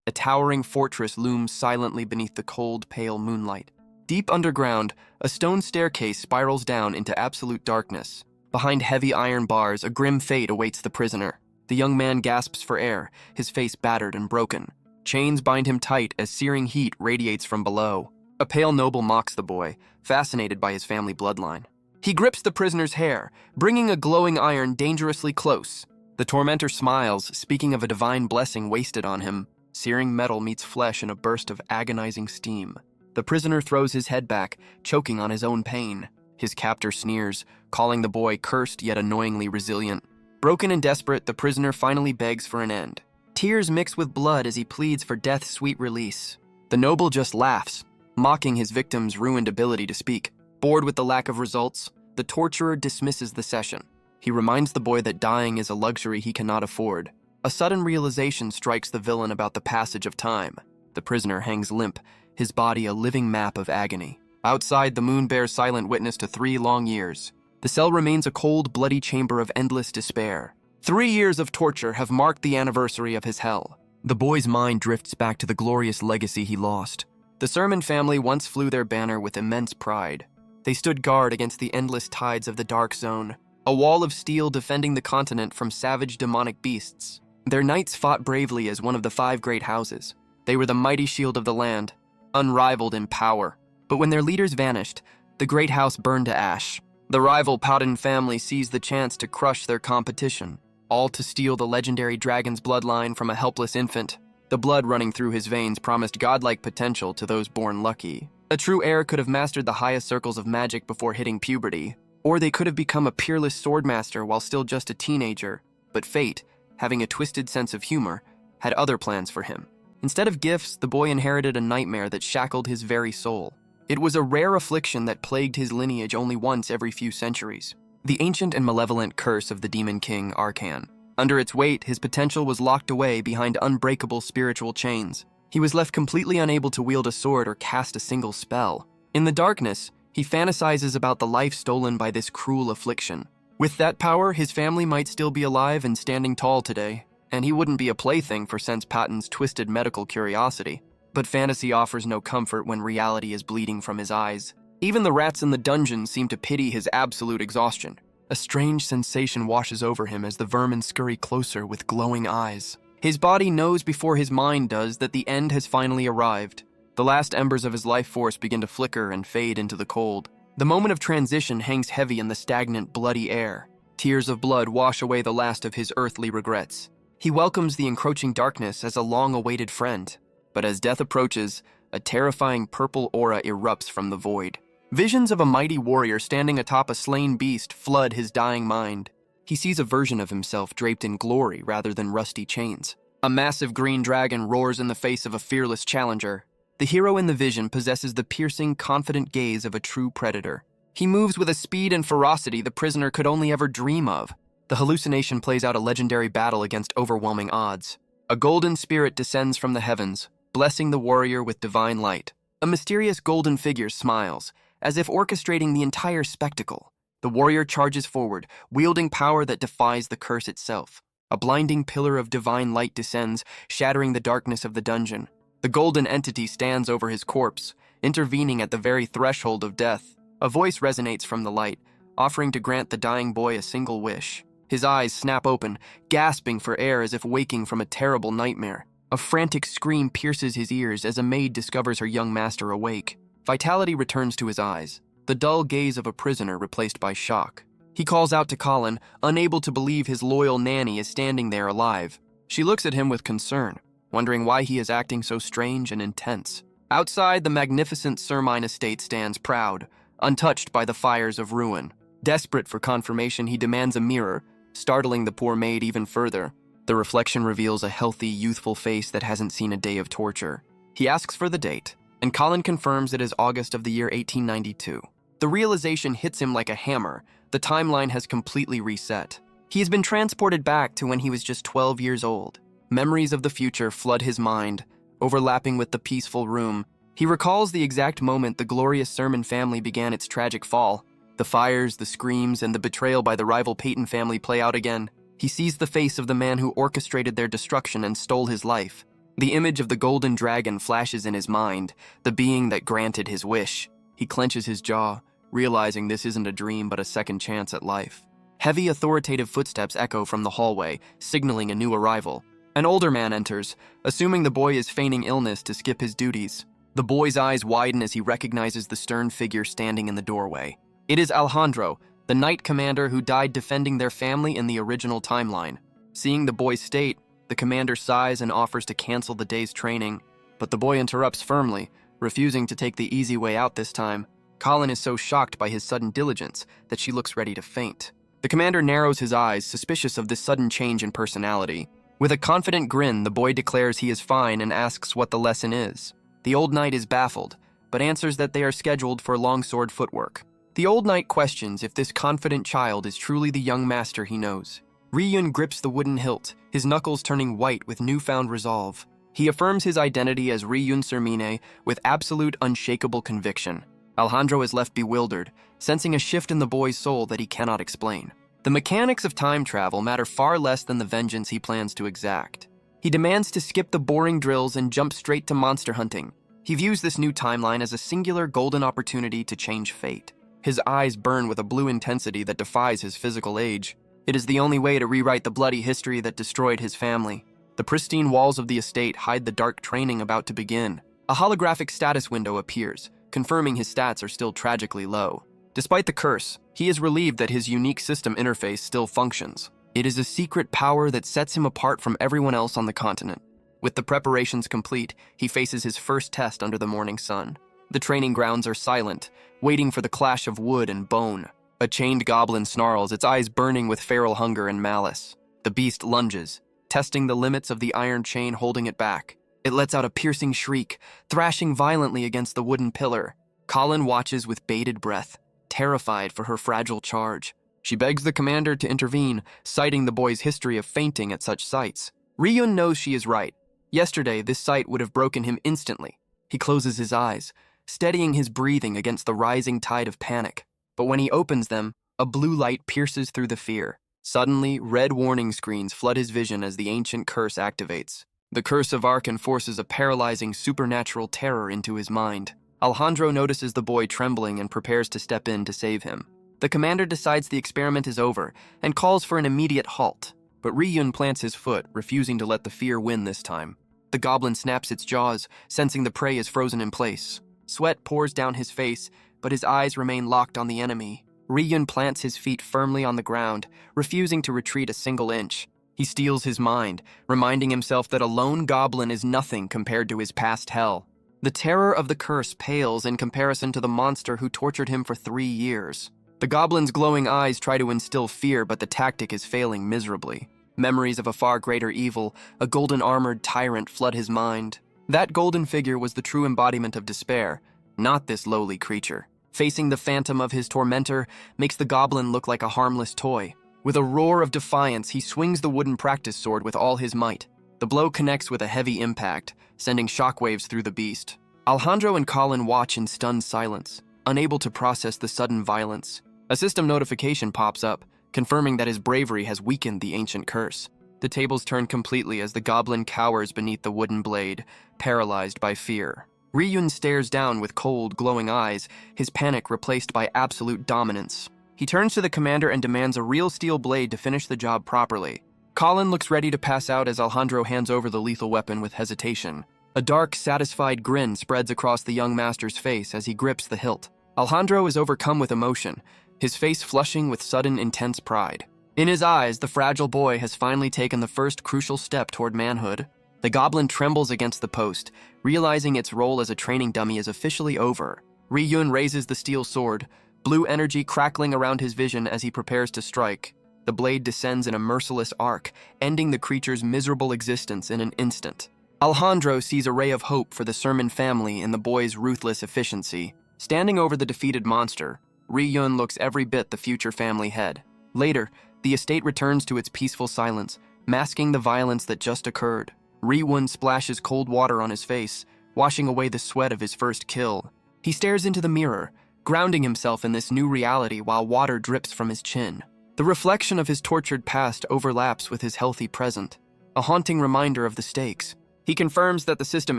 A towering fortress looms silently beneath the cold, pale moonlight. Deep underground, a stone staircase spirals down into absolute darkness. Behind heavy iron bars, a grim fate awaits the prisoner. The young man gasps for air, his face battered and broken. Chains bind him tight as searing heat radiates from below. A pale noble mocks the boy, fascinated by his family bloodline. He grips the prisoner's hair, bringing a glowing iron dangerously close. The tormentor smiles, speaking of a divine blessing wasted on him. Searing metal meets flesh in a burst of agonizing steam. The prisoner throws his head back, choking on his own pain. His captor sneers, calling the boy cursed yet annoyingly resilient. Broken and desperate, the prisoner finally begs for an end. Tears mix with blood as he pleads for death's sweet release. The noble just laughs, mocking his victim's ruined ability to speak. Bored with the lack of results, the torturer dismisses the session. He reminds the boy that dying is a luxury he cannot afford. A sudden realization strikes the villain about the passage of time. The prisoner hangs limp, his body a living map of agony. Outside, the moon bears silent witness to 3 long years. The cell remains a cold, bloody chamber of endless despair. 3 years of torture have marked the anniversary of his hell. The boy's mind drifts back to the glorious legacy he lost. The Sermon family once flew their banner with immense pride. They stood guard against the endless tides of the Dark Zone, a wall of steel defending the continent from savage demonic beasts. Their knights fought bravely as one of the 5 great houses. They were the mighty shield of the land, unrivaled in power. But when their leaders vanished, the great house burned to ash. The rival Powden family seized the chance to crush their competition, all to steal the legendary dragon's bloodline from a helpless infant. The blood running through his veins promised godlike potential to those born lucky. A true heir could have mastered the highest circles of magic before hitting puberty, or they could have become a peerless swordmaster while still just a teenager. But fate, having a twisted sense of humor, had other plans for him. Instead of gifts, the boy inherited a nightmare that shackled his very soul. It was a rare affliction that plagued his lineage only once every few centuries. The ancient and malevolent curse of the Demon King, Arcan. Under its weight, his potential was locked away behind unbreakable spiritual chains. He was left completely unable to wield a sword or cast a single spell. In the darkness, he fantasizes about the life stolen by this cruel affliction. With that power, his family might still be alive and standing tall today, and he wouldn't be a plaything for Sense Patton's twisted medical curiosity. But fantasy offers no comfort when reality is bleeding from his eyes. Even the rats in the dungeon seem to pity his absolute exhaustion. A strange sensation washes over him as the vermin scurry closer with glowing eyes. His body knows before his mind does that the end has finally arrived. The last embers of his life force begin to flicker and fade into the cold. The moment of transition hangs heavy in the stagnant, bloody air. Tears of blood wash away the last of his earthly regrets. He welcomes the encroaching darkness as a long-awaited friend. But as death approaches, a terrifying purple aura erupts from the void. Visions of a mighty warrior standing atop a slain beast flood his dying mind. He sees a version of himself draped in glory rather than rusty chains. A massive green dragon roars in the face of a fearless challenger. The hero in the vision possesses the piercing, confident gaze of a true predator. He moves with a speed and ferocity the prisoner could only ever dream of. The hallucination plays out a legendary battle against overwhelming odds. A golden spirit descends from the heavens, blessing the warrior with divine light. A mysterious golden figure smiles, as if orchestrating the entire spectacle. The warrior charges forward, wielding power that defies the curse itself. A blinding pillar of divine light descends, shattering the darkness of the dungeon. The golden entity stands over his corpse, intervening at the very threshold of death. A voice resonates from the light, offering to grant the dying boy a single wish. His eyes snap open, gasping for air as if waking from a terrible nightmare. A frantic scream pierces his ears as a maid discovers her young master awake. Vitality returns to his eyes, the dull gaze of a prisoner replaced by shock. He calls out to Colin, unable to believe his loyal nanny is standing there alive. She looks at him with concern, wondering why he is acting so strange and intense. Outside, the magnificent Sermine estate stands proud, untouched by the fires of ruin. Desperate for confirmation, he demands a mirror, startling the poor maid even further. The reflection reveals a healthy, youthful face that hasn't seen a day of torture. He asks for the date, and Colin confirms it is August of the year 1892. The realization hits him like a hammer. The timeline has completely reset. He has been transported back to when he was just 12 years old. Memories of the future flood his mind, overlapping with the peaceful room. He recalls the exact moment the glorious Sermon family began its tragic fall. The fires, the screams, and the betrayal by the rival Peyton family play out again. He sees the face of the man who orchestrated their destruction and stole his life. The image of the golden dragon flashes in his mind, the being that granted his wish. He clenches his jaw, realizing this isn't a dream but a second chance at life. Heavy, authoritative footsteps echo from the hallway, signaling a new arrival. An older man enters, assuming the boy is feigning illness to skip his duties. The boy's eyes widen as he recognizes the stern figure standing in the doorway. It is Alejandro, the knight commander who died defending their family in the original timeline. Seeing the boy's state, the commander sighs and offers to cancel the day's training, but the boy interrupts firmly, refusing to take the easy way out this time. Colin is so shocked by his sudden diligence that she looks ready to faint. The commander narrows his eyes, suspicious of this sudden change in personality. With a confident grin, the boy declares he is fine and asks what the lesson is. The old knight is baffled, but answers that they are scheduled for longsword footwork. The old knight questions if this confident child is truly the young master he knows. Ryun grips the wooden hilt, his knuckles turning white with newfound resolve. He affirms his identity as Ryun Sermine with absolute unshakable conviction. Alejandro is left bewildered, sensing a shift in the boy's soul that he cannot explain. The mechanics of time travel matter far less than the vengeance he plans to exact. He demands to skip the boring drills and jump straight to monster hunting. He views this new timeline as a singular golden opportunity to change fate. His eyes burn with a blue intensity that defies his physical age. It is the only way to rewrite the bloody history that destroyed his family. The pristine walls of the estate hide the dark training about to begin. A holographic status window appears, confirming his stats are still tragically low. Despite the curse, he is relieved that his unique system interface still functions. It is a secret power that sets him apart from everyone else on the continent. With the preparations complete, he faces his first test under the morning sun. The training grounds are silent, waiting for the clash of wood and bone. A chained goblin snarls, its eyes burning with feral hunger and malice. The beast lunges, testing the limits of the iron chain holding it back. It lets out a piercing shriek, thrashing violently against the wooden pillar. Colin watches with bated breath, terrified for her fragile charge. She begs the commander to intervene, citing the boy's history of fainting at such sights. Ryun knows she is right. Yesterday, this sight would have broken him instantly. He closes his eyes, steadying his breathing against the rising tide of panic. But when he opens them, a blue light pierces through the fear. Suddenly, red warning screens flood his vision as the ancient curse activates. The curse of Arkan forces a paralyzing supernatural terror into his mind. Alejandro notices the boy trembling and prepares to step in to save him. The commander decides the experiment is over and calls for an immediate halt. But Ryun plants his foot, refusing to let the fear win this time. The goblin snaps its jaws, sensing the prey is frozen in place. Sweat pours down his face, but his eyes remain locked on the enemy. Ryun plants his feet firmly on the ground, refusing to retreat a single inch. He steels his mind, reminding himself that a lone goblin is nothing compared to his past hell. The terror of the curse pales in comparison to the monster who tortured him for 3 years. The goblin's glowing eyes try to instill fear, but the tactic is failing miserably. Memories of a far greater evil, a golden-armored tyrant, flood his mind. That golden figure was the true embodiment of despair, not this lowly creature. Facing the phantom of his tormentor makes the goblin look like a harmless toy. With a roar of defiance, he swings the wooden practice sword with all his might. The blow connects with a heavy impact, sending shockwaves through the beast. Alejandro and Colin watch in stunned silence, unable to process the sudden violence. A system notification pops up, confirming that his bravery has weakened the ancient curse. The tables turn completely as the goblin cowers beneath the wooden blade, paralyzed by fear. Ryun stares down with cold, glowing eyes, his panic replaced by absolute dominance. He turns to the commander and demands a real steel blade to finish the job properly. Colin looks ready to pass out as Alejandro hands over the lethal weapon with hesitation. A dark, satisfied grin spreads across the young master's face as he grips the hilt. Alejandro is overcome with emotion, his face flushing with sudden, intense pride. In his eyes, the fragile boy has finally taken the first crucial step toward manhood. The goblin trembles against the post, realizing its role as a training dummy is officially over. Ryun raises the steel sword, blue energy crackling around his vision as he prepares to strike. The blade descends in a merciless arc, ending the creature's miserable existence in an instant. Alejandro sees a ray of hope for the Sermon family in the boy's ruthless efficiency. Standing over the defeated monster, Ryun looks every bit the future family head. Later, the estate returns to its peaceful silence, masking the violence that just occurred. Ryun splashes cold water on his face, washing away the sweat of his first kill. He stares into the mirror, grounding himself in this new reality while water drips from his chin. The reflection of his tortured past overlaps with his healthy present, a haunting reminder of the stakes. He confirms that the system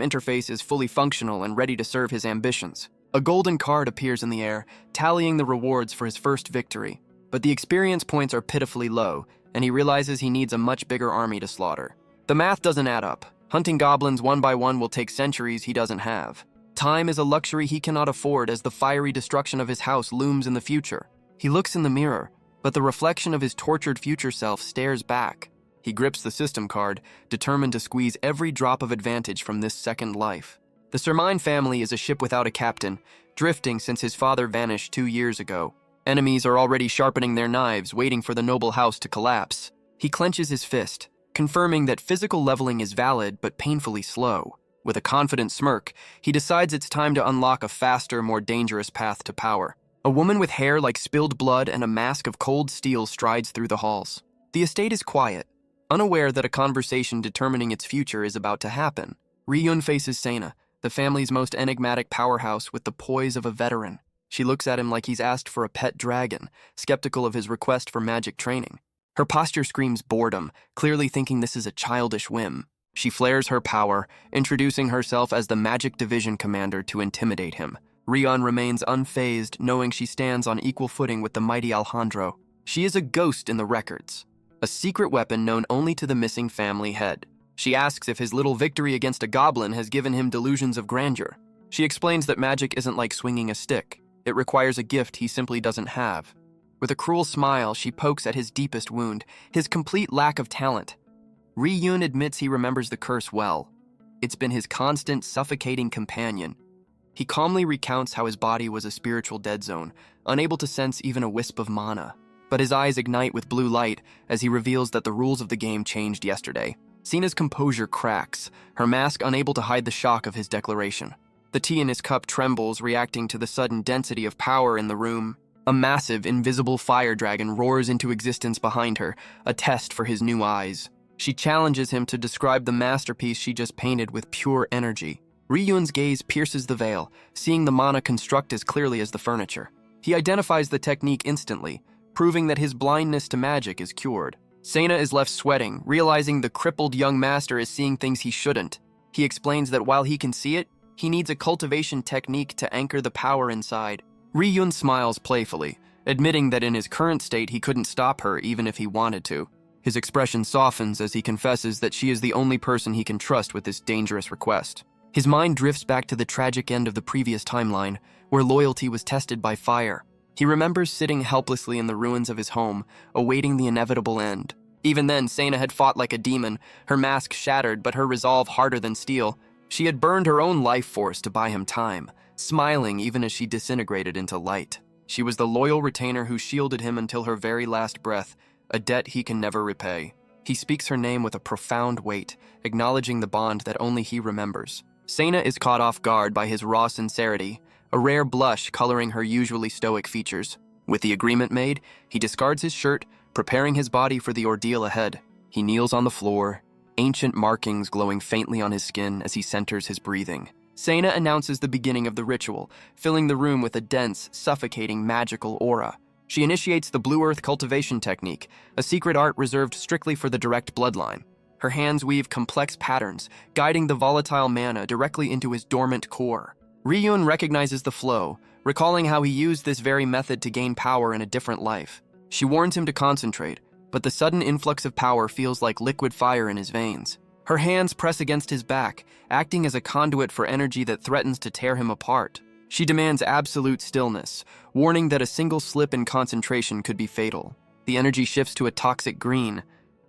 interface is fully functional and ready to serve his ambitions. A golden card appears in the air, tallying the rewards for his first victory. But the experience points are pitifully low, and he realizes he needs a much bigger army to slaughter. The math doesn't add up. Hunting goblins one by one will take centuries he doesn't have. Time is a luxury he cannot afford as the fiery destruction of his house looms in the future. He looks in the mirror, but the reflection of his tortured future self stares back. He grips the system card, determined to squeeze every drop of advantage from this second life. The Sermine family is a ship without a captain, drifting since his father vanished 2 years ago. Enemies are already sharpening their knives, waiting for the noble house to collapse. He clenches his fist, confirming that physical leveling is valid but painfully slow. With a confident smirk, he decides it's time to unlock a faster, more dangerous path to power. A woman with hair like spilled blood and a mask of cold steel strides through the halls. The estate is quiet, unaware that a conversation determining its future is about to happen. Ryun faces Sena, the family's most enigmatic powerhouse with the poise of a veteran. She looks at him like he's asked for a pet dragon, skeptical of his request for magic training. Her posture screams boredom, clearly thinking this is a childish whim. She flares her power, introducing herself as the Magic Division Commander to intimidate him. Rion remains unfazed, knowing she stands on equal footing with the mighty Alejandro. She is a ghost in the records, a secret weapon known only to the missing family head. She asks if his little victory against a goblin has given him delusions of grandeur. She explains that magic isn't like swinging a stick. It requires a gift he simply doesn't have. With a cruel smile, she pokes at his deepest wound, his complete lack of talent. Ryun admits he remembers the curse well. It's been his constant, suffocating companion. He calmly recounts how his body was a spiritual dead zone, unable to sense even a wisp of mana. But his eyes ignite with blue light as he reveals that the rules of the game changed yesterday. Sena's composure cracks, her mask unable to hide the shock of his declaration. The tea in his cup trembles, reacting to the sudden density of power in the room. A massive, invisible fire dragon roars into existence behind her, a test for his new eyes. She challenges him to describe the masterpiece she just painted with pure energy. Ryun's gaze pierces the veil, seeing the mana construct as clearly as the furniture. He identifies the technique instantly, proving that his blindness to magic is cured. Sena is left sweating, realizing the crippled young master is seeing things he shouldn't. He explains that while he can see it, he needs a cultivation technique to anchor the power inside. Ryun smiles playfully, admitting that in his current state he couldn't stop her even if he wanted to. His expression softens as he confesses that she is the only person he can trust with this dangerous request. His mind drifts back to the tragic end of the previous timeline, where loyalty was tested by fire. He remembers sitting helplessly in the ruins of his home, awaiting the inevitable end. Even then, Sena had fought like a demon, her mask shattered but her resolve harder than steel. She had burned her own life force to buy him time, smiling even as she disintegrated into light. She was the loyal retainer who shielded him until her very last breath, a debt he can never repay. He speaks her name with a profound weight, acknowledging the bond that only he remembers. Sena is caught off guard by his raw sincerity, a rare blush coloring her usually stoic features. With the agreement made, he discards his shirt, preparing his body for the ordeal ahead. He kneels on the floor, ancient markings glowing faintly on his skin as he centers his breathing. Sena announces the beginning of the ritual, filling the room with a dense, suffocating magical aura. She initiates the Blue Earth cultivation technique, a secret art reserved strictly for the direct bloodline. Her hands weave complex patterns, guiding the volatile mana directly into his dormant core. Ryun recognizes the flow, recalling how he used this very method to gain power in a different life. She warns him to concentrate, but the sudden influx of power feels like liquid fire in his veins. Her hands press against his back, acting as a conduit for energy that threatens to tear him apart. She demands absolute stillness, warning that a single slip in concentration could be fatal. The energy shifts to a toxic green,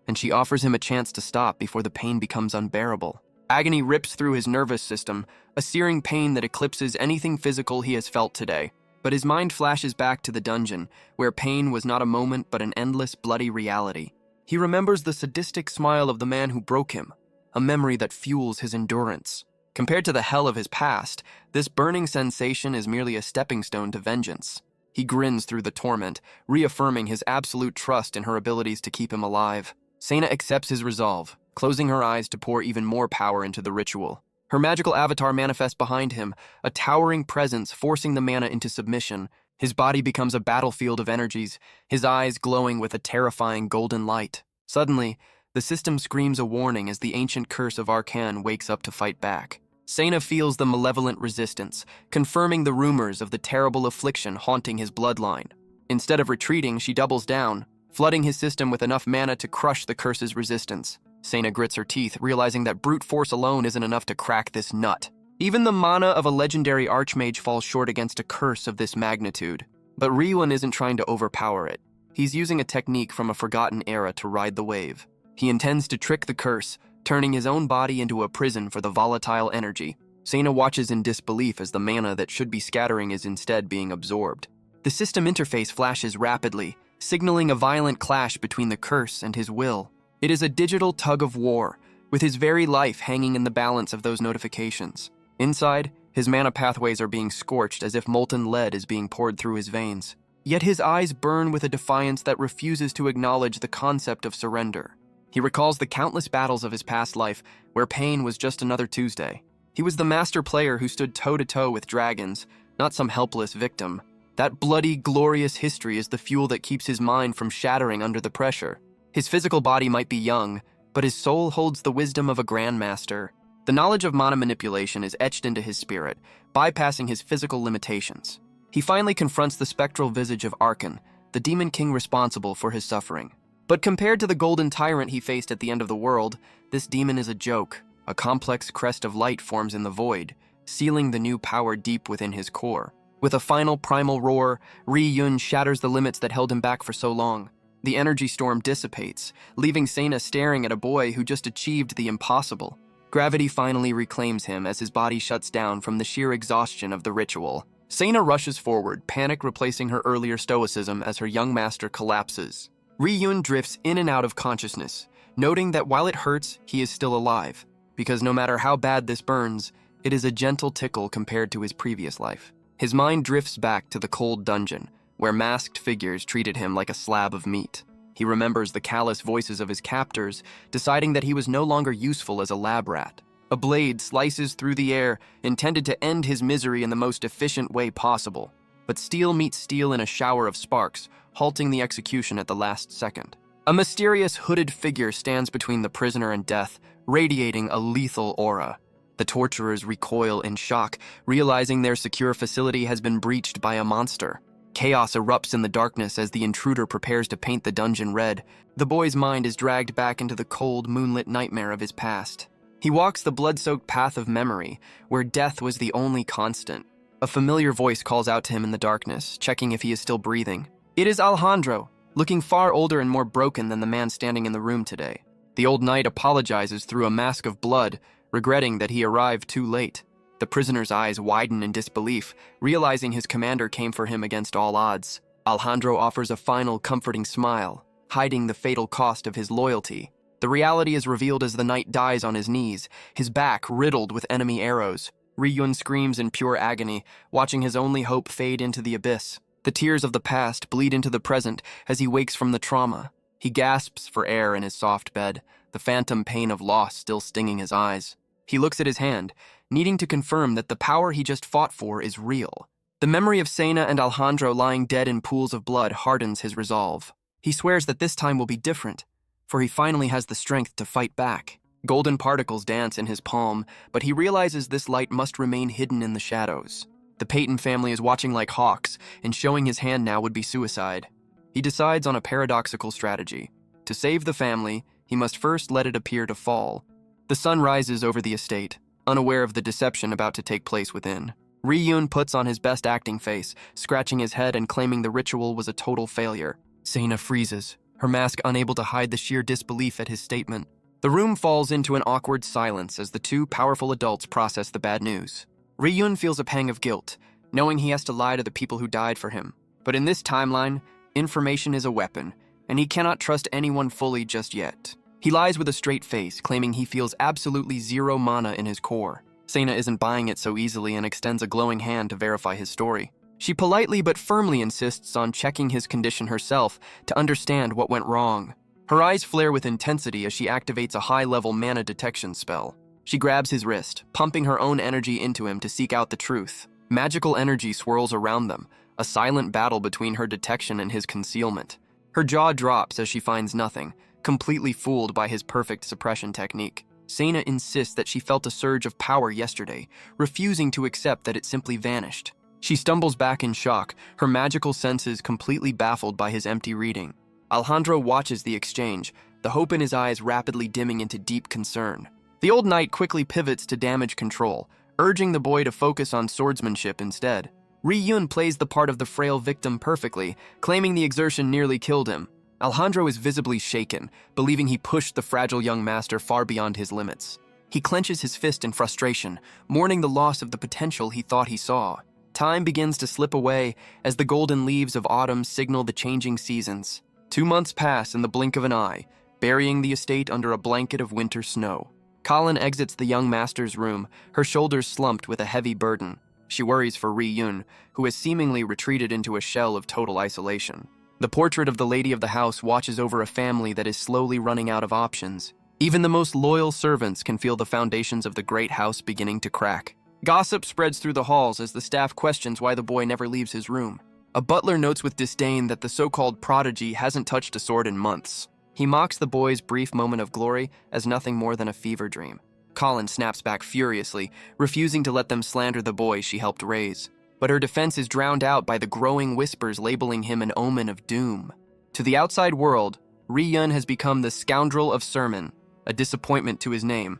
and she offers him a chance to stop before the pain becomes unbearable. Agony rips through his nervous system, a searing pain that eclipses anything physical he has felt today. But his mind flashes back to the dungeon, where pain was not a moment but an endless, bloody reality. He remembers the sadistic smile of the man who broke him, a memory that fuels his endurance. Compared to the hell of his past, this burning sensation is merely a stepping stone to vengeance. He grins through the torment, reaffirming his absolute trust in her abilities to keep him alive. Sena accepts his resolve, closing her eyes to pour even more power into the ritual. Her magical avatar manifests behind him, a towering presence forcing the mana into submission. His body becomes a battlefield of energies, his eyes glowing with a terrifying golden light. Suddenly, The system screams a warning as the ancient curse of Arcan wakes up to fight back. Sena feels the malevolent resistance, confirming the rumors of the terrible affliction haunting his bloodline. Instead of retreating, she doubles down, flooding his system with enough mana to crush the curse's resistance. Sena grits her teeth, realizing that brute force alone isn't enough to crack this nut. Even the mana of a legendary archmage falls short against a curse of this magnitude. But Ryuan isn't trying to overpower it. He's using a technique from a forgotten era to ride the wave. He intends to trick the curse, turning his own body into a prison for the volatile energy. Sena watches in disbelief as the mana that should be scattering is instead being absorbed. The system interface flashes rapidly, signaling a violent clash between the curse and his will. It is a digital tug of war, with his very life hanging in the balance of those notifications. Inside, his mana pathways are being scorched as if molten lead is being poured through his veins. Yet his eyes burn with a defiance that refuses to acknowledge the concept of surrender. He recalls the countless battles of his past life, where pain was just another Tuesday. He was the master player who stood toe-to-toe with dragons, not some helpless victim. That bloody, glorious history is the fuel that keeps his mind from shattering under the pressure. His physical body might be young, but his soul holds the wisdom of a grandmaster. The knowledge of mana manipulation is etched into his spirit, bypassing his physical limitations. He finally confronts the spectral visage of Arcan, the demon king responsible for his suffering. But compared to the golden tyrant he faced at the end of the world, this demon is a joke. A complex crest of light forms in the void, sealing the new power deep within his core. With a final primal roar, Ri-Yun shatters the limits that held him back for so long. The energy storm dissipates, leaving Sena staring at a boy who just achieved the impossible. Gravity finally reclaims him as his body shuts down from the sheer exhaustion of the ritual. Sena rushes forward, panic replacing her earlier stoicism as her young master collapses. Ri-Yun drifts in and out of consciousness, noting that while it hurts, he is still alive, because no matter how bad this burns, it is a gentle tickle compared to his previous life. His mind drifts back to the cold dungeon, where masked figures treated him like a slab of meat. He remembers the callous voices of his captors, deciding that he was no longer useful as a lab rat. A blade slices through the air, intended to end his misery in the most efficient way possible. But steel meets steel in a shower of sparks, halting the execution at the last second. A mysterious hooded figure stands between the prisoner and death, radiating a lethal aura. The torturers recoil in shock, realizing their secure facility has been breached by a monster. Chaos erupts in the darkness as the intruder prepares to paint the dungeon red. The boy's mind is dragged back into the cold, moonlit nightmare of his past. He walks the blood-soaked path of memory, where death was the only constant. A familiar voice calls out to him in the darkness, checking if he is still breathing. It is Alejandro, looking far older and more broken than the man standing in the room today. The old knight apologizes through a mask of blood, regretting that he arrived too late. The prisoner's eyes widen in disbelief, realizing his commander came for him against all odds. Alejandro offers a final comforting smile, hiding the fatal cost of his loyalty. The reality is revealed as the knight dies on his knees, his back riddled with enemy arrows. Ri-Yun screams in pure agony, watching his only hope fade into the abyss. The tears of the past bleed into the present as he wakes from the trauma. He gasps for air in his soft bed, the phantom pain of loss still stinging his eyes. He looks at his hand, needing to confirm that the power he just fought for is real. The memory of Sena and Alejandro lying dead in pools of blood hardens his resolve. He swears that this time will be different, for he finally has the strength to fight back. Golden particles dance in his palm, but he realizes this light must remain hidden in the shadows. The Peyton family is watching like hawks, and showing his hand now would be suicide. He decides on a paradoxical strategy. To save the family, he must first let it appear to fall. The sun rises over the estate, unaware of the deception about to take place within. Ri-Yun puts on his best acting face, scratching his head and claiming the ritual was a total failure. Sena freezes, her mask unable to hide the sheer disbelief at his statement. The room falls into an awkward silence as the two powerful adults process the bad news. Ri-Yun feels a pang of guilt, knowing he has to lie to the people who died for him. But in this timeline, information is a weapon, and he cannot trust anyone fully just yet. He lies with a straight face, claiming he feels absolutely zero mana in his core. Sena isn't buying it so easily and extends a glowing hand to verify his story. She politely but firmly insists on checking his condition herself to understand what went wrong. Her eyes flare with intensity as she activates a high-level mana detection spell. She grabs his wrist, pumping her own energy into him to seek out the truth. Magical energy swirls around them, a silent battle between her detection and his concealment. Her jaw drops as she finds nothing, completely fooled by his perfect suppression technique. Sana insists that she felt a surge of power yesterday, refusing to accept that it simply vanished. She stumbles back in shock, her magical senses completely baffled by his empty reading. Alejandro watches the exchange, the hope in his eyes rapidly dimming into deep concern. The old knight quickly pivots to damage control, urging the boy to focus on swordsmanship instead. Ri-yun plays the part of the frail victim perfectly, claiming the exertion nearly killed him. Alejandro is visibly shaken, believing he pushed the fragile young master far beyond his limits. He clenches his fist in frustration, mourning the loss of the potential he thought he saw. Time begins to slip away as the golden leaves of autumn signal the changing seasons. 2 months pass in the blink of an eye, burying the estate under a blanket of winter snow. Colin exits the young master's room, her shoulders slumped with a heavy burden. She worries for Ri-yun, who has seemingly retreated into a shell of total isolation. The portrait of the lady of the house watches over a family that is slowly running out of options. Even the most loyal servants can feel the foundations of the great house beginning to crack. Gossip spreads through the halls as the staff questions why the boy never leaves his room. A butler notes with disdain that the so-called prodigy hasn't touched a sword in months. He mocks the boy's brief moment of glory as nothing more than a fever dream. Colin snaps back furiously, refusing to let them slander the boy she helped raise. But her defense is drowned out by the growing whispers labeling him an omen of doom. To the outside world, Ri-yun has become the scoundrel of sermon, a disappointment to his name.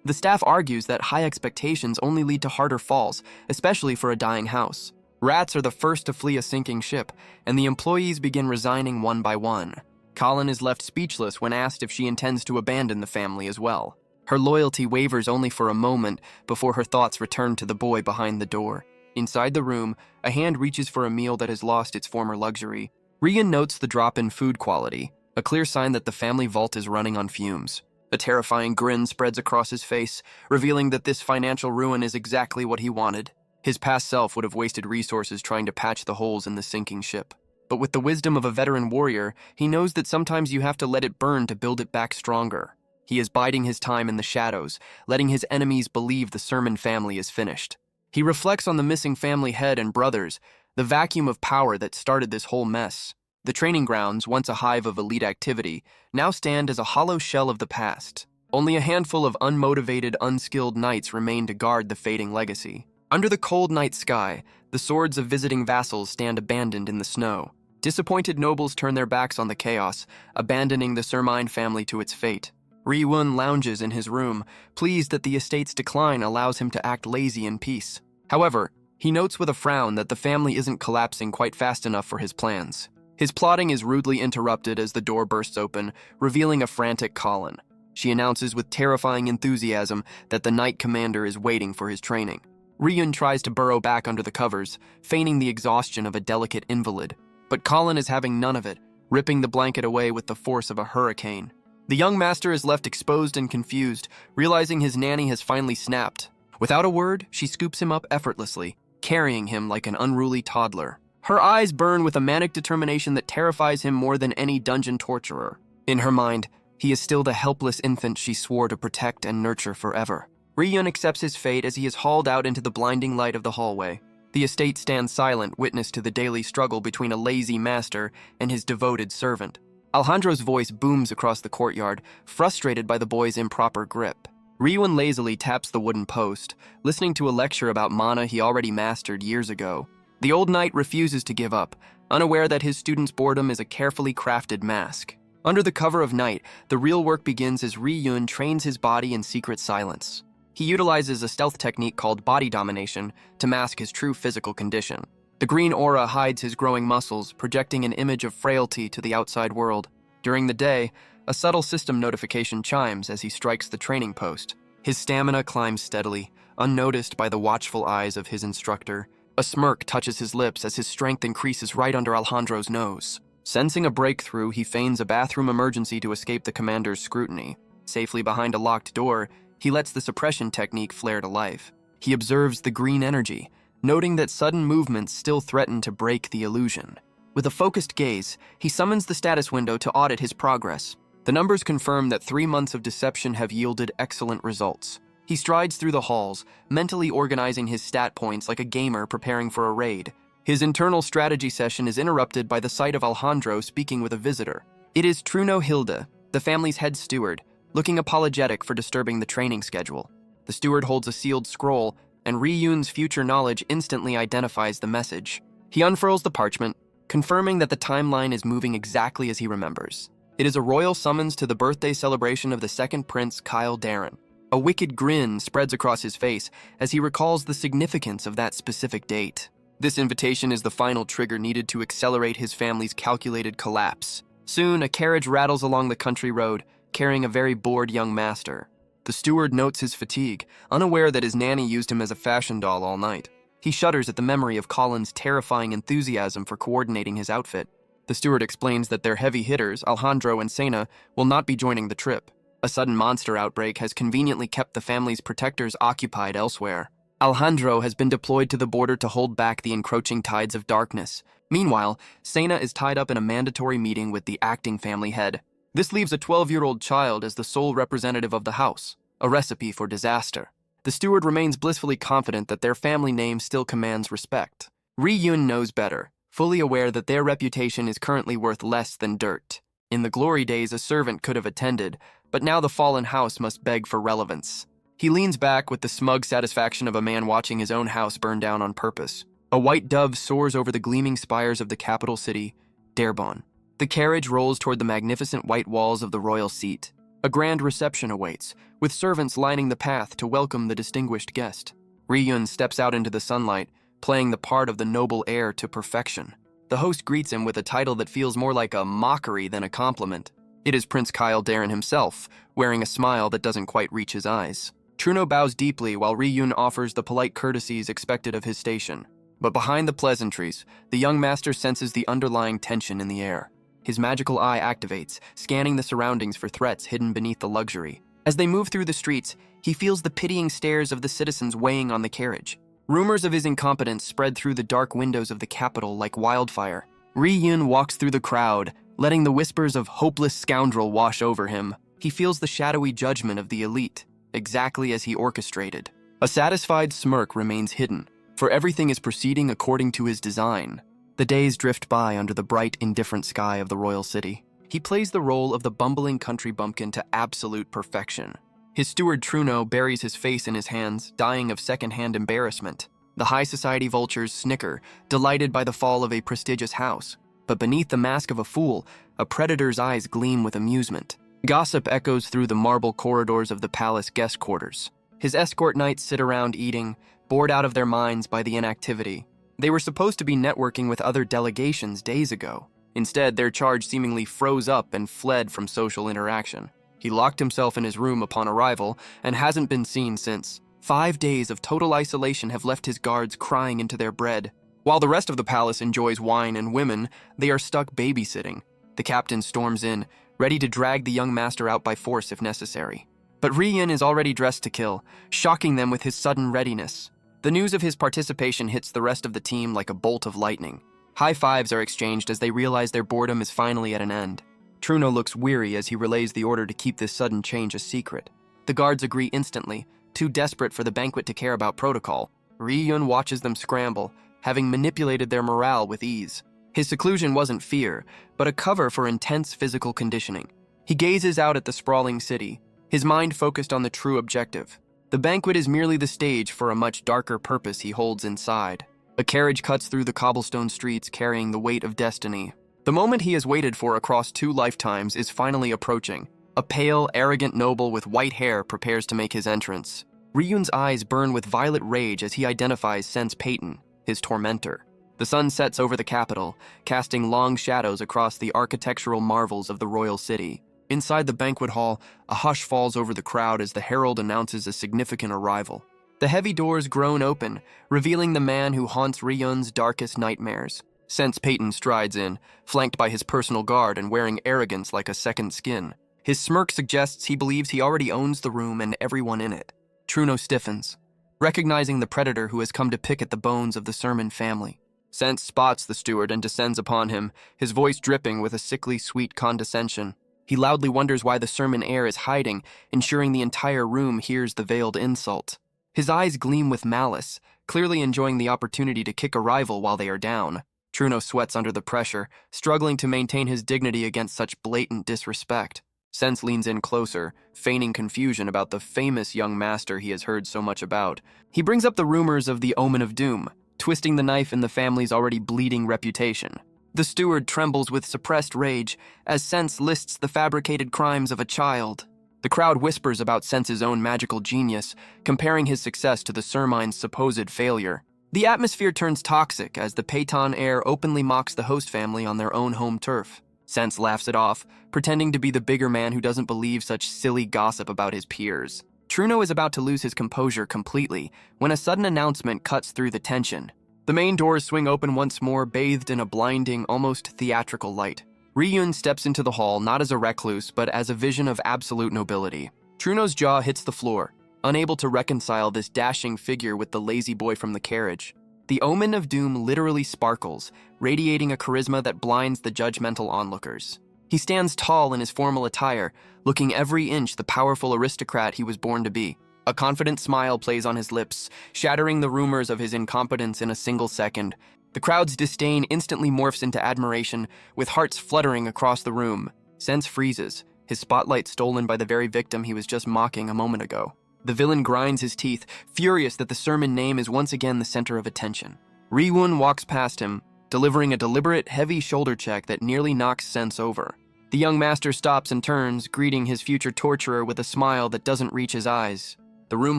The staff argues that high expectations only lead to harder falls, especially for a dying house. Rats are the first to flee a sinking ship, and the employees begin resigning one by one. Colin is left speechless when asked if she intends to abandon the family as well. Her loyalty wavers only for a moment before her thoughts return to the boy behind the door. Inside the room, a hand reaches for a meal that has lost its former luxury. Rian notes the drop in food quality, a clear sign that the family vault is running on fumes. A terrifying grin spreads across his face, revealing that this financial ruin is exactly what he wanted. His past self would have wasted resources trying to patch the holes in the sinking ship. But with the wisdom of a veteran warrior, he knows that sometimes you have to let it burn to build it back stronger. He is biding his time in the shadows, letting his enemies believe the Sermon family is finished. He reflects on the missing family head and brothers, the vacuum of power that started this whole mess. The training grounds, once a hive of elite activity, now stand as a hollow shell of the past. Only a handful of unmotivated, unskilled knights remain to guard the fading legacy. Under the cold night sky, the swords of visiting vassals stand abandoned in the snow. Disappointed nobles turn their backs on the chaos, abandoning the Sermine family to its fate. Ri-yun lounges in his room, pleased that the estate's decline allows him to act lazy in peace. However, he notes with a frown that the family isn't collapsing quite fast enough for his plans. His plotting is rudely interrupted as the door bursts open, revealing a frantic Colin. She announces with terrifying enthusiasm that the Knight Commander is waiting for his training. Ri-yun tries to burrow back under the covers, feigning the exhaustion of a delicate invalid. But Colin is having none of it, ripping the blanket away with the force of a hurricane. The young master is left exposed and confused, realizing his nanny has finally snapped. Without a word, she scoops him up effortlessly, carrying him like an unruly toddler. Her eyes burn with a manic determination that terrifies him more than any dungeon torturer. In her mind, he is still the helpless infant she swore to protect and nurture forever. Ri-yun accepts his fate as he is hauled out into the blinding light of the hallway. The estate stands silent, witness to the daily struggle between a lazy master and his devoted servant. Alejandro's voice booms across the courtyard, frustrated by the boy's improper grip. Ri-yun lazily taps the wooden post, listening to a lecture about mana he already mastered years ago. The old knight refuses to give up, unaware that his student's boredom is a carefully crafted mask. Under the cover of night, the real work begins as Ri-yun trains his body in secret silence. He utilizes a stealth technique called body domination to mask his true physical condition. The green aura hides his growing muscles, projecting an image of frailty to the outside world. During the day, a subtle system notification chimes as he strikes the training post. His stamina climbs steadily, unnoticed by the watchful eyes of his instructor. A smirk touches his lips as his strength increases right under Alejandro's nose. Sensing a breakthrough, he feigns a bathroom emergency to escape the commander's scrutiny. Safely behind a locked door, he lets the suppression technique flare to life. He observes the green energy, noting that sudden movements still threaten to break the illusion. With a focused gaze, he summons the status window to audit his progress. The numbers confirm that 3 months of deception have yielded excellent results. He strides through the halls, mentally organizing his stat points like a gamer preparing for a raid. His internal strategy session is interrupted by the sight of Alejandro speaking with a visitor. It is Truno Hilda, the family's head steward, looking apologetic for disturbing the training schedule. The steward holds a sealed scroll, and Ri-Yun's future knowledge instantly identifies the message. He unfurls the parchment, confirming that the timeline is moving exactly as he remembers. It is a royal summons to the birthday celebration of the second prince, Kyle Darren. A wicked grin spreads across his face as he recalls the significance of that specific date. This invitation is the final trigger needed to accelerate his family's calculated collapse. Soon, a carriage rattles along the country road, carrying a very bored young master. The steward notes his fatigue, unaware that his nanny used him as a fashion doll all night. He shudders at the memory of Colin's terrifying enthusiasm for coordinating his outfit. The steward explains that their heavy hitters, Alejandro and Sena, will not be joining the trip. A sudden monster outbreak has conveniently kept the family's protectors occupied elsewhere. Alejandro has been deployed to the border to hold back the encroaching tides of darkness. Meanwhile, Sena is tied up in a mandatory meeting with the acting family head. This leaves a 12-year-old child as the sole representative of the house, a recipe for disaster. The steward remains blissfully confident that their family name still commands respect. Ri-Yun knows better, fully aware that their reputation is currently worth less than dirt. In the glory days, a servant could have attended, but now the fallen house must beg for relevance. He leans back with the smug satisfaction of a man watching his own house burn down on purpose. A white dove soars over the gleaming spires of the capital city, Derbon. The carriage rolls toward the magnificent white walls of the royal seat. A grand reception awaits, with servants lining the path to welcome the distinguished guest. Ri-Yun steps out into the sunlight, playing the part of the noble heir to perfection. The host greets him with a title that feels more like a mockery than a compliment. It is Prince Kyle Darren himself, wearing a smile that doesn't quite reach his eyes. Truno bows deeply while Ri-Yun offers the polite courtesies expected of his station. But behind the pleasantries, the young master senses the underlying tension in the air. His magical eye activates, scanning the surroundings for threats hidden beneath the luxury. As they move through the streets, he feels the pitying stares of the citizens weighing on the carriage. Rumors of his incompetence spread through the dark windows of the capital like wildfire. Ri-Yun walks through the crowd, letting the whispers of hopeless scoundrel wash over him. He feels the shadowy judgment of the elite, exactly as he orchestrated. A satisfied smirk remains hidden, for everything is proceeding according to his design. The days drift by under the bright, indifferent sky of the royal city. He plays the role of the bumbling country bumpkin to absolute perfection. His steward Truno buries his face in his hands, dying of second-hand embarrassment. The high society vultures snicker, delighted by the fall of a prestigious house. But beneath the mask of a fool, a predator's eyes gleam with amusement. Gossip echoes through the marble corridors of the palace guest quarters. His escort knights sit around eating, bored out of their minds by the inactivity. They were supposed to be networking with other delegations days ago. Instead, their charge seemingly froze up and fled from social interaction. He locked himself in his room upon arrival and hasn't been seen since. 5 days of total isolation have left his guards crying into their bread. While the rest of the palace enjoys wine and women, they are stuck babysitting. The captain storms in, ready to drag the young master out by force if necessary. But Ri-Yun is already dressed to kill, shocking them with his sudden readiness. The news of his participation hits the rest of the team like a bolt of lightning. High fives are exchanged as they realize their boredom is finally at an end. Truno looks weary as he relays the order to keep this sudden change a secret. The guards agree instantly, too desperate for the banquet to care about protocol. Ri-Yun watches them scramble, having manipulated their morale with ease. His seclusion wasn't fear, but a cover for intense physical conditioning. He gazes out at the sprawling city, his mind focused on the true objective. The banquet is merely the stage for a much darker purpose he holds inside. A carriage cuts through the cobblestone streets carrying the weight of destiny. The moment he has waited for across 2 lifetimes is finally approaching. A pale, arrogant noble with white hair prepares to make his entrance. Ri-Yun's eyes burn with violent rage as he identifies Sense Peyton, his tormentor. The sun sets over the capital, casting long shadows across the architectural marvels of the royal city. Inside the banquet hall, a hush falls over the crowd as the herald announces a significant arrival. The heavy doors groan open, revealing the man who haunts Ri-Yun's darkest nightmares. Sense Peyton strides in, flanked by his personal guard and wearing arrogance like a second skin. His smirk suggests he believes he already owns the room and everyone in it. Truno stiffens, recognizing the predator who has come to pick at the bones of the Sermon family. Sense spots the steward and descends upon him, his voice dripping with a sickly sweet condescension. He loudly wonders why the Sermon heir is hiding, ensuring the entire room hears the veiled insult. His eyes gleam with malice, clearly enjoying the opportunity to kick a rival while they are down. Truno sweats under the pressure, struggling to maintain his dignity against such blatant disrespect. Sense leans in closer, feigning confusion about the famous young master he has heard so much about. He brings up the rumors of the Omen of Doom, twisting the knife in the family's already bleeding reputation. The steward trembles with suppressed rage as Sense lists the fabricated crimes of a child. The crowd whispers about Sense's own magical genius, comparing his success to the Sermine's supposed failure. The atmosphere turns toxic as the Peyton heir openly mocks the host family on their own home turf. Sense laughs it off, pretending to be the bigger man who doesn't believe such silly gossip about his peers. Truno is about to lose his composure completely when a sudden announcement cuts through the tension. The main doors swing open once more, bathed in a blinding, almost theatrical light. Ryun steps into the hall not as a recluse, but as a vision of absolute nobility. Truno's jaw hits the floor, unable to reconcile this dashing figure with the lazy boy from the carriage. The Omen of Doom literally sparkles, radiating a charisma that blinds the judgmental onlookers. He stands tall in his formal attire, looking every inch the powerful aristocrat he was born to be. A confident smile plays on his lips, shattering the rumors of his incompetence in a single second. The crowd's disdain instantly morphs into admiration, with hearts fluttering across the room. Sense freezes, his spotlight stolen by the very victim he was just mocking a moment ago. The villain grinds his teeth, furious that the sermon name is once again the center of attention. Riwon walks past him, delivering a deliberate, heavy shoulder check that nearly knocks Sense over. The young master stops and turns, greeting his future torturer with a smile that doesn't reach his eyes. The room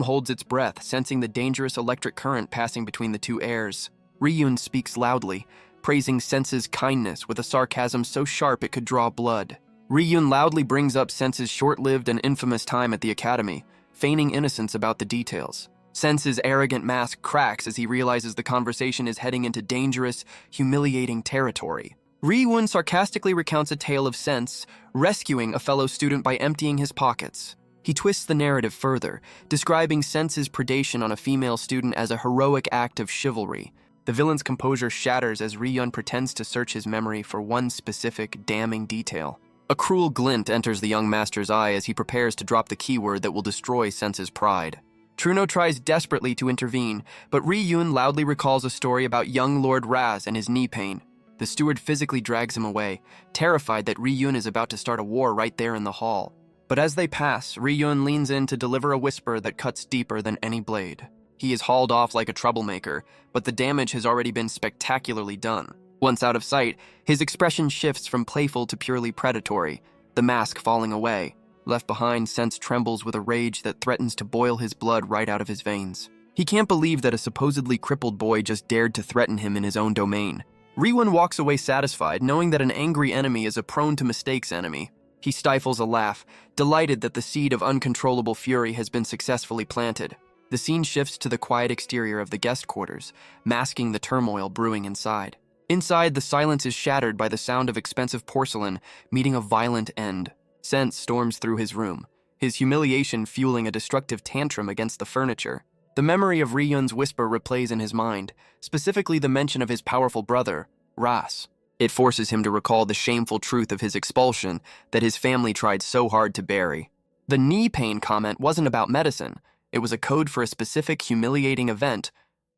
holds its breath, sensing the dangerous electric current passing between the two heirs. Ryun speaks loudly, praising Sense's kindness with a sarcasm so sharp it could draw blood. Ryun loudly brings up Sense's short-lived and infamous time at the academy, feigning innocence about the details. Sense's arrogant mask cracks as he realizes the conversation is heading into dangerous, humiliating territory. Ryun sarcastically recounts a tale of Sense rescuing a fellow student by emptying his pockets. He twists the narrative further, describing Sense's predation on a female student as a heroic act of chivalry. The villain's composure shatters as Ryun pretends to search his memory for one specific, damning detail. A cruel glint enters the young master's eye as he prepares to drop the keyword that will destroy Sense's pride. Truno tries desperately to intervene, but Ryun loudly recalls a story about young Lord Raz and his knee pain. The steward physically drags him away, terrified that Ryun is about to start a war right there in the hall. But as they pass, Ryun leans in to deliver a whisper that cuts deeper than any blade. He is hauled off like a troublemaker, but the damage has already been spectacularly done. Once out of sight, his expression shifts from playful to purely predatory, the mask falling away. Left behind, Sense trembles with a rage that threatens to boil his blood right out of his veins. He can't believe that a supposedly crippled boy just dared to threaten him in his own domain. Riwon walks away satisfied, knowing that an angry enemy is a prone-to-mistakes enemy. He stifles a laugh, delighted that the seed of uncontrollable fury has been successfully planted. The scene shifts to the quiet exterior of the guest quarters, masking the turmoil brewing inside. Inside, the silence is shattered by the sound of expensive porcelain meeting a violent end. Sense storms through his room, his humiliation fueling a destructive tantrum against the furniture. The memory of Ryun's whisper replays in his mind, specifically the mention of his powerful brother, Ras. It forces him to recall the shameful truth of his expulsion that his family tried so hard to bury. The knee pain comment wasn't about medicine. It was a code for a specific humiliating event.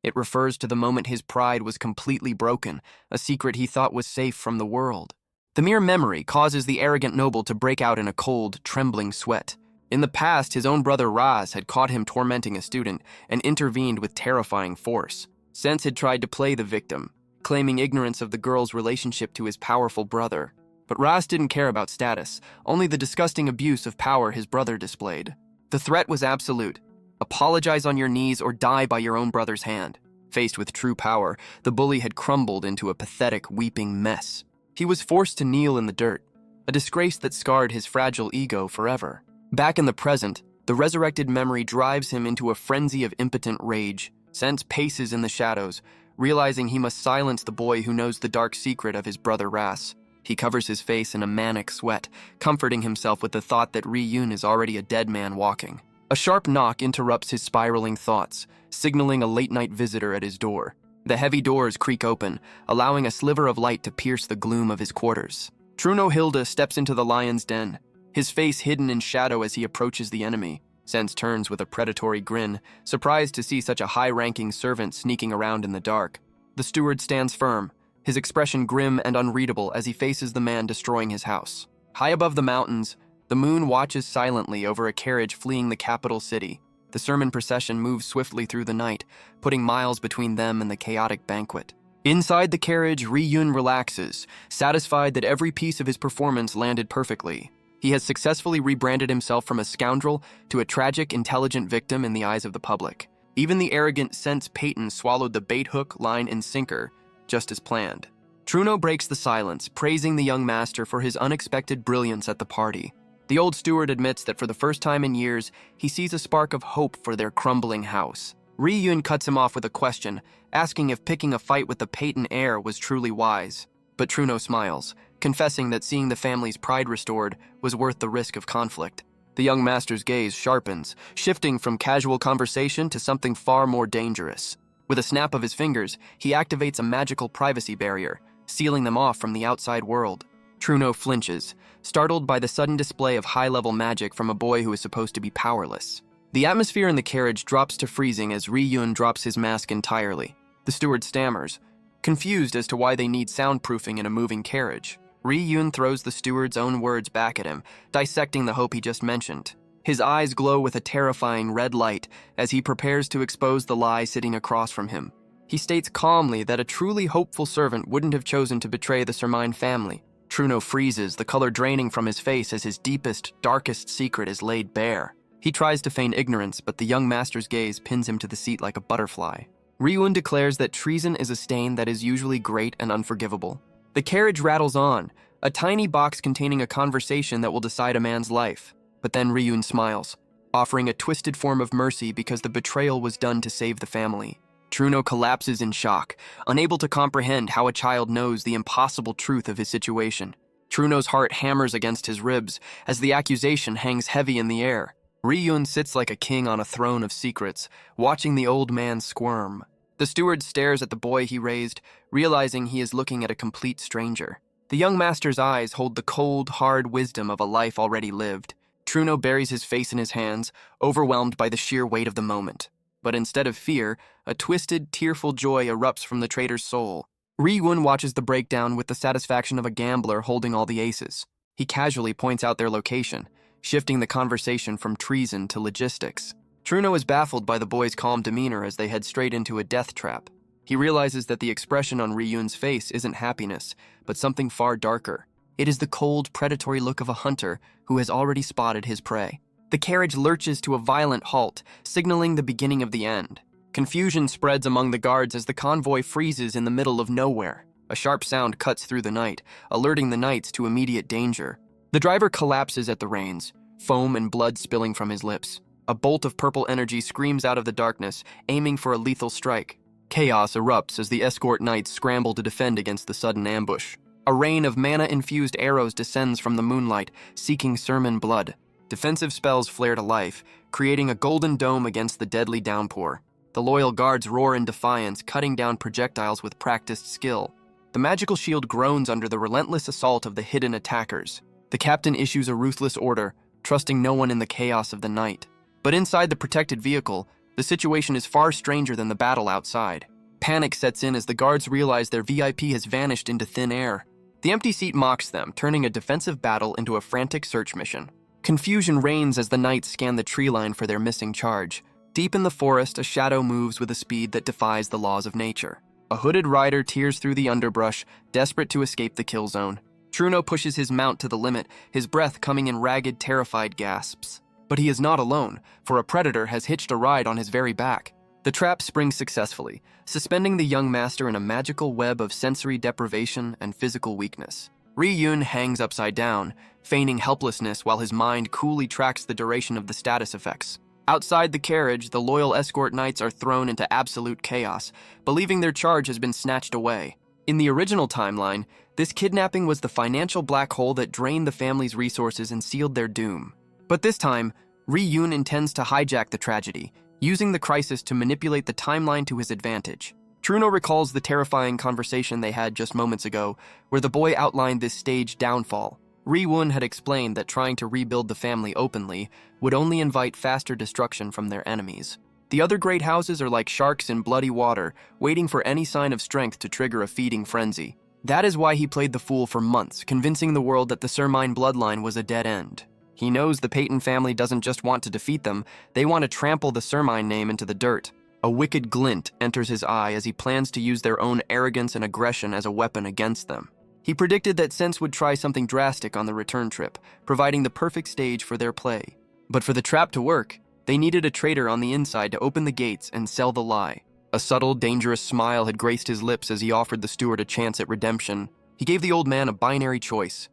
It refers to the moment his pride was completely broken, a secret he thought was safe from the world. The mere memory causes the arrogant noble to break out in a cold, trembling sweat. In the past, his own brother Raz had caught him tormenting a student and intervened with terrifying force. Sense had tried to play the victim, claiming ignorance of the girl's relationship to his powerful brother. But Raz didn't care about status, only the disgusting abuse of power his brother displayed. The threat was absolute. Apologize on your knees or die by your own brother's hand. Faced with true power, the bully had crumbled into a pathetic, weeping mess. He was forced to kneel in the dirt, a disgrace that scarred his fragile ego forever. Back in the present, the resurrected memory drives him into a frenzy of impotent rage. Sense paces in the shadows, realizing he must silence the boy who knows the dark secret of his brother Ras. He covers his face in a manic sweat, comforting himself with the thought that Ryun is already a dead man walking. A sharp knock interrupts his spiraling thoughts, signaling a late-night visitor at his door. The heavy doors creak open, allowing a sliver of light to pierce the gloom of his quarters. Truno Hilda steps into the lion's den, his face hidden in shadow as he approaches the enemy. Sense turns with a predatory grin, surprised to see such a high-ranking servant sneaking around in the dark. The steward stands firm, his expression grim and unreadable as he faces the man destroying his house. High above the mountains, The moon watches silently over a carriage fleeing the capital city. The sermon procession moves swiftly through the night, putting miles between them and the chaotic banquet. Inside the carriage, Ri-yun relaxes, satisfied that every piece of his performance landed perfectly. He has successfully rebranded himself from a scoundrel to a tragic, intelligent victim in the eyes of the public. Even the arrogant Sense Peyton swallowed the bait hook, line, and sinker, just as planned. Truno breaks the silence, praising the young master for his unexpected brilliance at the party. The old steward admits that for the first time in years, he sees a spark of hope for their crumbling house. Ri-yun cuts him off with a question, asking if picking a fight with the Peyton heir was truly wise. But Truno smiles, confessing that seeing the family's pride restored was worth the risk of conflict. The young master's gaze sharpens, shifting from casual conversation to something far more dangerous. With a snap of his fingers, he activates a magical privacy barrier, sealing them off from the outside world. Truno flinches, startled by the sudden display of high-level magic from a boy who is supposed to be powerless. The atmosphere in the carriage drops to freezing as Ri-yun drops his mask entirely. The steward stammers, confused as to why they need soundproofing in a moving carriage. Ri-yun throws the steward's own words back at him, dissecting the hope he just mentioned. His eyes glow with a terrifying red light as he prepares to expose the lie sitting across from him. He states calmly that a truly hopeful servant wouldn't have chosen to betray the Sermine family. Truno freezes, the color draining from his face as his deepest, darkest secret is laid bare. He tries to feign ignorance, but the young master's gaze pins him to the seat like a butterfly. Ri-yun declares that treason is a stain that is usually great and unforgivable. The carriage rattles on, a tiny box containing a conversation that will decide a man's life. But then Ri-yun smiles, offering a twisted form of mercy because the betrayal was done to save the family. Truno collapses in shock, unable to comprehend how a child knows the impossible truth of his situation. Truno's heart hammers against his ribs as the accusation hangs heavy in the air. Ri-yun sits like a king on a throne of secrets, watching the old man squirm. The steward stares at the boy he raised, realizing he is looking at a complete stranger. The young master's eyes hold the cold, hard wisdom of a life already lived. Truno buries his face in his hands, overwhelmed by the sheer weight of the moment. But instead of fear, a twisted, tearful joy erupts from the traitor's soul. Ri-yun watches the breakdown with the satisfaction of a gambler holding all the aces. He casually points out their location, shifting the conversation from treason to logistics. Truno is baffled by the boy's calm demeanor as they head straight into a death trap. He realizes that the expression on Ri-yun's face isn't happiness, but something far darker. It is the cold, predatory look of a hunter who has already spotted his prey. The carriage lurches to a violent halt, signaling the beginning of the end. Confusion spreads among the guards as the convoy freezes in the middle of nowhere. A sharp sound cuts through the night, alerting the knights to immediate danger. The driver collapses at the reins, foam and blood spilling from his lips. A bolt of purple energy screams out of the darkness, aiming for a lethal strike. Chaos erupts as the escort knights scramble to defend against the sudden ambush. A rain of mana-infused arrows descends from the moonlight, seeking Sermon blood. Defensive spells flare to life, creating a golden dome against the deadly downpour. The loyal guards roar in defiance, cutting down projectiles with practiced skill. The magical shield groans under the relentless assault of the hidden attackers. The captain issues a ruthless order, trusting no one in the chaos of the night. But inside the protected vehicle, the situation is far stranger than the battle outside. Panic sets in as the guards realize their VIP has vanished into thin air. The empty seat mocks them, turning a defensive battle into a frantic search mission. Confusion reigns as the knights scan the tree line for their missing charge. Deep in the forest, a shadow moves with a speed that defies the laws of nature. A hooded rider tears through the underbrush, desperate to escape the kill zone. Truno pushes his mount to the limit, his breath coming in ragged, terrified gasps. But he is not alone, for a predator has hitched a ride on his very back. The trap springs successfully, suspending the young master in a magical web of sensory deprivation and physical weakness. Ri-yun hangs upside down, feigning helplessness while his mind coolly tracks the duration of the status effects. Outside the carriage, the loyal escort knights are thrown into absolute chaos, believing their charge has been snatched away. In the original timeline, this kidnapping was the financial black hole that drained the family's resources and sealed their doom. But this time, Ri-yun intends to hijack the tragedy, using the crisis to manipulate the timeline to his advantage. Truno recalls the terrifying conversation they had just moments ago, where the boy outlined this staged downfall. Ri-yun had explained that trying to rebuild the family openly would only invite faster destruction from their enemies. The other great houses are like sharks in bloody water, waiting for any sign of strength to trigger a feeding frenzy. That is why he played the fool for months, convincing the world that the Sermine bloodline was a dead end. He knows the Peyton family doesn't just want to defeat them, they want to trample the Sermine name into the dirt. A wicked glint enters his eye as he plans to use their own arrogance and aggression as a weapon against them. He predicted that Sense would try something drastic on the return trip, providing the perfect stage for their play. But for the trap to work, they needed a traitor on the inside to open the gates and sell the lie. A subtle, dangerous smile had graced his lips as he offered the steward a chance at redemption. He gave the old man a binary choice: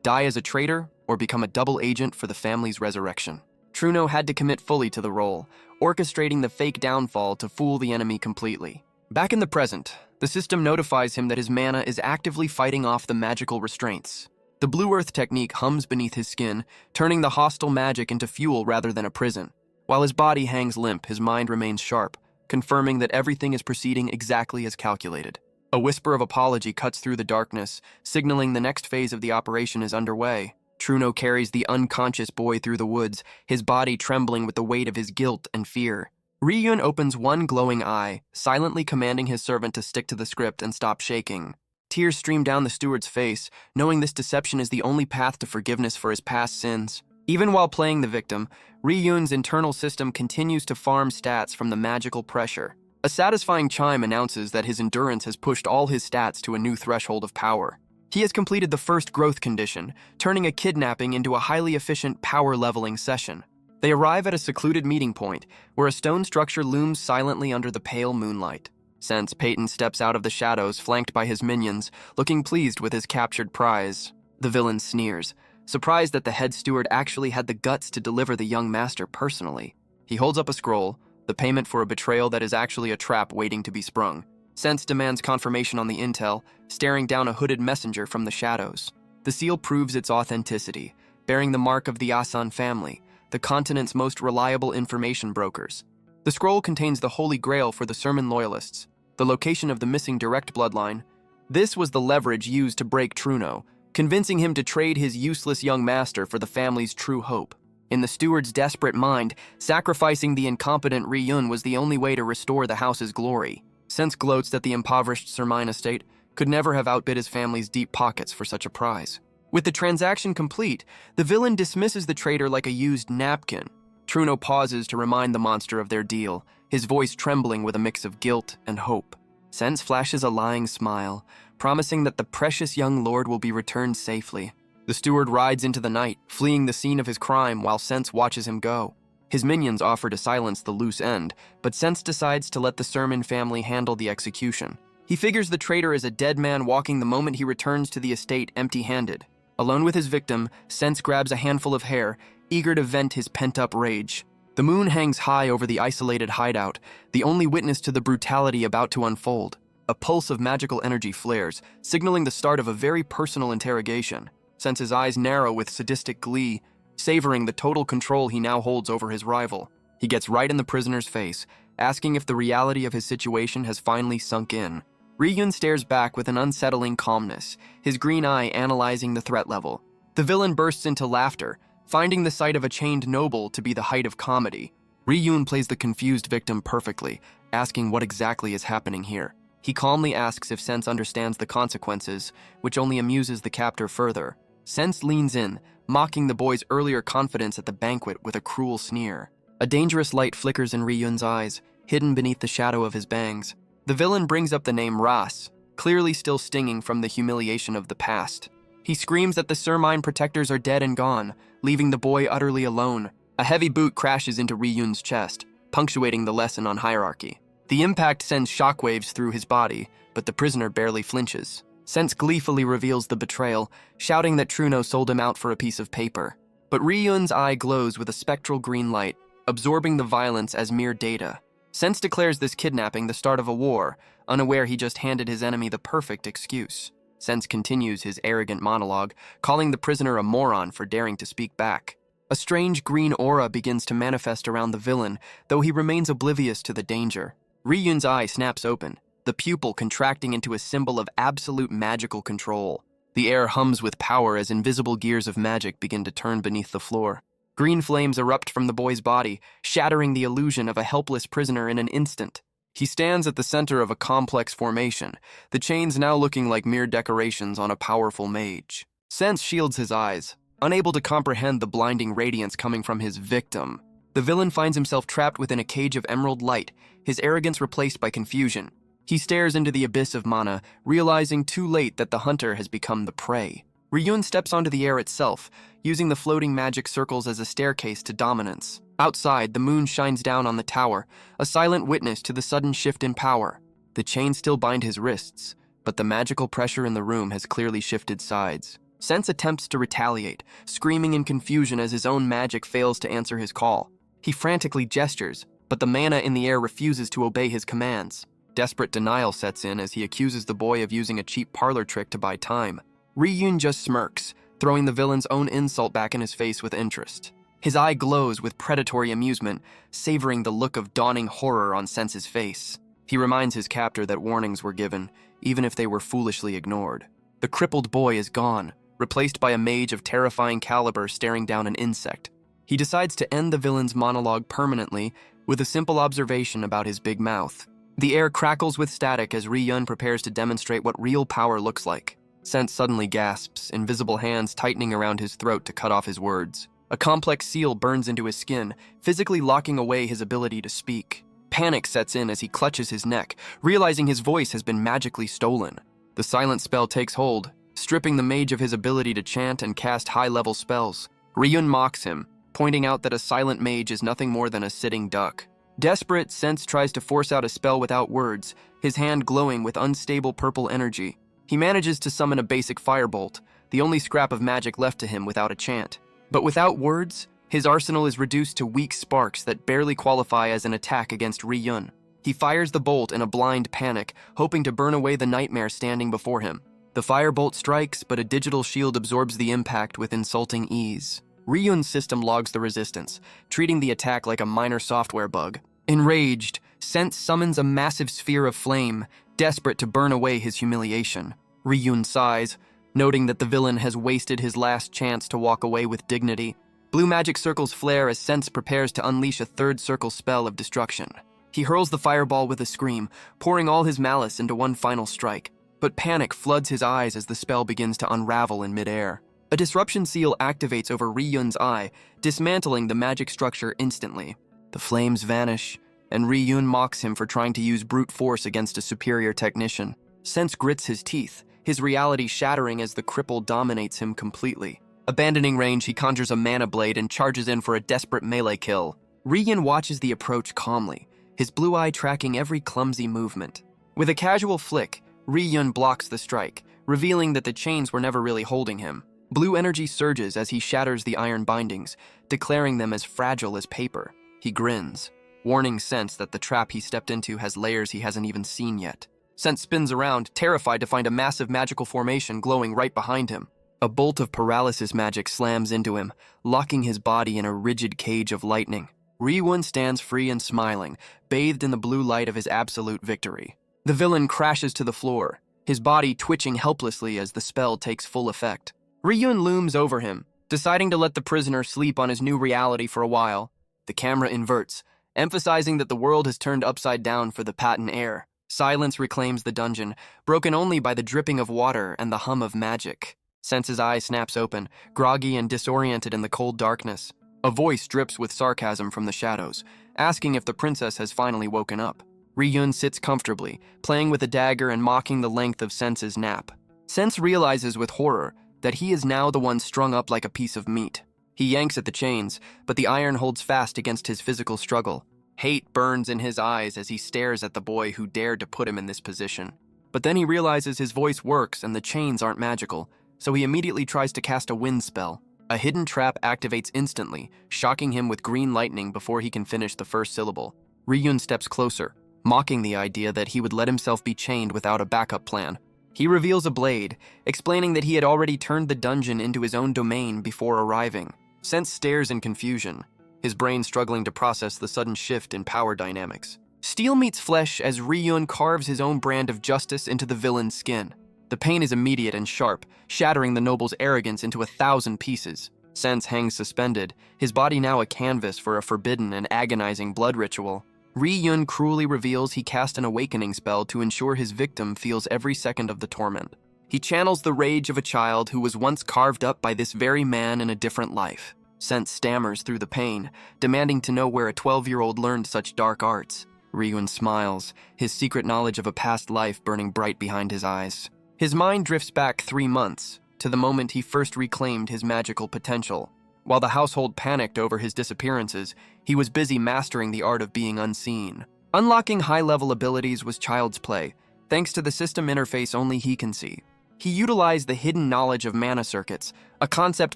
die as a traitor or become a double agent for the family's resurrection. Truno had to commit fully to the role, orchestrating the fake downfall to fool the enemy completely. Back in the present, the system notifies him that his mana is actively fighting off the magical restraints. The Blue Earth technique hums beneath his skin, turning the hostile magic into fuel rather than a prison. While his body hangs limp, his mind remains sharp, confirming that everything is proceeding exactly as calculated. A whisper of apology cuts through the darkness, signaling the next phase of the operation is underway. Truno carries the unconscious boy through the woods, his body trembling with the weight of his guilt and fear. Ryun opens one glowing eye, silently commanding his servant to stick to the script and stop shaking. Tears stream down the steward's face, knowing this deception is the only path to forgiveness for his past sins. Even while playing the victim, Ryun's internal system continues to farm stats from the magical pressure. A satisfying chime announces that his endurance has pushed all his stats to a new threshold of power. He has completed the first growth condition, turning a kidnapping into a highly efficient power-leveling session. They arrive at a secluded meeting point, where a stone structure looms silently under the pale moonlight. Sense Peyton steps out of the shadows, flanked by his minions, looking pleased with his captured prize. The villain sneers, surprised that the head steward actually had the guts to deliver the young master personally. He holds up a scroll, the payment for a betrayal that is actually a trap waiting to be sprung. Sense demands confirmation on the intel, staring down a hooded messenger from the shadows. The seal proves its authenticity, bearing the mark of the Asan family, the continent's most reliable information brokers. The scroll contains the holy grail for the Sermon loyalists, the location of the missing direct bloodline. This was the leverage used to break Truno, convincing him to trade his useless young master for the family's true hope. In the steward's desperate mind, sacrificing the incompetent Ryun was the only way to restore the house's glory. Sense gloats that the impoverished Sermine estate could never have outbid his family's deep pockets for such a prize. With the transaction complete, the villain dismisses the traitor like a used napkin. Truno pauses to remind the monster of their deal, his voice trembling with a mix of guilt and hope. Sense flashes a lying smile, promising that the precious young lord will be returned safely. The steward rides into the night, fleeing the scene of his crime while Sense watches him go. His minions offer to silence the loose end, but Sense decides to let the Sermon family handle the execution. He figures the traitor is a dead man walking the moment he returns to the estate empty-handed. Alone with his victim, Sense grabs a handful of hair, eager to vent his pent-up rage. The moon hangs high over the isolated hideout, the only witness to the brutality about to unfold. A pulse of magical energy flares, signaling the start of a very personal interrogation. Sense's eyes narrow with sadistic glee, savoring the total control he now holds over his rival. He gets right in the prisoner's face, asking if the reality of his situation has finally sunk in. Ryun stares back with an unsettling calmness, his green eye analyzing the threat level. The villain bursts into laughter, finding the sight of a chained noble to be the height of comedy. Ryun plays the confused victim perfectly, asking what exactly is happening here. He calmly asks if Sense understands the consequences, which only amuses the captor further. Sense leans in, mocking the boy's earlier confidence at the banquet with a cruel sneer. A dangerous light flickers in Ryun's eyes, hidden beneath the shadow of his bangs. The villain brings up the name Ras, clearly still stinging from the humiliation of the past. He screams that the Sermine protectors are dead and gone, leaving the boy utterly alone. A heavy boot crashes into Ryun's chest, punctuating the lesson on hierarchy. The impact sends shockwaves through his body, but the prisoner barely flinches. Sense gleefully reveals the betrayal, shouting that Truno sold him out for a piece of paper. But Ryun's eye glows with a spectral green light, absorbing the violence as mere data. Sense declares this kidnapping the start of a war, unaware he just handed his enemy the perfect excuse. Sense continues his arrogant monologue, calling the prisoner a moron for daring to speak back. A strange green aura begins to manifest around the villain, though he remains oblivious to the danger. Ryun's eye snaps open, the pupil contracting into a symbol of absolute magical control. The air hums with power as invisible gears of magic begin to turn beneath the floor. Green flames erupt from the boy's body, shattering the illusion of a helpless prisoner in an instant. He stands at the center of a complex formation, the chains now looking like mere decorations on a powerful mage. Sense shields his eyes, Unable to comprehend the blinding radiance coming from his victim, the villain finds himself trapped within a cage of emerald light, his arrogance replaced by confusion. He stares into the abyss of mana, realizing too late that the hunter has become the prey. Ryun steps onto the air itself, using the floating magic circles as a staircase to dominance. Outside, the moon shines down on the tower, a silent witness to the sudden shift in power. The chains still bind his wrists, but the magical pressure in the room has clearly shifted sides. Sense attempts to retaliate, screaming in confusion as his own magic fails to answer his call. He frantically gestures, but the mana in the air refuses to obey his commands. Desperate denial sets in as he accuses the boy of using a cheap parlor trick to buy time. Ryun just smirks, throwing the villain's own insult back in his face with interest. His eye glows with predatory amusement, savoring the look of dawning horror on Sense's face. He reminds his captor that warnings were given, even if they were foolishly ignored. The crippled boy is gone, replaced by a mage of terrifying caliber staring down an insect. He decides to end the villain's monologue permanently with a simple observation about his big mouth. The air crackles with static as Ryun prepares to demonstrate what real power looks like. Sense suddenly gasps, invisible hands tightening around his throat to cut off his words. A complex seal burns into his skin, physically locking away his ability to speak. Panic sets in as he clutches his neck, realizing his voice has been magically stolen. The silent spell takes hold, stripping the mage of his ability to chant and cast high-level spells. Ryun mocks him, pointing out that a silent mage is nothing more than a sitting duck. Desperate, Sense tries to force out a spell without words, his hand glowing with unstable purple energy. He manages to summon a basic firebolt, the only scrap of magic left to him without a chant. But without words, his arsenal is reduced to weak sparks that barely qualify as an attack against Ryun. He fires the bolt in a blind panic, hoping to burn away the nightmare standing before him. The firebolt strikes, but a digital shield absorbs the impact with insulting ease. Ryun's system logs the resistance, treating the attack like a minor software bug. Enraged, Sense summons a massive sphere of flame, desperate to burn away his humiliation. Ryun sighs, noting that the villain has wasted his last chance to walk away with dignity. Blue magic circles flare as Sense prepares to unleash a third circle spell of destruction. He hurls the fireball with a scream, pouring all his malice into one final strike. But panic floods his eyes as the spell begins to unravel in midair. A disruption seal activates over Ryun's eye, dismantling the magic structure instantly. The flames vanish, and Ryun mocks him for trying to use brute force against a superior technician. Sense grits his teeth, his reality shattering as the cripple dominates him completely. Abandoning range, he conjures a mana blade and charges in for a desperate melee kill. Ryun watches the approach calmly, his blue eye tracking every clumsy movement. With a casual flick, Ryun blocks the strike, revealing that the chains were never really holding him. Blue energy surges as he shatters the iron bindings, declaring them as fragile as paper. He grins, warning Sense that the trap he stepped into has layers he hasn't even seen yet. Sense spins around, terrified to find a massive magical formation glowing right behind him. A bolt of paralysis magic slams into him, locking his body in a rigid cage of lightning. Ryun stands free and smiling, bathed in the blue light of his absolute victory. The villain crashes to the floor, his body twitching helplessly as the spell takes full effect. Ryun looms over him, deciding to let the prisoner sleep on his new reality for a while. The camera inverts, emphasizing that the world has turned upside down for the patent heir. Silence reclaims the dungeon, broken only by the dripping of water and the hum of magic. Sense's eye snaps open, groggy and disoriented in the cold darkness. A voice drips with sarcasm from the shadows, asking if the princess has finally woken up. Ryun sits comfortably, playing with a dagger and mocking the length of Sense's nap. Sense realizes with horror that he is now the one strung up like a piece of meat. He yanks at the chains, but the iron holds fast against his physical struggle. Hate burns in his eyes as he stares at the boy who dared to put him in this position. But then he realizes his voice works and the chains aren't magical, so he immediately tries to cast a wind spell. A hidden trap activates instantly, shocking him with green lightning before he can finish the first syllable. Ryun steps closer, mocking the idea that he would let himself be chained without a backup plan. He reveals a blade, explaining that he had already turned the dungeon into his own domain before arriving. Sense stares in confusion, his brain struggling to process the sudden shift in power dynamics. Steel meets flesh as Ryun carves his own brand of justice into the villain's skin. The pain is immediate and sharp, shattering the noble's arrogance into 1,000 pieces. Sense hangs suspended, his body now a canvas for a forbidden and agonizing blood ritual. Ryun cruelly reveals he cast an awakening spell to ensure his victim feels every second of the torment. He channels the rage of a child who was once carved up by this very man in a different life. Sense stammers through the pain, demanding to know where a 12-year-old learned such dark arts. Ryun smiles, his secret knowledge of a past life burning bright behind his eyes. His mind drifts back 3 months, to the moment he first reclaimed his magical potential. While the household panicked over his disappearances, he was busy mastering the art of being unseen. Unlocking high-level abilities was child's play, thanks to the system interface only he can see. He utilized the hidden knowledge of mana circuits, a concept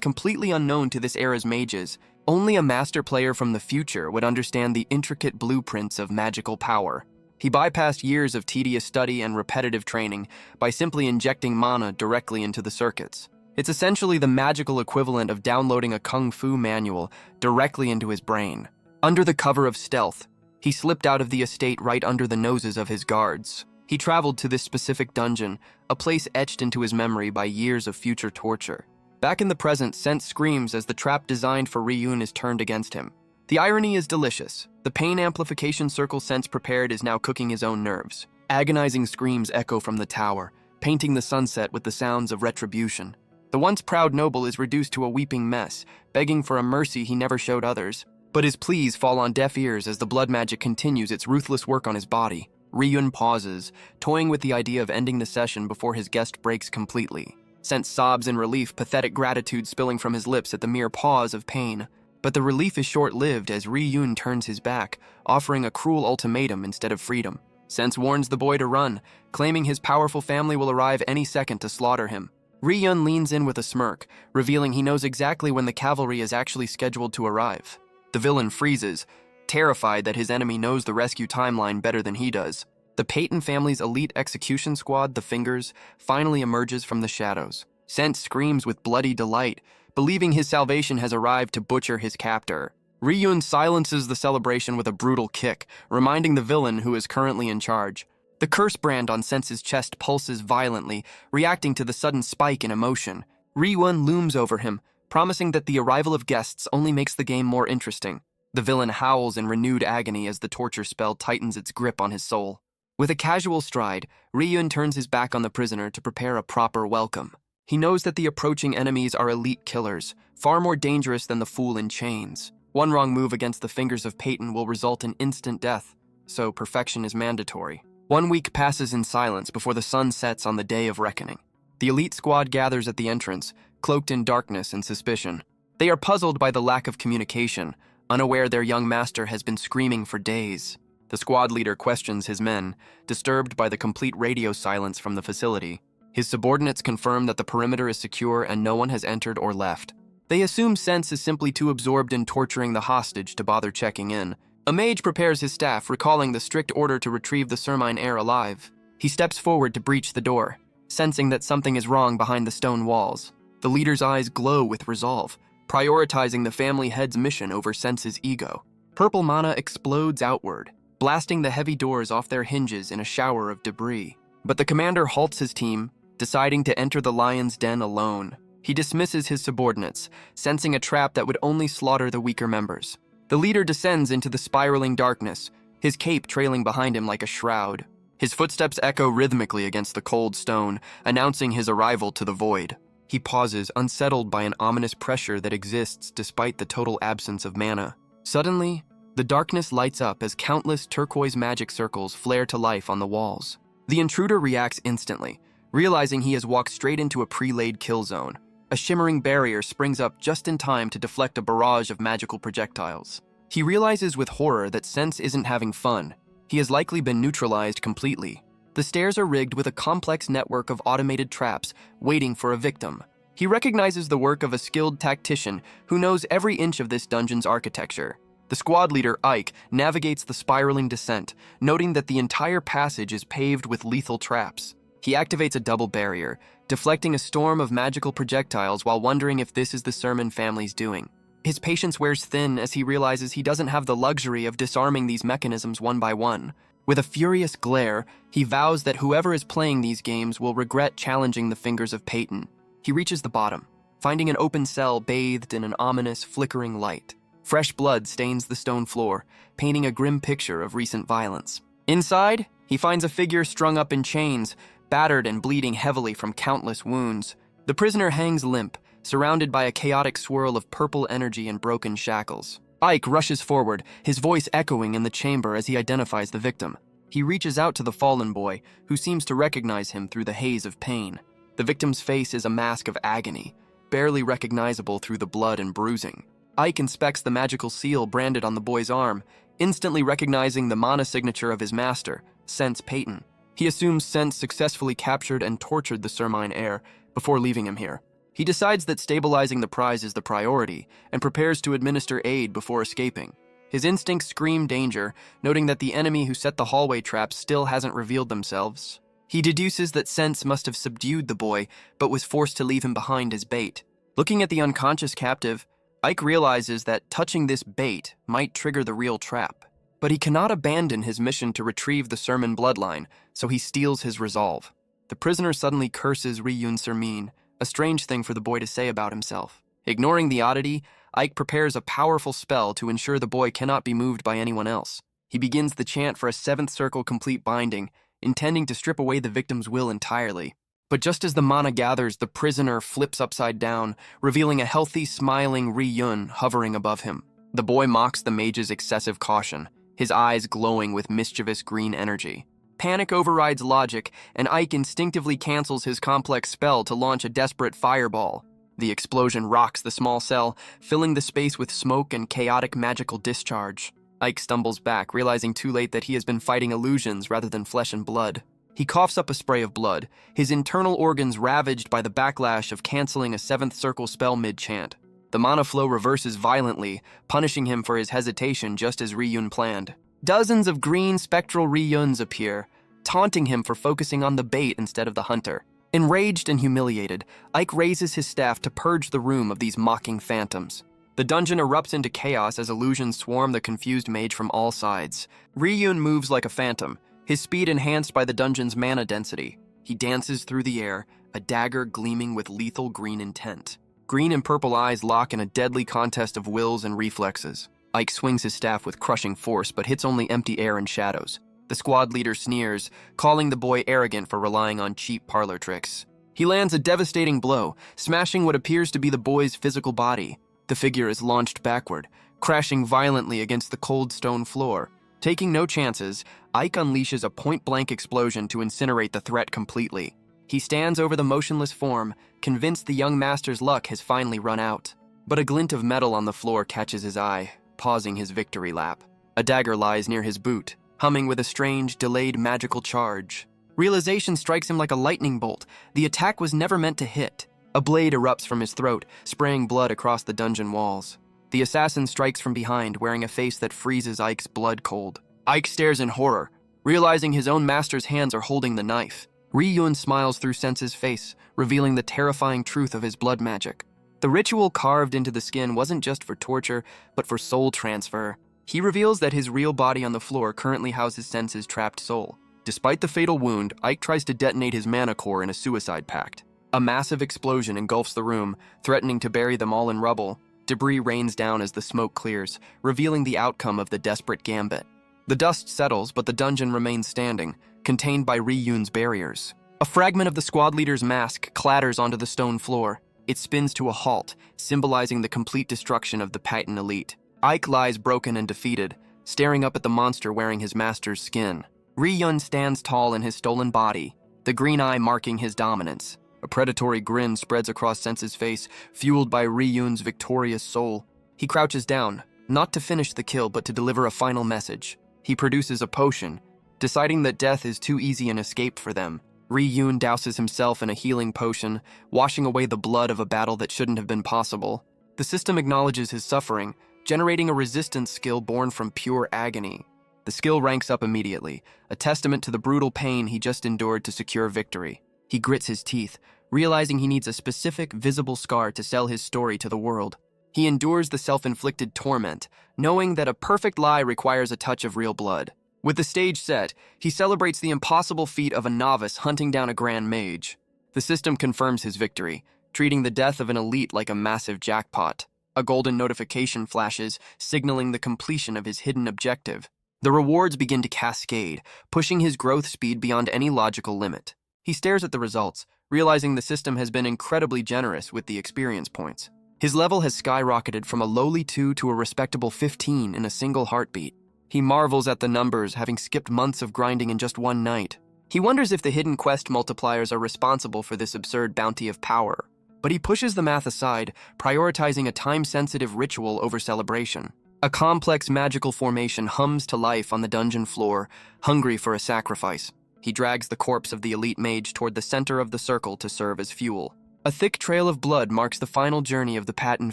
completely unknown to this era's mages. Only a master player from the future would understand the intricate blueprints of magical power. He bypassed years of tedious study and repetitive training by simply injecting mana directly into the circuits. It's essentially the magical equivalent of downloading a kung fu manual directly into his brain. Under the cover of stealth, he slipped out of the estate right under the noses of his guards. He traveled to this specific dungeon, a place etched into his memory by years of future torture. Back in the present, Sense screams as the trap designed for Ryun is turned against him. The irony is delicious. The pain amplification circle Sense prepared is now cooking his own nerves. Agonizing screams echo from the tower, painting the sunset with the sounds of retribution. The once proud noble is reduced to a weeping mess, begging for a mercy he never showed others. But his pleas fall on deaf ears as the blood magic continues its ruthless work on his body. Ryun pauses, toying with the idea of ending the session before his guest breaks completely. Sense sobs in relief, pathetic gratitude spilling from his lips at the mere pause of pain. But the relief is short-lived as Ryun turns his back, offering a cruel ultimatum instead of freedom. Sense warns the boy to run, claiming his powerful family will arrive any second to slaughter him. Ryun leans in with a smirk, revealing he knows exactly when the cavalry is actually scheduled to arrive. The villain freezes, terrified that his enemy knows the rescue timeline better than he does. The Peyton family's elite execution squad, the Fingers, finally emerges from the shadows. Sense screams with bloody delight, believing his salvation has arrived to butcher his captor. Ryun silences the celebration with a brutal kick, reminding the villain who is currently in charge. The curse brand on Sense's chest pulses violently, reacting to the sudden spike in emotion. Ryun looms over him, promising that the arrival of guests only makes the game more interesting. The villain howls in renewed agony as the torture spell tightens its grip on his soul. With a casual stride, Ryun turns his back on the prisoner to prepare a proper welcome. He knows that the approaching enemies are elite killers, far more dangerous than the fool in chains. One wrong move against the Fingers of Peyton will result in instant death, so perfection is mandatory. 1 week passes in silence before the sun sets on the day of reckoning. The elite squad gathers at the entrance, cloaked in darkness and suspicion. They are puzzled by the lack of communication, unaware their young master has been screaming for days. The squad leader questions his men, disturbed by the complete radio silence from the facility. His subordinates confirm that the perimeter is secure and no one has entered or left. They assume Sense is simply too absorbed in torturing the hostage to bother checking in. A mage prepares his staff, recalling the strict order to retrieve the Sermine heir alive. He steps forward to breach the door, sensing that something is wrong behind the stone walls. The leader's eyes glow with resolve, prioritizing the family head's mission over Sense's ego. Purple mana explodes outward, blasting the heavy doors off their hinges in a shower of debris. But the commander halts his team, deciding to enter the lion's den alone. He dismisses his subordinates, sensing a trap that would only slaughter the weaker members. The leader descends into the spiraling darkness, his cape trailing behind him like a shroud. His footsteps echo rhythmically against the cold stone, announcing his arrival to the void. He pauses, unsettled by an ominous pressure that exists despite the total absence of mana. Suddenly, the darkness lights up as countless turquoise magic circles flare to life on the walls. The intruder reacts instantly, realizing he has walked straight into a pre-laid kill zone. A shimmering barrier springs up just in time to deflect a barrage of magical projectiles. He realizes with horror that Sense isn't having fun. He has likely been neutralized completely. The stairs are rigged with a complex network of automated traps, waiting for a victim. He recognizes the work of a skilled tactician who knows every inch of this dungeon's architecture. The squad leader, Ike, navigates the spiraling descent, noting that the entire passage is paved with lethal traps. He activates a double barrier, deflecting a storm of magical projectiles while wondering if this is the Sermon family's doing. His patience wears thin as he realizes he doesn't have the luxury of disarming these mechanisms one by one. With a furious glare, he vows that whoever is playing these games will regret challenging the Fingers of Peyton. He reaches the bottom, finding an open cell bathed in an ominous, flickering light. Fresh blood stains the stone floor, painting a grim picture of recent violence. Inside, He finds a figure strung up in chains, battered and bleeding heavily from countless wounds. The prisoner hangs limp, surrounded by a chaotic swirl of purple energy and broken shackles. Ike rushes forward, his voice echoing in the chamber as he identifies the victim. He reaches out to the fallen boy, who seems to recognize him through the haze of pain. The victim's face is a mask of agony, barely recognizable through the blood and bruising. Ike inspects the magical seal branded on the boy's arm, instantly recognizing the mana signature of his master, Sense Payton. He assumes Sense successfully captured and tortured the Sermine heir before leaving him here. He decides that stabilizing the prize is the priority and prepares to administer aid before escaping. His instincts scream danger, noting that the enemy who set the hallway trap still hasn't revealed themselves. He deduces that Sense must have subdued the boy, but was forced to leave him behind as bait. Looking at the unconscious captive, Ike realizes that touching this bait might trigger the real trap. But he cannot abandon his mission to retrieve the Sermon bloodline, so he steels his resolve. The prisoner suddenly curses Ryun Sermine, a strange thing for the boy to say about himself. Ignoring the oddity, Ike prepares a powerful spell to ensure the boy cannot be moved by anyone else. He begins the chant for a 7th circle complete binding, intending to strip away the victim's will entirely. But just as the mana gathers, the prisoner flips upside down, revealing a healthy, smiling Ryun hovering above him. The boy mocks the mage's excessive caution, his eyes glowing with mischievous green energy. Panic overrides logic, and Ike instinctively cancels his complex spell to launch a desperate fireball. The explosion rocks the small cell, filling the space with smoke and chaotic magical discharge. Ike stumbles back, realizing too late that he has been fighting illusions rather than flesh and blood. He coughs up a spray of blood, his internal organs ravaged by the backlash of canceling a 7th circle spell mid-chant. The mana flow reverses violently, punishing him for his hesitation just as Ryun planned. Dozens of green spectral Ryuns appear, taunting him for focusing on the bait instead of the hunter. Enraged and humiliated, Ike raises his staff to purge the room of these mocking phantoms. The dungeon erupts into chaos as illusions swarm the confused mage from all sides. Ryun moves like a phantom, his speed enhanced by the dungeon's mana density. He dances through the air, a dagger gleaming with lethal green intent. Green and purple eyes lock in a deadly contest of wills and reflexes. Ike swings his staff with crushing force, but hits only empty air and shadows. The squad leader sneers, calling the boy arrogant for relying on cheap parlor tricks. He lands a devastating blow, smashing what appears to be the boy's physical body. The figure is launched backward, crashing violently against the cold stone floor. Taking no chances, Ike unleashes a point-blank explosion to incinerate the threat completely. He stands over the motionless form, convinced the young master's luck has finally run out. But a glint of metal on the floor catches his eye, pausing his victory lap. A dagger lies near his boot, humming with a strange, delayed magical charge. Realization strikes him like a lightning bolt. The attack was never meant to hit. A blade erupts from his throat, spraying blood across the dungeon walls. The assassin strikes from behind, wearing a face that freezes Ike's blood cold. Ike stares in horror, realizing his own master's hands are holding the knife. Ryun smiles through Sense's face, revealing the terrifying truth of his blood magic. The ritual carved into the skin wasn't just for torture, but for soul transfer. He reveals that his real body on the floor currently houses Sense's trapped soul. Despite the fatal wound, Ike tries to detonate his mana core in a suicide pact. A massive explosion engulfs the room, threatening to bury them all in rubble. Debris rains down as the smoke clears, revealing the outcome of the desperate gambit. The dust settles, but the dungeon remains standing, contained by Ryun's barriers. A fragment of the squad leader's mask clatters onto the stone floor. It spins to a halt, symbolizing the complete destruction of the Payton elite. Ike lies broken and defeated, staring up at the monster wearing his master's skin. Ryun stands tall in his stolen body, the green eye marking his dominance. A predatory grin spreads across Sense's face, fueled by Ryun's victorious soul. He crouches down, not to finish the kill, but to deliver a final message. He produces a potion, deciding that death is too easy an escape for them. Ryun douses himself in a healing potion, washing away the blood of a battle that shouldn't have been possible. The system acknowledges his suffering, generating a resistance skill born from pure agony. The skill ranks up immediately, a testament to the brutal pain he just endured to secure victory. He grits his teeth, realizing he needs a specific, visible scar to sell his story to the world. He endures the self-inflicted torment, knowing that a perfect lie requires a touch of real blood. With the stage set, he celebrates the impossible feat of a novice hunting down a grand mage. The system confirms his victory, treating the death of an elite like a massive jackpot. A golden notification flashes, signaling the completion of his hidden objective. The rewards begin to cascade, pushing his growth speed beyond any logical limit. He stares at the results, realizing the system has been incredibly generous with the experience points. His level has skyrocketed from a lowly 2 to a respectable 15 in a single heartbeat. He marvels at the numbers, having skipped months of grinding in just one night. He wonders if the hidden quest multipliers are responsible for this absurd bounty of power. But he pushes the math aside, prioritizing a time-sensitive ritual over celebration. A complex magical formation hums to life on the dungeon floor, hungry for a sacrifice. He drags the corpse of the elite mage toward the center of the circle to serve as fuel. A thick trail of blood marks the final journey of the Patton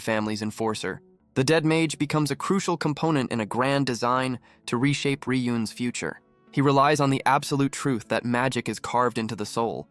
family's enforcer. The dead mage becomes a crucial component in a grand design to reshape Ryun's future. He relies on the absolute truth that magic is carved into the soul,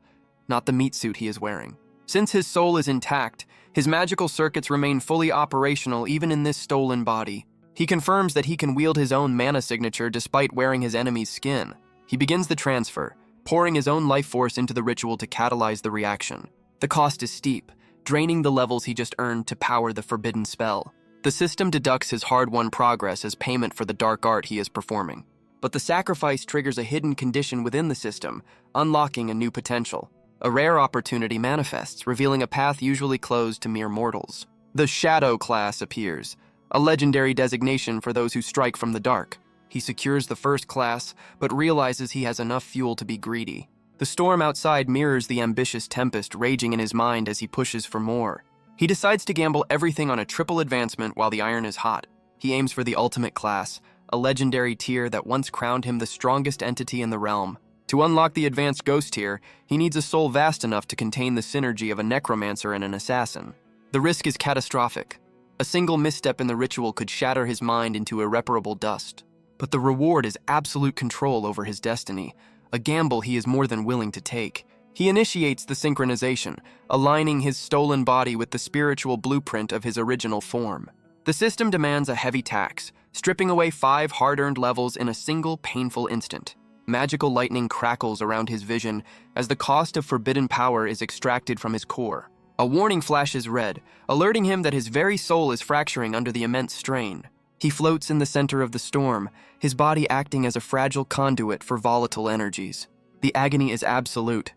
not the meat suit he is wearing. Since his soul is intact, his magical circuits remain fully operational even in this stolen body. He confirms that he can wield his own mana signature despite wearing his enemy's skin. He begins the transfer, pouring his own life force into the ritual to catalyze the reaction. The cost is steep, draining the levels he just earned to power the forbidden spell. The system deducts his hard-won progress as payment for the dark art he is performing. But the sacrifice triggers a hidden condition within the system, unlocking a new potential. A rare opportunity manifests, revealing a path usually closed to mere mortals. The Shadow class appears, a legendary designation for those who strike from the dark. He secures the first class, but realizes he has enough fuel to be greedy. The storm outside mirrors the ambitious tempest raging in his mind as he pushes for more. He decides to gamble everything on a triple advancement while the iron is hot. He aims for the ultimate class, a legendary tier that once crowned him the strongest entity in the realm. To unlock the advanced ghost tier, he needs a soul vast enough to contain the synergy of a necromancer and an assassin. The risk is catastrophic. A single misstep in the ritual could shatter his mind into irreparable dust. But the reward is absolute control over his destiny, a gamble he is more than willing to take. He initiates the synchronization, aligning his stolen body with the spiritual blueprint of his original form. The system demands a heavy tax, stripping away 5 hard-earned levels in a single painful instant. Magical lightning crackles around his vision as the cost of forbidden power is extracted from his core. A warning flashes red, alerting him that his very soul is fracturing under the immense strain. He floats in the center of the storm, his body acting as a fragile conduit for volatile energies. The agony is absolute,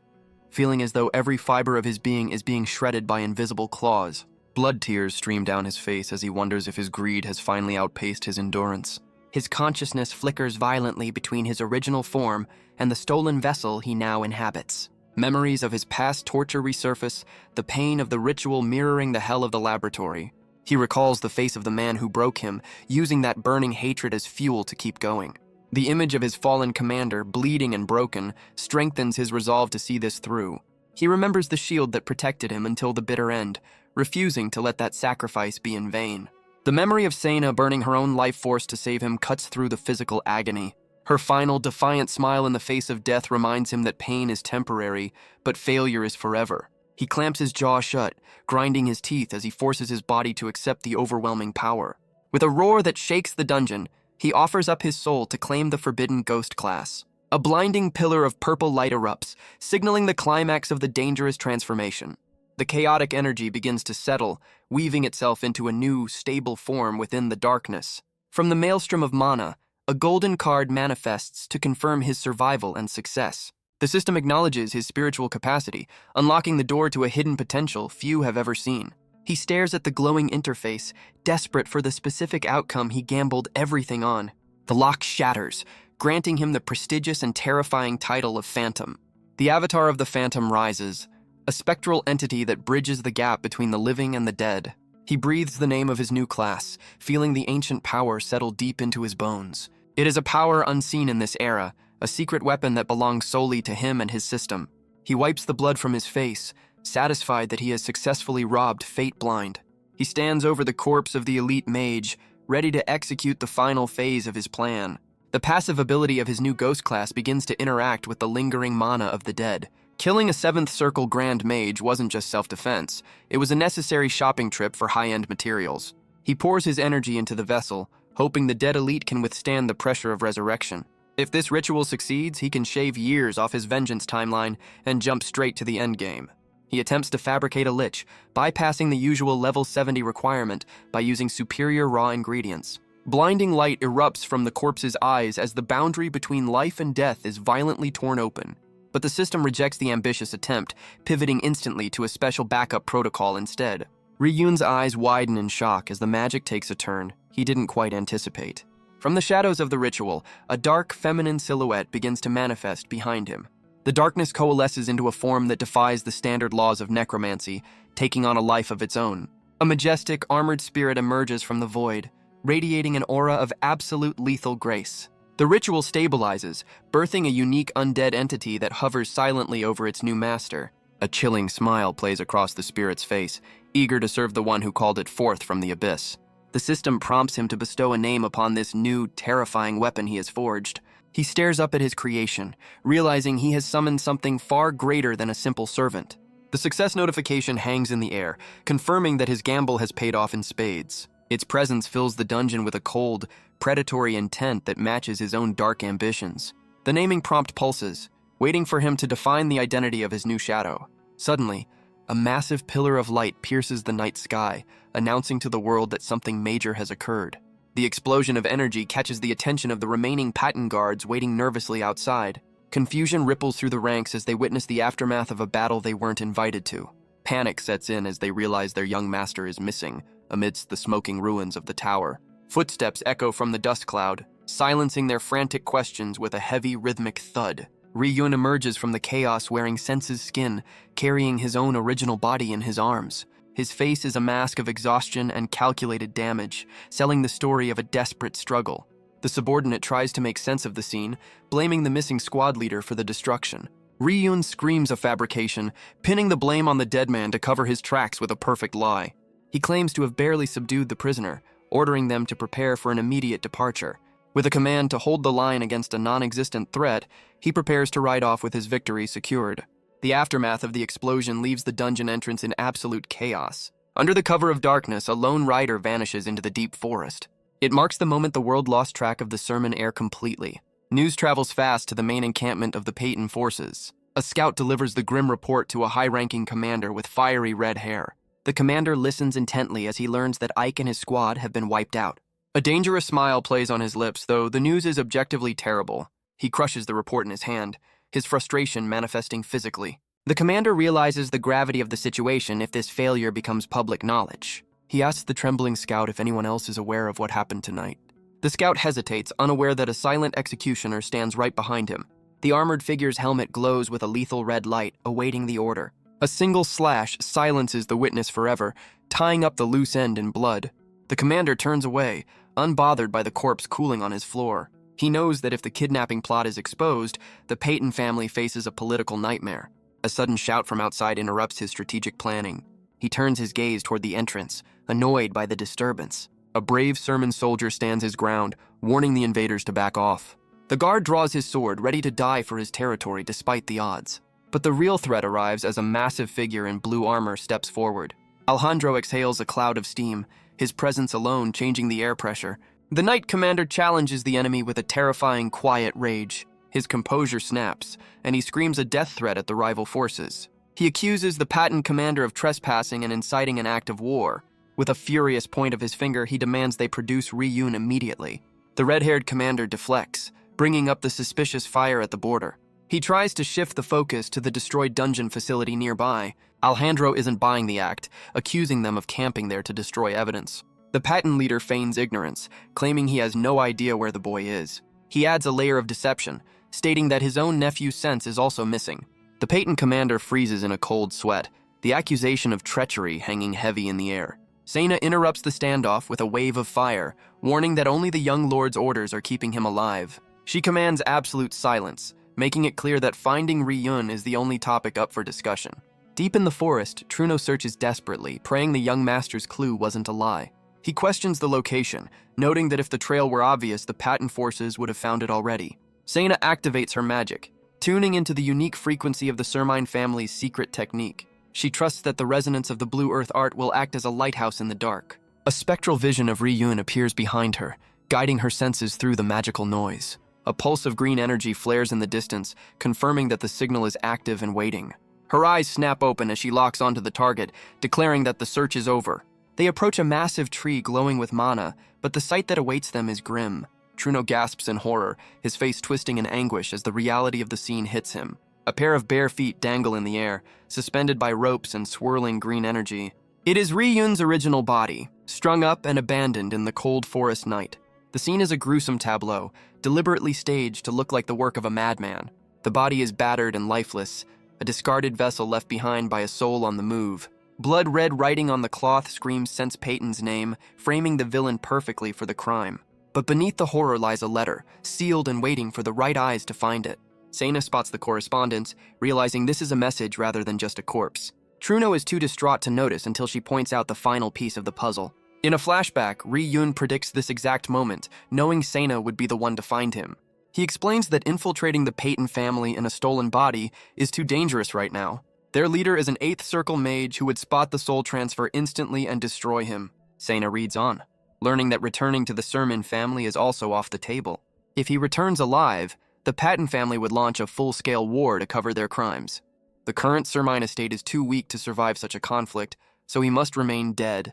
feeling as though every fiber of his being is being shredded by invisible claws. Blood tears stream down his face as he wonders if his greed has finally outpaced his endurance. His consciousness flickers violently between his original form and the stolen vessel he now inhabits. Memories of his past torture resurface, the pain of the ritual mirroring the hell of the laboratory. He recalls the face of the man who broke him, using that burning hatred as fuel to keep going. The image of his fallen commander, bleeding and broken, strengthens his resolve to see this through. He remembers the shield that protected him until the bitter end, refusing to let that sacrifice be in vain. The memory of Sena burning her own life force to save him cuts through the physical agony. Her final, defiant smile in the face of death reminds him that pain is temporary, but failure is forever. He clamps his jaw shut, grinding his teeth as he forces his body to accept the overwhelming power. With a roar that shakes the dungeon, he offers up his soul to claim the forbidden ghost class. A blinding pillar of purple light erupts, signaling the climax of the dangerous transformation. The chaotic energy begins to settle, weaving itself into a new, stable form within the darkness. From the maelstrom of mana, a golden card manifests to confirm his survival and success. The system acknowledges his spiritual capacity, unlocking the door to a hidden potential few have ever seen. He stares at the glowing interface, desperate for the specific outcome he gambled everything on. The lock shatters, granting him the prestigious and terrifying title of Phantom. The avatar of the Phantom rises, a spectral entity that bridges the gap between the living and the dead. He breathes the name of his new class, feeling the ancient power settle deep into his bones. It is a power unseen in this era, a secret weapon that belongs solely to him and his system. He wipes the blood from his face, satisfied that he has successfully robbed Fate blind. He stands over the corpse of the elite mage, ready to execute the final phase of his plan. The passive ability of his new ghost class begins to interact with the lingering mana of the dead. Killing a 7th Circle Grand Mage wasn't just self-defense, it was a necessary shopping trip for high-end materials. He pours his energy into the vessel, hoping the dead elite can withstand the pressure of resurrection. If this ritual succeeds, he can shave years off his vengeance timeline and jump straight to the endgame. He attempts to fabricate a lich, bypassing the usual level 70 requirement by using superior raw ingredients. Blinding light erupts from the corpse's eyes as the boundary between life and death is violently torn open. But the system rejects the ambitious attempt, pivoting instantly to a special backup protocol instead. Ryun's eyes widen in shock as the magic takes a turn he didn't quite anticipate. From the shadows of the ritual, a dark, feminine silhouette begins to manifest behind him. The darkness coalesces into a form that defies the standard laws of necromancy, taking on a life of its own. A majestic, armored spirit emerges from the void, radiating an aura of absolute lethal grace. The ritual stabilizes, birthing a unique undead entity that hovers silently over its new master. A chilling smile plays across the spirit's face, eager to serve the one who called it forth from the abyss. The system prompts him to bestow a name upon this new, terrifying weapon he has forged. He stares up at his creation, realizing he has summoned something far greater than a simple servant. The success notification hangs in the air, confirming that his gamble has paid off in spades. Its presence fills the dungeon with a cold, predatory intent that matches his own dark ambitions. The naming prompt pulses, waiting for him to define the identity of his new shadow. Suddenly, a massive pillar of light pierces the night sky, announcing to the world that something major has occurred. The explosion of energy catches the attention of the remaining patent guards waiting nervously outside. Confusion ripples through the ranks as they witness the aftermath of a battle they weren't invited to. Panic sets in as they realize their young master is missing, amidst the smoking ruins of the tower. Footsteps echo from the dust cloud, silencing their frantic questions with a heavy, rhythmic thud. Ryun emerges from the chaos wearing Sense's skin, carrying his own original body in his arms. His face is a mask of exhaustion and calculated damage, selling the story of a desperate struggle. The subordinate tries to make sense of the scene, blaming the missing squad leader for the destruction. Ryun screams a fabrication, pinning the blame on the dead man to cover his tracks with a perfect lie. He claims to have barely subdued the prisoner, ordering them to prepare for an immediate departure. With a command to hold the line against a non-existent threat, he prepares to ride off with his victory secured. The aftermath of the explosion leaves the dungeon entrance in absolute chaos. Under the cover of darkness, a lone rider vanishes into the deep forest. It marks the moment the world lost track of the sermon air completely. News travels fast to the main encampment of the Payton forces. A scout delivers the grim report to a high-ranking commander with fiery red hair. The commander listens intently as he learns that Ike and his squad have been wiped out. A dangerous smile plays on his lips, though the news is objectively terrible. He crushes the report in his hand, his frustration manifesting physically. The commander realizes the gravity of the situation if this failure becomes public knowledge. He asks the trembling scout if anyone else is aware of what happened tonight. The scout hesitates, unaware that a silent executioner stands right behind him. The armored figure's helmet glows with a lethal red light, awaiting the order. A single slash silences the witness forever, tying up the loose end in blood. The commander turns away, unbothered by the corpse cooling on his floor. He knows that if the kidnapping plot is exposed, the Payton family faces a political nightmare. A sudden shout from outside interrupts his strategic planning. He turns his gaze toward the entrance, annoyed by the disturbance. A brave Sermon soldier stands his ground, warning the invaders to back off. The guard draws his sword, ready to die for his territory despite the odds. But the real threat arrives as a massive figure in blue armor steps forward. Alejandro exhales a cloud of steam, his presence alone changing the air pressure. The Knight Commander challenges the enemy with a terrifying, quiet rage. His composure snaps, and he screams a death threat at the rival forces. He accuses the Patent Commander of trespassing and inciting an act of war. With a furious point of his finger, he demands they produce Ryun immediately. The red-haired commander deflects, bringing up the suspicious fire at the border. He tries to shift the focus to the destroyed dungeon facility nearby. Alejandro isn't buying the act, accusing them of camping there to destroy evidence. The Patent leader feigns ignorance, claiming he has no idea where the boy is. He adds a layer of deception, stating that his own nephew's sense is also missing. The Payton commander freezes in a cold sweat, the accusation of treachery hanging heavy in the air. Sena interrupts the standoff with a wave of fire, warning that only the young lord's orders are keeping him alive. She commands absolute silence, making it clear that finding Ryun is the only topic up for discussion. Deep in the forest, Truno searches desperately, praying the young master's clue wasn't a lie. He questions the location, noting that if the trail were obvious, the Patent forces would have found it already. Sena activates her magic, tuning into the unique frequency of the Sermine family's secret technique. She trusts that the resonance of the Blue Earth art will act as a lighthouse in the dark. A spectral vision of Ryun appears behind her, guiding her senses through the magical noise. A pulse of green energy flares in the distance, confirming that the signal is active and waiting. Her eyes snap open as she locks onto the target, declaring that the search is over. They approach a massive tree glowing with mana, but the sight that awaits them is grim. Truno gasps in horror, his face twisting in anguish as the reality of the scene hits him. A pair of bare feet dangle in the air, suspended by ropes and swirling green energy. It is Ri-Yun's original body, strung up and abandoned in the cold forest night. The scene is a gruesome tableau, deliberately staged to look like the work of a madman. The body is battered and lifeless, a discarded vessel left behind by a soul on the move. Blood-red writing on the cloth screams Sense Peyton's name, framing the villain perfectly for the crime. But beneath the horror lies a letter, sealed and waiting for the right eyes to find it. Sena spots the correspondence, realizing this is a message rather than just a corpse. Truno is too distraught to notice until she points out the final piece of the puzzle. In a flashback, Ri-Yun predicts this exact moment, knowing Sena would be the one to find him. He explains that infiltrating the Peyton family in a stolen body is too dangerous right now. Their leader is an 8th Circle mage who would spot the soul transfer instantly and destroy him. Sena reads on, learning that returning to the Sermon family is also off the table. If he returns alive, the Patton family would launch a full-scale war to cover their crimes. The current Sermine estate is too weak to survive such a conflict, so he must remain dead.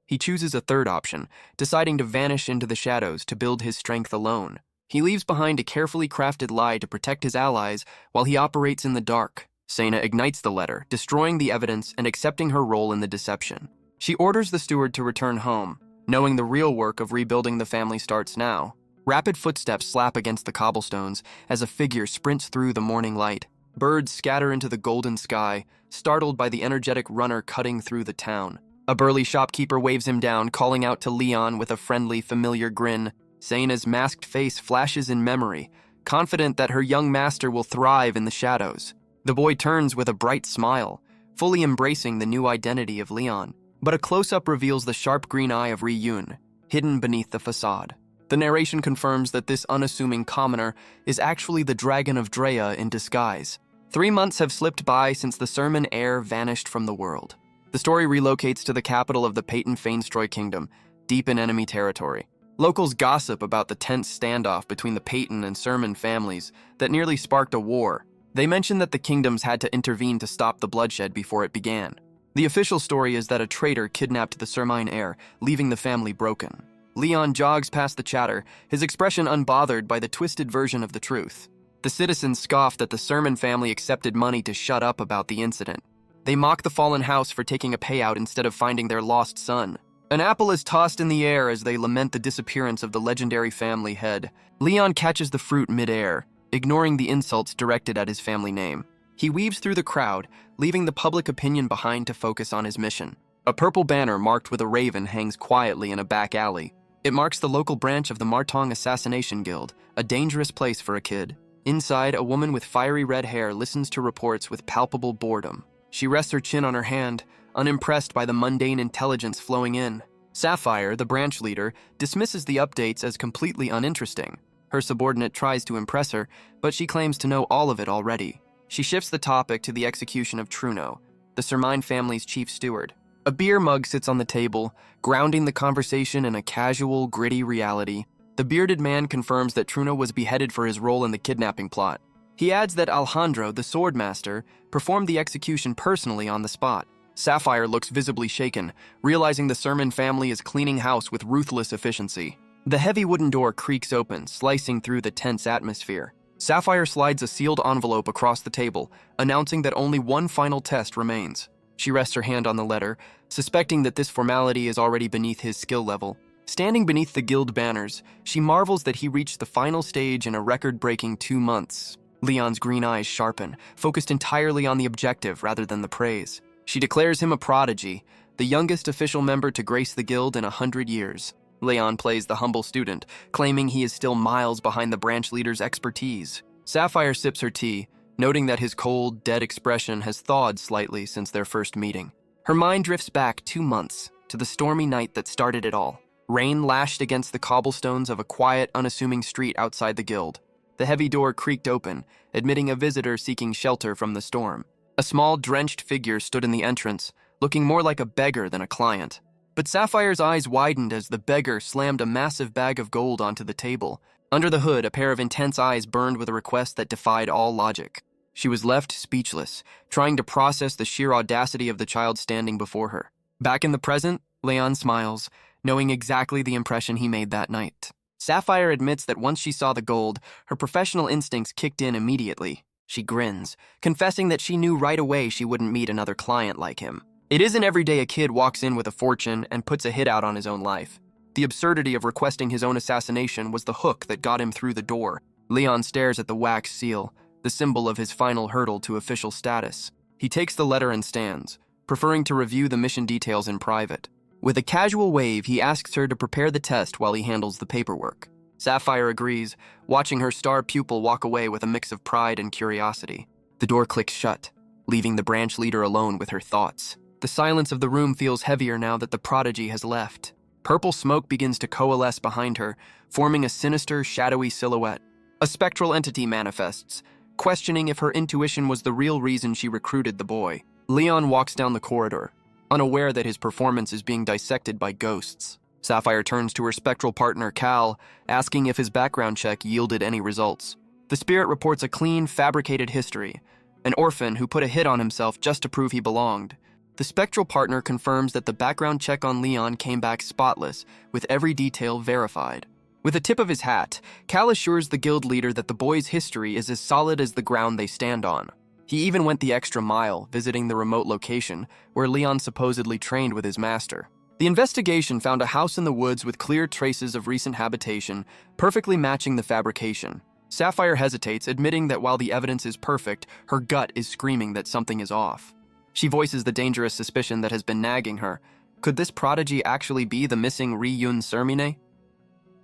He chooses a third option, deciding to vanish into the shadows to build his strength alone. He leaves behind a carefully crafted lie to protect his allies while he operates in the dark. Sena ignites the letter, destroying the evidence and accepting her role in the deception. She orders the steward to return home, knowing the real work of rebuilding the family starts now. Rapid footsteps slap against the cobblestones as a figure sprints through the morning light. Birds scatter into the golden sky, startled by the energetic runner cutting through the town. A burly shopkeeper waves him down, calling out to Leon with a friendly, familiar grin. Sena's masked face flashes in memory, confident that her young master will thrive in the shadows. The boy turns with a bright smile, fully embracing the new identity of Leon. But a close-up reveals the sharp green eye of Ri-Yun, hidden beneath the facade. The narration confirms that this unassuming commoner is actually the Dragon of Drea in disguise. 3 months have slipped by since the Sermon heir vanished from the world. The story relocates to the capital of the Peyton Feinstroy Kingdom, deep in enemy territory. Locals gossip about the tense standoff between the Peyton and Sermon families that nearly sparked a war. They mention that the kingdoms had to intervene to stop the bloodshed before it began. The official story is that a traitor kidnapped the Sermine heir, leaving the family broken. Leon jogs past the chatter, his expression unbothered by the twisted version of the truth. The citizens scoff that the Sermon family accepted money to shut up about the incident. They mock the fallen house for taking a payout instead of finding their lost son. An apple is tossed in the air as they lament the disappearance of the legendary family head. Leon catches the fruit mid-air, ignoring the insults directed at his family name. He weaves through the crowd, leaving the public opinion behind to focus on his mission. A purple banner marked with a raven hangs quietly in a back alley. It marks the local branch of the Martong Assassination Guild, a dangerous place for a kid. Inside, a woman with fiery red hair listens to reports with palpable boredom. She rests her chin on her hand, unimpressed by the mundane intelligence flowing in. Sapphire, the branch leader, dismisses the updates as completely uninteresting. Her subordinate tries to impress her, but she claims to know all of it already. She shifts the topic to the execution of Truno, the Sermine family's chief steward. A beer mug sits on the table, grounding the conversation in a casual, gritty reality. The bearded man confirms that Truno was beheaded for his role in the kidnapping plot. He adds that Alejandro, the swordmaster, performed the execution personally on the spot. Sapphire looks visibly shaken, realizing the Sermon family is cleaning house with ruthless efficiency. The heavy wooden door creaks open, slicing through the tense atmosphere. Sapphire slides a sealed envelope across the table, announcing that only one final test remains. She rests her hand on the letter, suspecting that this formality is already beneath his skill level. Standing beneath the guild banners, she marvels that he reached the final stage in a record-breaking 2 months. Leon's green eyes sharpen, focused entirely on the objective rather than the praise. She declares him a prodigy, the youngest official member to grace the guild in 100 years. Leon plays the humble student, claiming he is still miles behind the branch leader's expertise. Sapphire sips her tea, noting that his cold, dead expression has thawed slightly since their first meeting. Her mind drifts back 2 months, to the stormy night that started it all. Rain lashed against the cobblestones of a quiet, unassuming street outside the guild. The heavy door creaked open, admitting a visitor seeking shelter from the storm. A small, drenched figure stood in the entrance, looking more like a beggar than a client. But Sapphire's eyes widened as the beggar slammed a massive bag of gold onto the table. Under the hood, a pair of intense eyes burned with a request that defied all logic. She was left speechless, trying to process the sheer audacity of the child standing before her. Back in the present, Leon smiles, knowing exactly the impression he made that night. Sapphire admits that once she saw the gold, her professional instincts kicked in immediately. She grins, confessing that she knew right away she wouldn't meet another client like him. It isn't every day a kid walks in with a fortune and puts a hit out on his own life. The absurdity of requesting his own assassination was the hook that got him through the door. Leon stares at the wax seal, the symbol of his final hurdle to official status. He takes the letter and stands, preferring to review the mission details in private. With a casual wave, he asks her to prepare the test while he handles the paperwork. Sapphire agrees, watching her star pupil walk away with a mix of pride and curiosity. The door clicks shut, leaving the branch leader alone with her thoughts. The silence of the room feels heavier now that the prodigy has left. Purple smoke begins to coalesce behind her, forming a sinister, shadowy silhouette. A spectral entity manifests, questioning if her intuition was the real reason she recruited the boy. Leon walks down the corridor, unaware that his performance is being dissected by ghosts. Sapphire turns to her spectral partner, Cal, asking if his background check yielded any results. The spirit reports a clean, fabricated history, an orphan who put a hit on himself just to prove he belonged. The spectral partner confirms that the background check on Leon came back spotless, with every detail verified. With a tip of his hat, Cal assures the guild leader that the boy's history is as solid as the ground they stand on. He even went the extra mile, visiting the remote location where Leon supposedly trained with his master. The investigation found a house in the woods with clear traces of recent habitation, perfectly matching the fabrication. Sapphire hesitates, admitting that while the evidence is perfect, her gut is screaming that something is off. She voices the dangerous suspicion that has been nagging her. Could this prodigy actually be the missing Ri-Yun Sermine?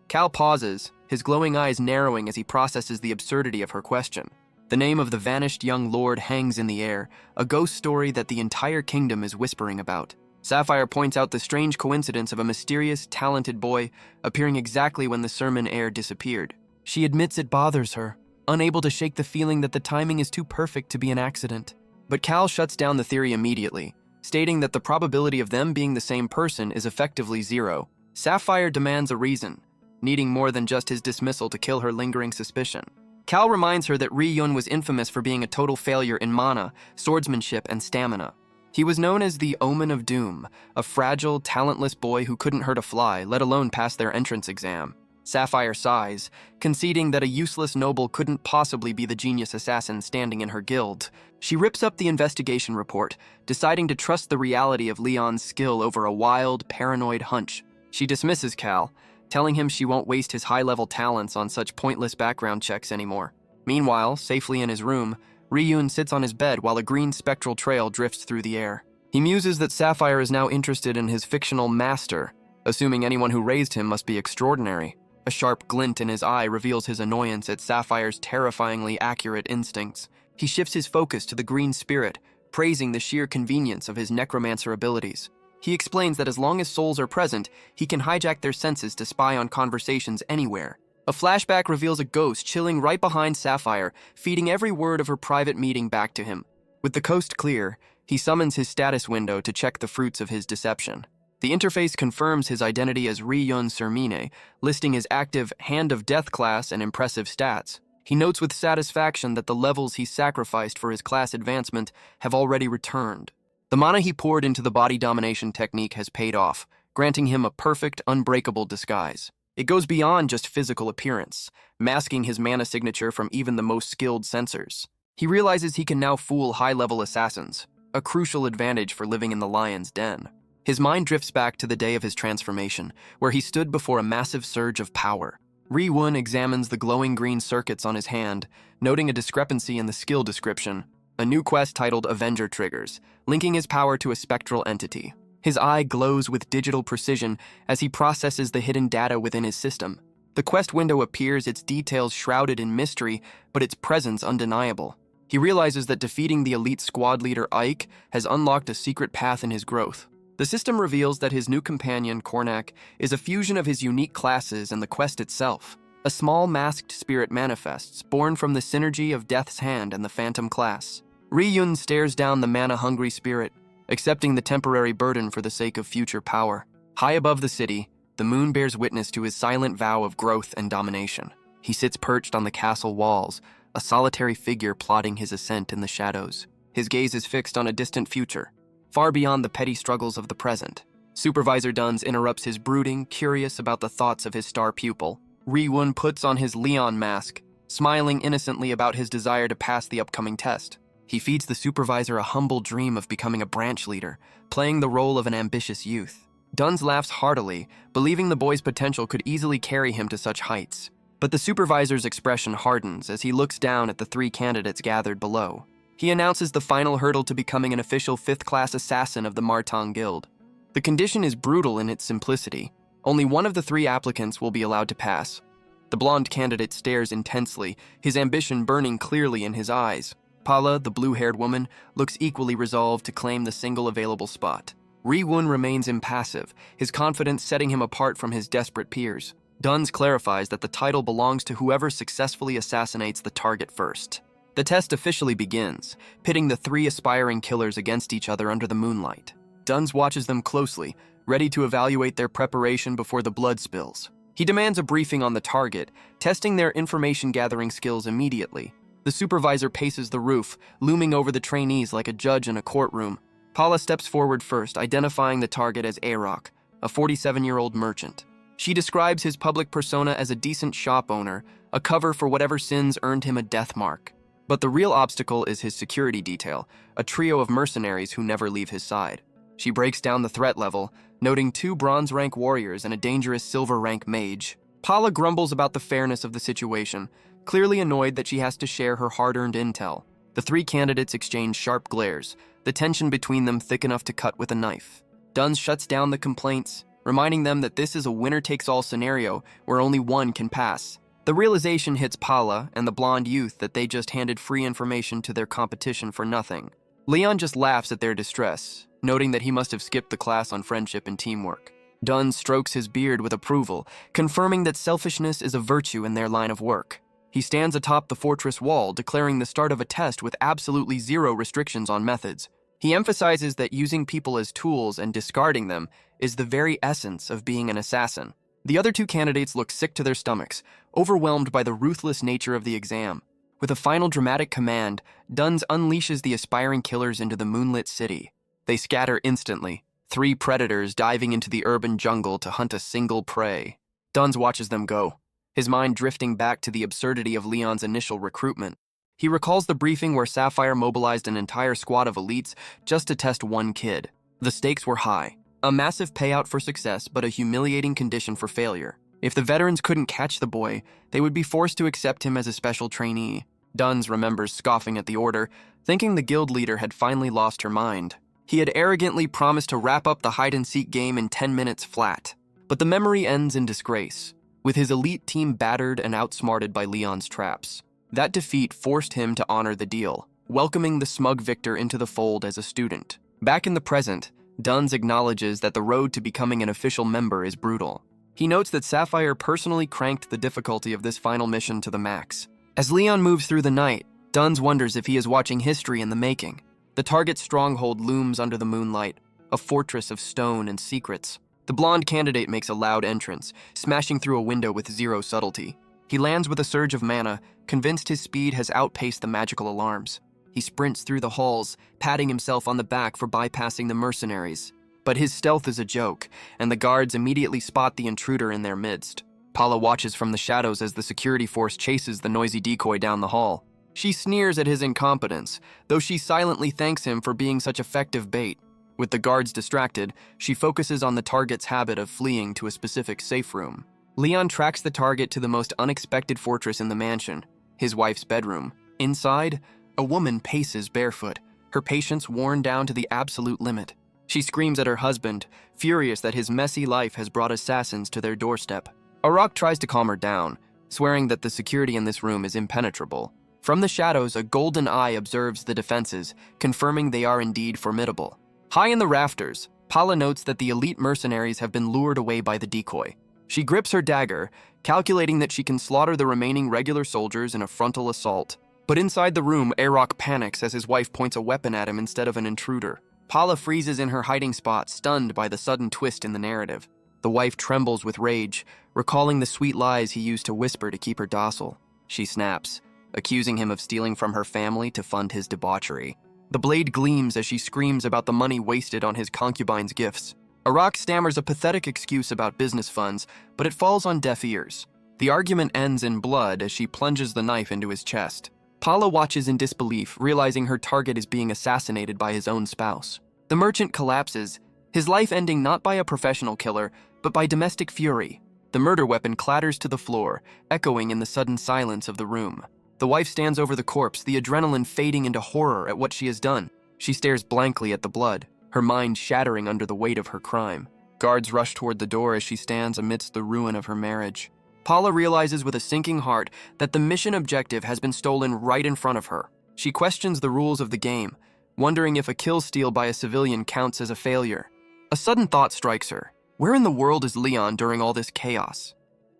Cal pauses, his glowing eyes narrowing as he processes the absurdity of her question. The name of the vanished young lord hangs in the air, a ghost story that the entire kingdom is whispering about. Sapphire points out the strange coincidence of a mysterious, talented boy appearing exactly when the sermon heir disappeared. She admits it bothers her, unable to shake the feeling that the timing is too perfect to be an accident. But Cal shuts down the theory immediately, stating that the probability of them being the same person is effectively zero. Sapphire demands a reason, needing more than just his dismissal to kill her lingering suspicion. Cal reminds her that Ri-Yun was infamous for being a total failure in mana, swordsmanship, and stamina. He was known as the Omen of Doom, a fragile, talentless boy who couldn't hurt a fly, let alone pass their entrance exam. Sapphire sighs, conceding that a useless noble couldn't possibly be the genius assassin standing in her guild. She rips up the investigation report, deciding to trust the reality of Leon's skill over a wild, paranoid hunch. She dismisses Cal, telling him she won't waste his high-level talents on such pointless background checks anymore. Meanwhile, safely in his room, Ri-Yun sits on his bed while a green spectral trail drifts through the air. He muses that Sapphire is now interested in his fictional master, assuming anyone who raised him must be extraordinary. A sharp glint in his eye reveals his annoyance at Sapphire's terrifyingly accurate instincts. He shifts his focus to the green spirit, praising the sheer convenience of his necromancer abilities. He explains that as long as souls are present, he can hijack their senses to spy on conversations anywhere. A flashback reveals a ghost chilling right behind Sapphire, feeding every word of her private meeting back to him. With the coast clear, he summons his status window to check the fruits of his deception. The interface confirms his identity as Ri-Yun Sermine, listing his active Hand of Death class and impressive stats. He notes with satisfaction that the levels he sacrificed for his class advancement have already returned. The mana he poured into the body domination technique has paid off, granting him a perfect, unbreakable disguise. It goes beyond just physical appearance, masking his mana signature from even the most skilled sensors. He realizes he can now fool high-level assassins, a crucial advantage for living in the lion's den. His mind drifts back to the day of his transformation, where he stood before a massive surge of power. Ri-Yun examines the glowing green circuits on his hand, noting a discrepancy in the skill description, a new quest titled Avenger Triggers, linking his power to a spectral entity. His eye glows with digital precision as he processes the hidden data within his system. The quest window appears, its details shrouded in mystery, but its presence undeniable. He realizes that defeating the elite squad leader Ike has unlocked a secret path in his growth. The system reveals that his new companion, Kornak, is a fusion of his unique classes and the quest itself. A small masked spirit manifests, born from the synergy of Death's Hand and the Phantom class. Ri-Yun stares down the mana-hungry spirit, accepting the temporary burden for the sake of future power. High above the city, the moon bears witness to his silent vow of growth and domination. He sits perched on the castle walls, a solitary figure plotting his ascent in the shadows. His gaze is fixed on a distant future, far beyond the petty struggles of the present. Supervisor Duns interrupts his brooding, curious about the thoughts of his star pupil. Ri-won puts on his Leon mask, smiling innocently about his desire to pass the upcoming test. He feeds the supervisor a humble dream of becoming a branch leader, playing the role of an ambitious youth. Duns laughs heartily, believing the boy's potential could easily carry him to such heights. But the supervisor's expression hardens as he looks down at the 3 candidates gathered below. He announces the final hurdle to becoming an official 5th-class assassin of the Martang Guild. The condition is brutal in its simplicity. Only one of the 3 applicants will be allowed to pass. The blonde candidate stares intensely, his ambition burning clearly in his eyes. Pala, the blue-haired woman, looks equally resolved to claim the single available spot. Ri-won remains impassive, his confidence setting him apart from his desperate peers. Duns clarifies that the title belongs to whoever successfully assassinates the target first. The test officially begins, pitting the 3 aspiring killers against each other under the moonlight. Duns watches them closely, ready to evaluate their preparation before the blood spills. He demands a briefing on the target, testing their information-gathering skills immediately. The supervisor paces the roof, looming over the trainees like a judge in a courtroom. Paula steps forward first, identifying the target as Arok, a 47-year-old merchant. She describes his public persona as a decent shop owner, a cover for whatever sins earned him a death mark. But the real obstacle is his security detail, a trio of mercenaries who never leave his side. She breaks down the threat level, noting 2 bronze-rank warriors and a dangerous silver-rank mage. Paula grumbles about the fairness of the situation, clearly annoyed that she has to share her hard-earned intel. The 3 candidates exchange sharp glares, the tension between them thick enough to cut with a knife. Duns shuts down the complaints, reminding them that this is a winner-takes-all scenario where only one can pass. The realization hits Paula and the blonde youth that they just handed free information to their competition for nothing. Leon just laughs at their distress, noting that he must have skipped the class on friendship and teamwork. Duns strokes his beard with approval, confirming that selfishness is a virtue in their line of work. He stands atop the fortress wall, declaring the start of a test with absolutely 0 restrictions on methods. He emphasizes that using people as tools and discarding them is the very essence of being an assassin. The other 2 candidates look sick to their stomachs, overwhelmed by the ruthless nature of the exam. With a final dramatic command, Duns unleashes the aspiring killers into the moonlit city. They scatter instantly, 3 predators diving into the urban jungle to hunt a single prey. Duns watches them go, his mind drifting back to the absurdity of Leon's initial recruitment. He recalls the briefing where Sapphire mobilized an entire squad of elites just to test one kid. The stakes were high. A massive payout for success, but a humiliating condition for failure. If the veterans couldn't catch the boy, they would be forced to accept him as a special trainee. Duns remembers scoffing at the order, thinking the guild leader had finally lost her mind. He had arrogantly promised to wrap up the hide-and-seek game in 10 minutes flat. But the memory ends in disgrace, with his elite team battered and outsmarted by Leon's traps. That defeat forced him to honor the deal, welcoming the smug victor into the fold as a student. Back in the present, Duns acknowledges that the road to becoming an official member is brutal. He notes that Sapphire personally cranked the difficulty of this final mission to the max. As Leon moves through the night, Duns wonders if he is watching history in the making. The target's stronghold looms under the moonlight, a fortress of stone and secrets. The blonde candidate makes a loud entrance, smashing through a window with 0 subtlety. He lands with a surge of mana, convinced his speed has outpaced the magical alarms. He sprints through the halls, patting himself on the back for bypassing the mercenaries. But his stealth is a joke, and the guards immediately spot the intruder in their midst. Paula watches from the shadows as the security force chases the noisy decoy down the hall. She sneers at his incompetence, though she silently thanks him for being such effective bait. With the guards distracted, she focuses on the target's habit of fleeing to a specific safe room. Leon tracks the target to the most unexpected fortress in the mansion, his wife's bedroom. Inside, a woman paces barefoot, her patience worn down to the absolute limit. She screams at her husband, furious that his messy life has brought assassins to their doorstep. Arok tries to calm her down, swearing that the security in this room is impenetrable. From the shadows, a golden eye observes the defenses, confirming they are indeed formidable. High in the rafters, Paula notes that the elite mercenaries have been lured away by the decoy. She grips her dagger, calculating that she can slaughter the remaining regular soldiers in a frontal assault. But inside the room, Arok panics as his wife points a weapon at him instead of an intruder. Paula freezes in her hiding spot, stunned by the sudden twist in the narrative. The wife trembles with rage, recalling the sweet lies he used to whisper to keep her docile. She snaps, accusing him of stealing from her family to fund his debauchery. The blade gleams as she screams about the money wasted on his concubine's gifts. Arak stammers a pathetic excuse about business funds, but it falls on deaf ears. The argument ends in blood as she plunges the knife into his chest. Paula watches in disbelief, realizing her target is being assassinated by his own spouse. The merchant collapses, his life ending not by a professional killer, but by domestic fury. The murder weapon clatters to the floor, echoing in the sudden silence of the room. The wife stands over the corpse, the adrenaline fading into horror at what she has done. She stares blankly at the blood, her mind shattering under the weight of her crime. Guards rush toward the door as she stands amidst the ruin of her marriage. Paula realizes with a sinking heart that the mission objective has been stolen right in front of her. She questions the rules of the game, wondering if a kill steal by a civilian counts as a failure. A sudden thought strikes her. Where in the world is Leon during all this chaos?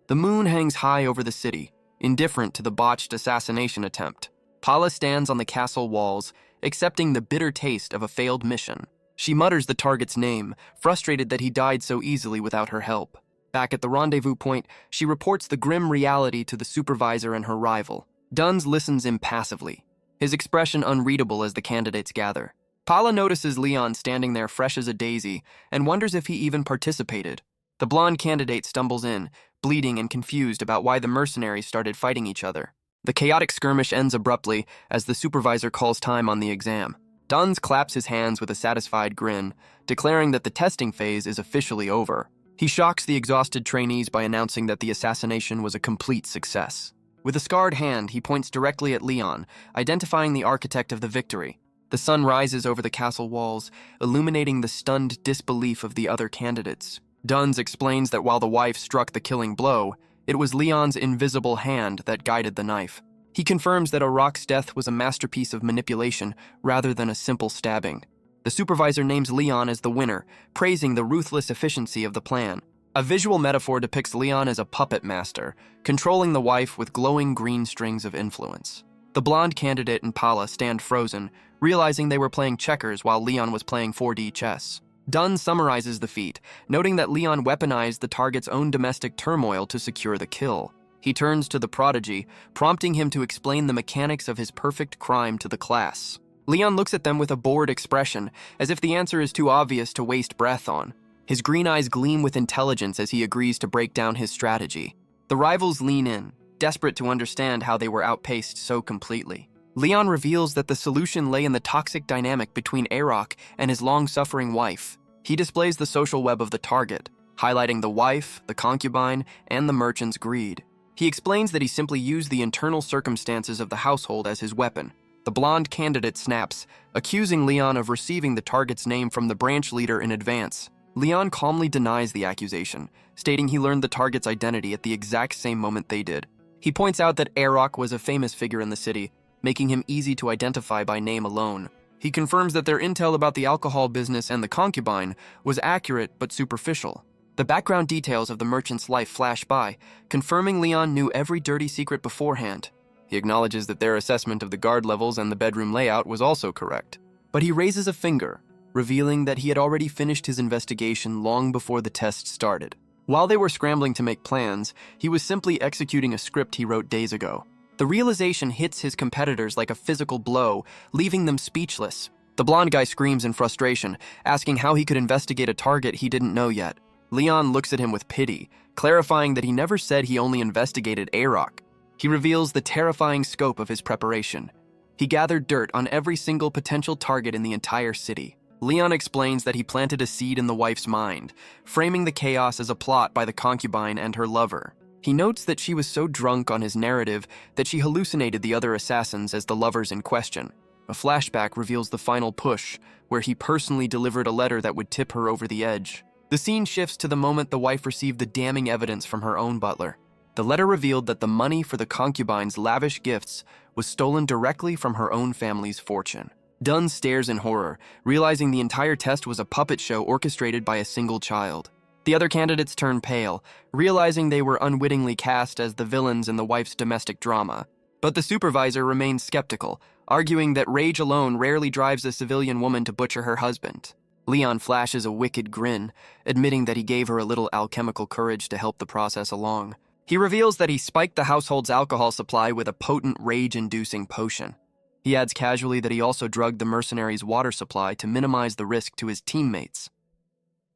The moon hangs high over the city, indifferent to the botched assassination attempt. Paula stands on the castle walls, accepting the bitter taste of a failed mission. She mutters the target's name, frustrated that he died so easily without her help. Back at the rendezvous point, she reports the grim reality to the supervisor and her rival. Duns listens impassively, his expression unreadable as the candidates gather. Paula notices Leon standing there fresh as a daisy and wonders if he even participated. The blonde candidate stumbles in, bleeding and confused about why the mercenaries started fighting each other. The chaotic skirmish ends abruptly as the supervisor calls time on the exam. Duns claps his hands with a satisfied grin, declaring that the testing phase is officially over. He shocks the exhausted trainees by announcing that the assassination was a complete success. With a scarred hand, he points directly at Leon, identifying the architect of the victory. The sun rises over the castle walls, illuminating the stunned disbelief of the other candidates. Duns explains that while the wife struck the killing blow, it was Leon's invisible hand that guided the knife. He confirms that Arak's death was a masterpiece of manipulation rather than a simple stabbing. The supervisor names Leon as the winner, praising the ruthless efficiency of the plan. A visual metaphor depicts Leon as a puppet master, controlling the wife with glowing green strings of influence. The blonde candidate and Paula stand frozen, realizing they were playing checkers while Leon was playing 4D chess. Dunn summarizes the feat, noting that Leon weaponized the target's own domestic turmoil to secure the kill. He turns to the prodigy, prompting him to explain the mechanics of his perfect crime to the class. Leon looks at them with a bored expression, as if the answer is too obvious to waste breath on. His green eyes gleam with intelligence as he agrees to break down his strategy. The rivals lean in, desperate to understand how they were outpaced so completely. Leon reveals that the solution lay in the toxic dynamic between Arak and his long-suffering wife. He displays the social web of the target, highlighting the wife, the concubine, and the merchant's greed. He explains that he simply used the internal circumstances of the household as his weapon. The blonde candidate snaps, accusing Leon of receiving the target's name from the branch leader in advance. Leon calmly denies the accusation, stating he learned the target's identity at the exact same moment they did. He points out that Arak was a famous figure in the city, making him easy to identify by name alone. He confirms that their intel about the alcohol business and the concubine was accurate but superficial. The background details of the merchant's life flash by, confirming Leon knew every dirty secret beforehand. He acknowledges that their assessment of the guard levels and the bedroom layout was also correct. But he raises a finger, revealing that he had already finished his investigation long before the test started. While they were scrambling to make plans, he was simply executing a script he wrote days ago. The realization hits his competitors like a physical blow, leaving them speechless. The blonde guy screams in frustration, asking how he could investigate a target he didn't know yet. Leon looks at him with pity, clarifying that he never said he only investigated Arak. He reveals the terrifying scope of his preparation. He gathered dirt on every single potential target in the entire city. Leon explains that he planted a seed in the wife's mind, framing the chaos as a plot by the concubine and her lover. He notes that she was so drunk on his narrative that she hallucinated the other assassins as the lovers in question. A flashback reveals the final push, where he personally delivered a letter that would tip her over the edge. The scene shifts to the moment the wife received the damning evidence from her own butler. The letter revealed that the money for the concubine's lavish gifts was stolen directly from her own family's fortune. Dunn stares in horror, realizing the entire test was a puppet show orchestrated by a single child. The other candidates turn pale, realizing they were unwittingly cast as the villains in the wife's domestic drama. But the supervisor remains skeptical, arguing that rage alone rarely drives a civilian woman to butcher her husband. Leon flashes a wicked grin, admitting that he gave her a little alchemical courage to help the process along. He reveals that he spiked the household's alcohol supply with a potent rage-inducing potion. He adds casually that he also drugged the mercenaries' water supply to minimize the risk to his teammates.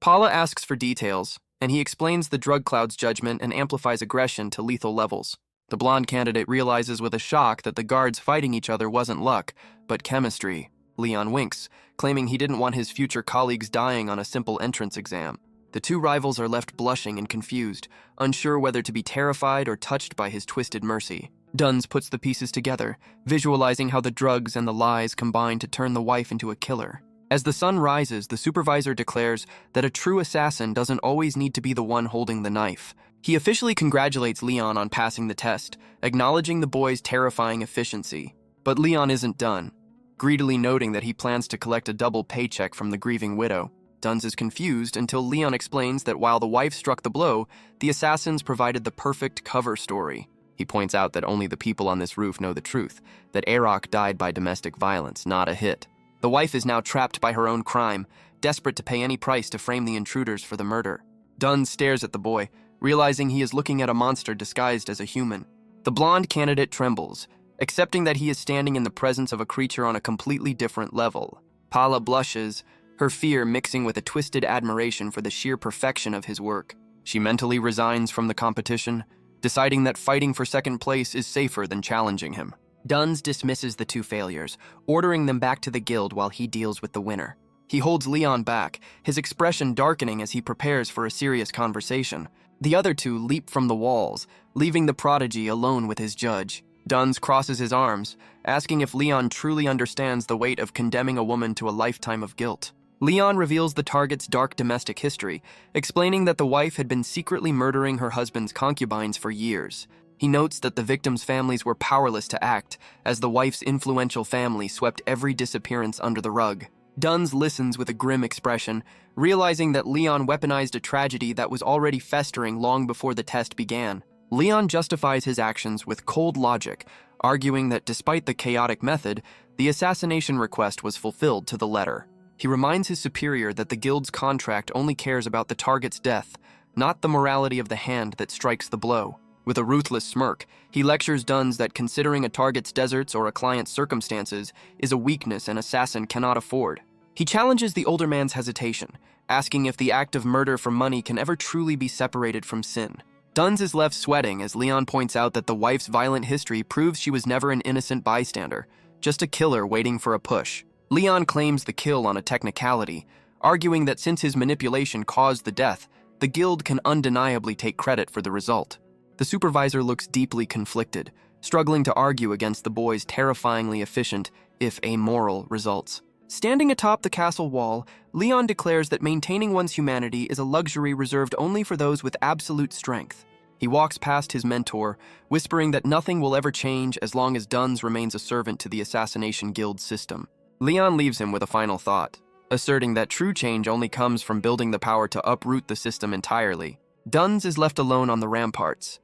Paula asks for details, and he explains the drug cloud's judgment and amplifies aggression to lethal levels. The blonde candidate realizes with a shock that the guards fighting each other wasn't luck, but chemistry. Leon winks, claiming he didn't want his future colleagues dying on a simple entrance exam. The two rivals are left blushing and confused, unsure whether to be terrified or touched by his twisted mercy. Duns puts the pieces together, visualizing how the drugs and the lies combine to turn the wife into a killer. As the sun rises, the supervisor declares that a true assassin doesn't always need to be the one holding the knife. He officially congratulates Leon on passing the test, acknowledging the boy's terrifying efficiency. But Leon isn't done, greedily noting that he plans to collect a double paycheck from the grieving widow. Duns is confused until Leon explains that while the wife struck the blow, the assassins provided the perfect cover story. He points out that only the people on this roof know the truth, that Arok died by domestic violence, not a hit. The wife is now trapped by her own crime, desperate to pay any price to frame the intruders for the murder. Duns stares at the boy, realizing he is looking at a monster disguised as a human. The blonde candidate trembles, accepting that he is standing in the presence of a creature on a completely different level. Paula blushes, her fear mixing with a twisted admiration for the sheer perfection of his work. She mentally resigns from the competition, deciding that fighting for second place is safer than challenging him. Duns dismisses the two failures, ordering them back to the guild while he deals with the winner. He holds Leon back, his expression darkening as he prepares for a serious conversation. The other two leap from the walls, leaving the prodigy alone with his judge. Duns crosses his arms, asking if Leon truly understands the weight of condemning a woman to a lifetime of guilt. Leon reveals the target's dark domestic history, explaining that the wife had been secretly murdering her husband's concubines for years. He notes that the victims' families were powerless to act, as the wife's influential family swept every disappearance under the rug. Duns listens with a grim expression, realizing that Leon weaponized a tragedy that was already festering long before the test began. Leon justifies his actions with cold logic, arguing that despite the chaotic method, the assassination request was fulfilled to the letter. He reminds his superior that the guild's contract only cares about the target's death, not the morality of the hand that strikes the blow. With a ruthless smirk, he lectures Duns that considering a target's deserts or a client's circumstances is a weakness an assassin cannot afford. He challenges the older man's hesitation, asking if the act of murder for money can ever truly be separated from sin. Duns is left sweating as Leon points out that the wife's violent history proves she was never an innocent bystander, just a killer waiting for a push. Leon claims the kill on a technicality, arguing that since his manipulation caused the death, the guild can undeniably take credit for the result. The supervisor looks deeply conflicted, struggling to argue against the boy's terrifyingly efficient, if amoral, results. Standing atop the castle wall, Leon declares that maintaining one's humanity is a luxury reserved only for those with absolute strength. He walks past his mentor, whispering that nothing will ever change as long as Duns remains a servant to the Assassination Guild system. Leon leaves him with a final thought, asserting that true change only comes from building the power to uproot the system entirely. Duns is left alone on the ramparts,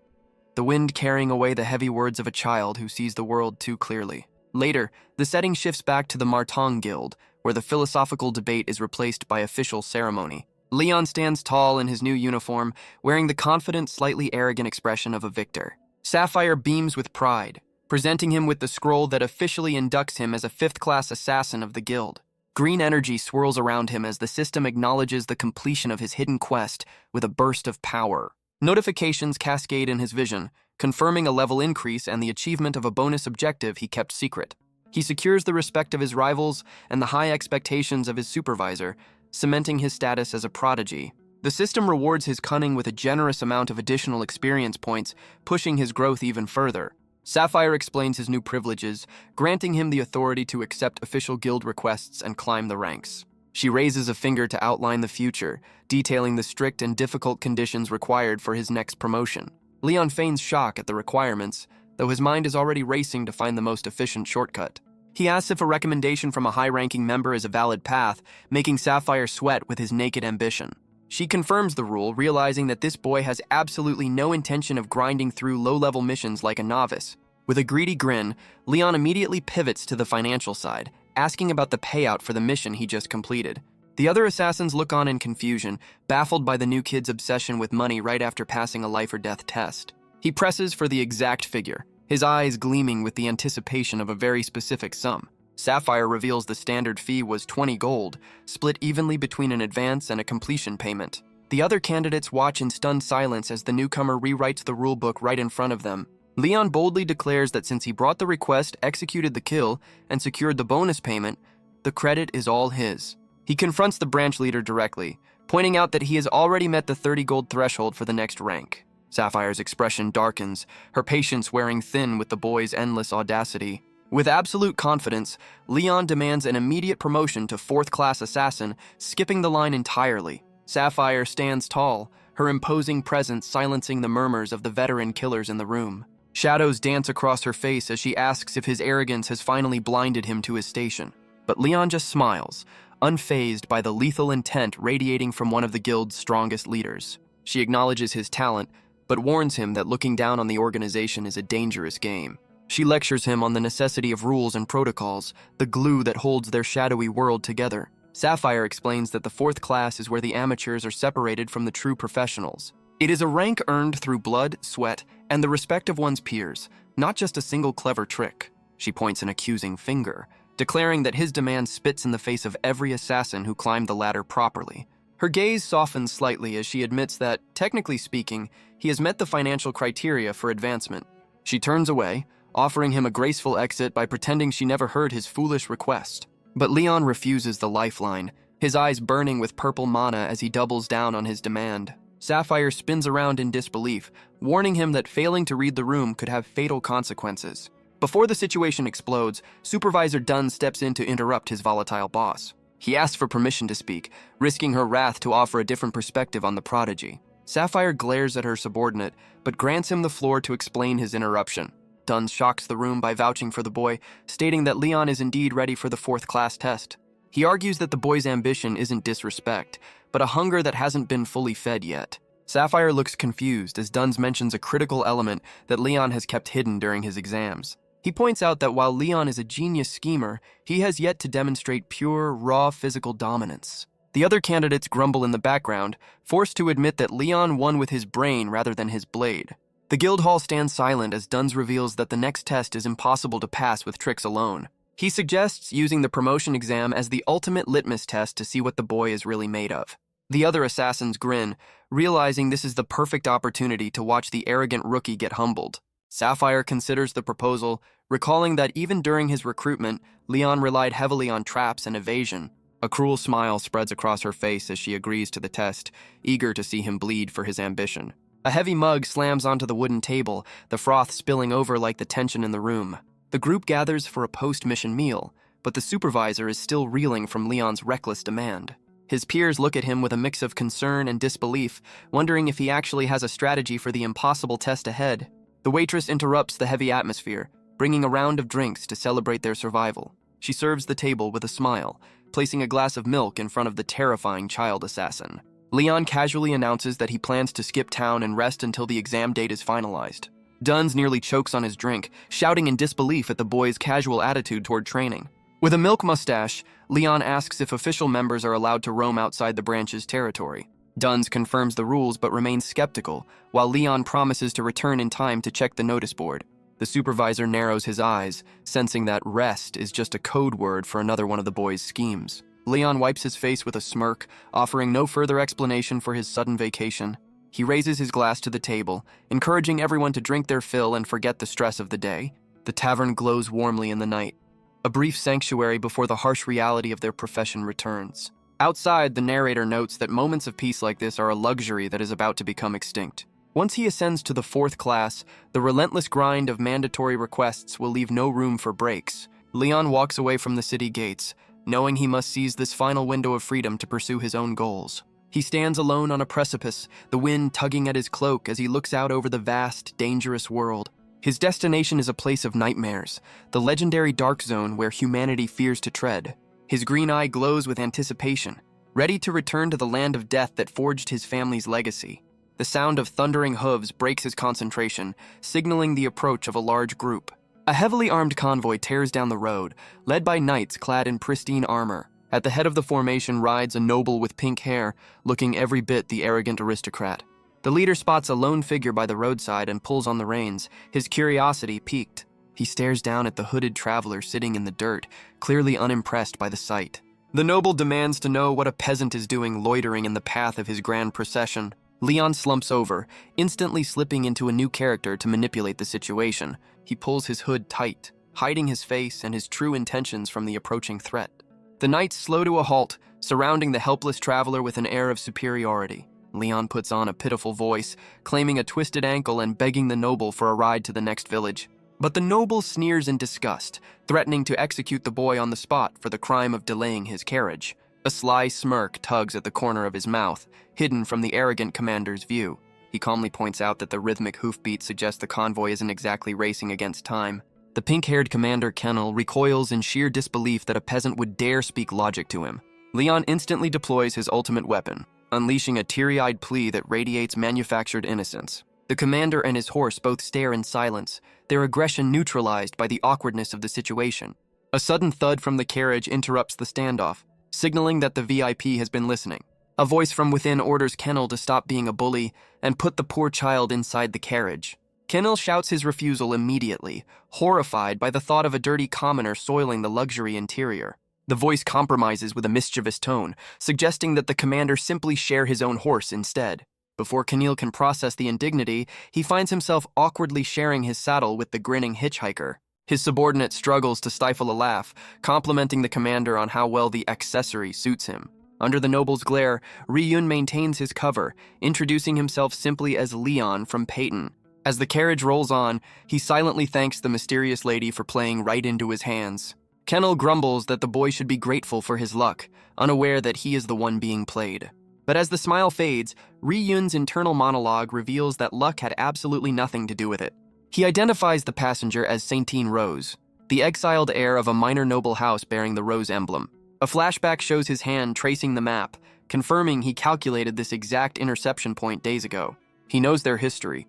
the wind carrying away the heavy words of a child who sees the world too clearly. Later, the setting shifts back to the Martong Guild, where the philosophical debate is replaced by official ceremony. Leon stands tall in his new uniform, wearing the confident, slightly arrogant expression of a victor. Sapphire beams with pride, presenting him with the scroll that officially inducts him as a fifth-class assassin of the guild. Green energy swirls around him as the system acknowledges the completion of his hidden quest with a burst of power. Notifications cascade in his vision, confirming a level increase and the achievement of a bonus objective he kept secret. He secures the respect of his rivals and the high expectations of his supervisor, cementing his status as a prodigy. The system rewards his cunning with a generous amount of additional experience points, pushing his growth even further. Sapphire explains his new privileges, granting him the authority to accept official guild requests and climb the ranks. She raises a finger to outline the future, detailing the strict and difficult conditions required for his next promotion. Leon feigns shock at the requirements, though his mind is already racing to find the most efficient shortcut. He asks if a recommendation from a high-ranking member is a valid path, making Sapphire sweat with his naked ambition. She confirms the rule, realizing that this boy has absolutely no intention of grinding through low-level missions like a novice. With a greedy grin, Leon immediately pivots to the financial side, asking about the payout for the mission he just completed. The other assassins look on in confusion, baffled by the new kid's obsession with money right after passing a life-or-death test. He presses for the exact figure, his eyes gleaming with the anticipation of a very specific sum. Sapphire reveals the standard fee was 20 gold, split evenly between an advance and a completion payment. The other candidates watch in stunned silence as the newcomer rewrites the rulebook right in front of them. Leon boldly declares that since he brought the request, executed the kill, and secured the bonus payment, the credit is all his. He confronts the branch leader directly, pointing out that he has already met the 30 gold threshold for the next rank. Sapphire's expression darkens, her patience wearing thin with the boy's endless audacity. With absolute confidence, Leon demands an immediate promotion to 4th-class assassin, skipping the line entirely. Sapphire stands tall, her imposing presence silencing the murmurs of the veteran killers in the room. Shadows dance across her face as she asks if his arrogance has finally blinded him to his station. But Leon just smiles, unfazed by the lethal intent radiating from one of the guild's strongest leaders. She acknowledges his talent, but warns him that looking down on the organization is a dangerous game. She lectures him on the necessity of rules and protocols, the glue that holds their shadowy world together. Sapphire explains that the 4th class is where the amateurs are separated from the true professionals. It is a rank earned through blood, sweat, and the respect of one's peers, not just a single clever trick. She points an accusing finger, declaring that his demand spits in the face of every assassin who climbed the ladder properly. Her gaze softens slightly as she admits that, technically speaking, he has met the financial criteria for advancement. She turns away, offering him a graceful exit by pretending she never heard his foolish request. But Leon refuses the lifeline, his eyes burning with purple mana as he doubles down on his demand. Sapphire spins around in disbelief, warning him that failing to read the room could have fatal consequences. Before the situation explodes, Supervisor Dunn steps in to interrupt his volatile boss. He asks for permission to speak, risking her wrath to offer a different perspective on the prodigy. Sapphire glares at her subordinate, but grants him the floor to explain his interruption. Dunn shocks the room by vouching for the boy, stating that Leon is indeed ready for the 4th-class test. He argues that the boy's ambition isn't disrespect, but a hunger that hasn't been fully fed yet. Sapphire looks confused as Dunn mentions a critical element that Leon has kept hidden during his exams. He points out that while Leon is a genius schemer, he has yet to demonstrate pure, raw physical dominance. The other candidates grumble in the background, forced to admit that Leon won with his brain rather than his blade. The guild hall stands silent as Dunn reveals that the next test is impossible to pass with tricks alone. He suggests using the promotion exam as the ultimate litmus test to see what the boy is really made of. The other assassins grin, realizing this is the perfect opportunity to watch the arrogant rookie get humbled. Sapphire considers the proposal, recalling that even during his recruitment, Leon relied heavily on traps and evasion. A cruel smile spreads across her face as she agrees to the test, eager to see him bleed for his ambition. A heavy mug slams onto the wooden table, the froth spilling over like the tension in the room. The group gathers for a post-mission meal, but the supervisor is still reeling from Leon's reckless demand. His peers look at him with a mix of concern and disbelief, wondering if he actually has a strategy for the impossible test ahead. The waitress interrupts the heavy atmosphere, bringing a round of drinks to celebrate their survival. She serves the table with a smile, placing a glass of milk in front of the terrifying child assassin. Leon casually announces that he plans to skip town and rest until the exam date is finalized. Dunn nearly chokes on his drink, shouting in disbelief at the boy's casual attitude toward training. With a milk mustache, Leon asks if official members are allowed to roam outside the branch's territory. Dunn confirms the rules but remains skeptical, while Leon promises to return in time to check the notice board. The supervisor narrows his eyes, sensing that rest is just a code word for another one of the boy's schemes. Leon wipes his face with a smirk, offering no further explanation for his sudden vacation. He raises his glass to the table, encouraging everyone to drink their fill and forget the stress of the day. The tavern glows warmly in the night, a brief sanctuary before the harsh reality of their profession returns. Outside, the narrator notes that moments of peace like this are a luxury that is about to become extinct. Once he ascends to the 4th class, the relentless grind of mandatory requests will leave no room for breaks. Leon walks away from the city gates, knowing he must seize this final window of freedom to pursue his own goals. He stands alone on a precipice, the wind tugging at his cloak as he looks out over the vast, dangerous world. His destination is a place of nightmares, the legendary dark zone where humanity fears to tread. His green eye glows with anticipation, ready to return to the land of death that forged his family's legacy. The sound of thundering hooves breaks his concentration, signaling the approach of a large group. A heavily armed convoy tears down the road, led by knights clad in pristine armor. At the head of the formation rides a noble with pink hair, looking every bit the arrogant aristocrat. The leader spots a lone figure by the roadside and pulls on the reins, his curiosity piqued. He stares down at the hooded traveler sitting in the dirt, clearly unimpressed by the sight. The noble demands to know what a peasant is doing loitering in the path of his grand procession. Leon slumps over, instantly slipping into a new character to manipulate the situation. He pulls his hood tight, hiding his face and his true intentions from the approaching threat. The knights slow to a halt, surrounding the helpless traveler with an air of superiority. Leon puts on a pitiful voice, claiming a twisted ankle and begging the noble for a ride to the next village. But the noble sneers in disgust, threatening to execute the boy on the spot for the crime of delaying his carriage. A sly smirk tugs at the corner of his mouth, hidden from the arrogant commander's view. He calmly points out that the rhythmic hoofbeat suggests the convoy isn't exactly racing against time. The pink-haired commander Kennel recoils in sheer disbelief that a peasant would dare speak logic to him. Leon instantly deploys his ultimate weapon, unleashing a teary-eyed plea that radiates manufactured innocence. The commander and his horse both stare in silence, their aggression neutralized by the awkwardness of the situation. A sudden thud from the carriage interrupts the standoff, signaling that the VIP has been listening. A voice from within orders Kennel to stop being a bully and put the poor child inside the carriage. Kennel shouts his refusal immediately, horrified by the thought of a dirty commoner soiling the luxury interior. The voice compromises with a mischievous tone, suggesting that the commander simply share his own horse instead. Before Kennel can process the indignity, he finds himself awkwardly sharing his saddle with the grinning hitchhiker. His subordinate struggles to stifle a laugh, complimenting the commander on how well the accessory suits him. Under the noble's glare, Ryun maintains his cover, introducing himself simply as Leon from Peyton. As the carriage rolls on, he silently thanks the mysterious lady for playing right into his hands. Kennel grumbles that the boy should be grateful for his luck, unaware that he is the one being played. But as the smile fades, Ryun's internal monologue reveals that luck had absolutely nothing to do with it. He identifies the passenger as Saintine Rose, the exiled heir of a minor noble house bearing the rose emblem. A flashback shows his hand tracing the map, confirming he calculated this exact interception point days ago. He knows their history.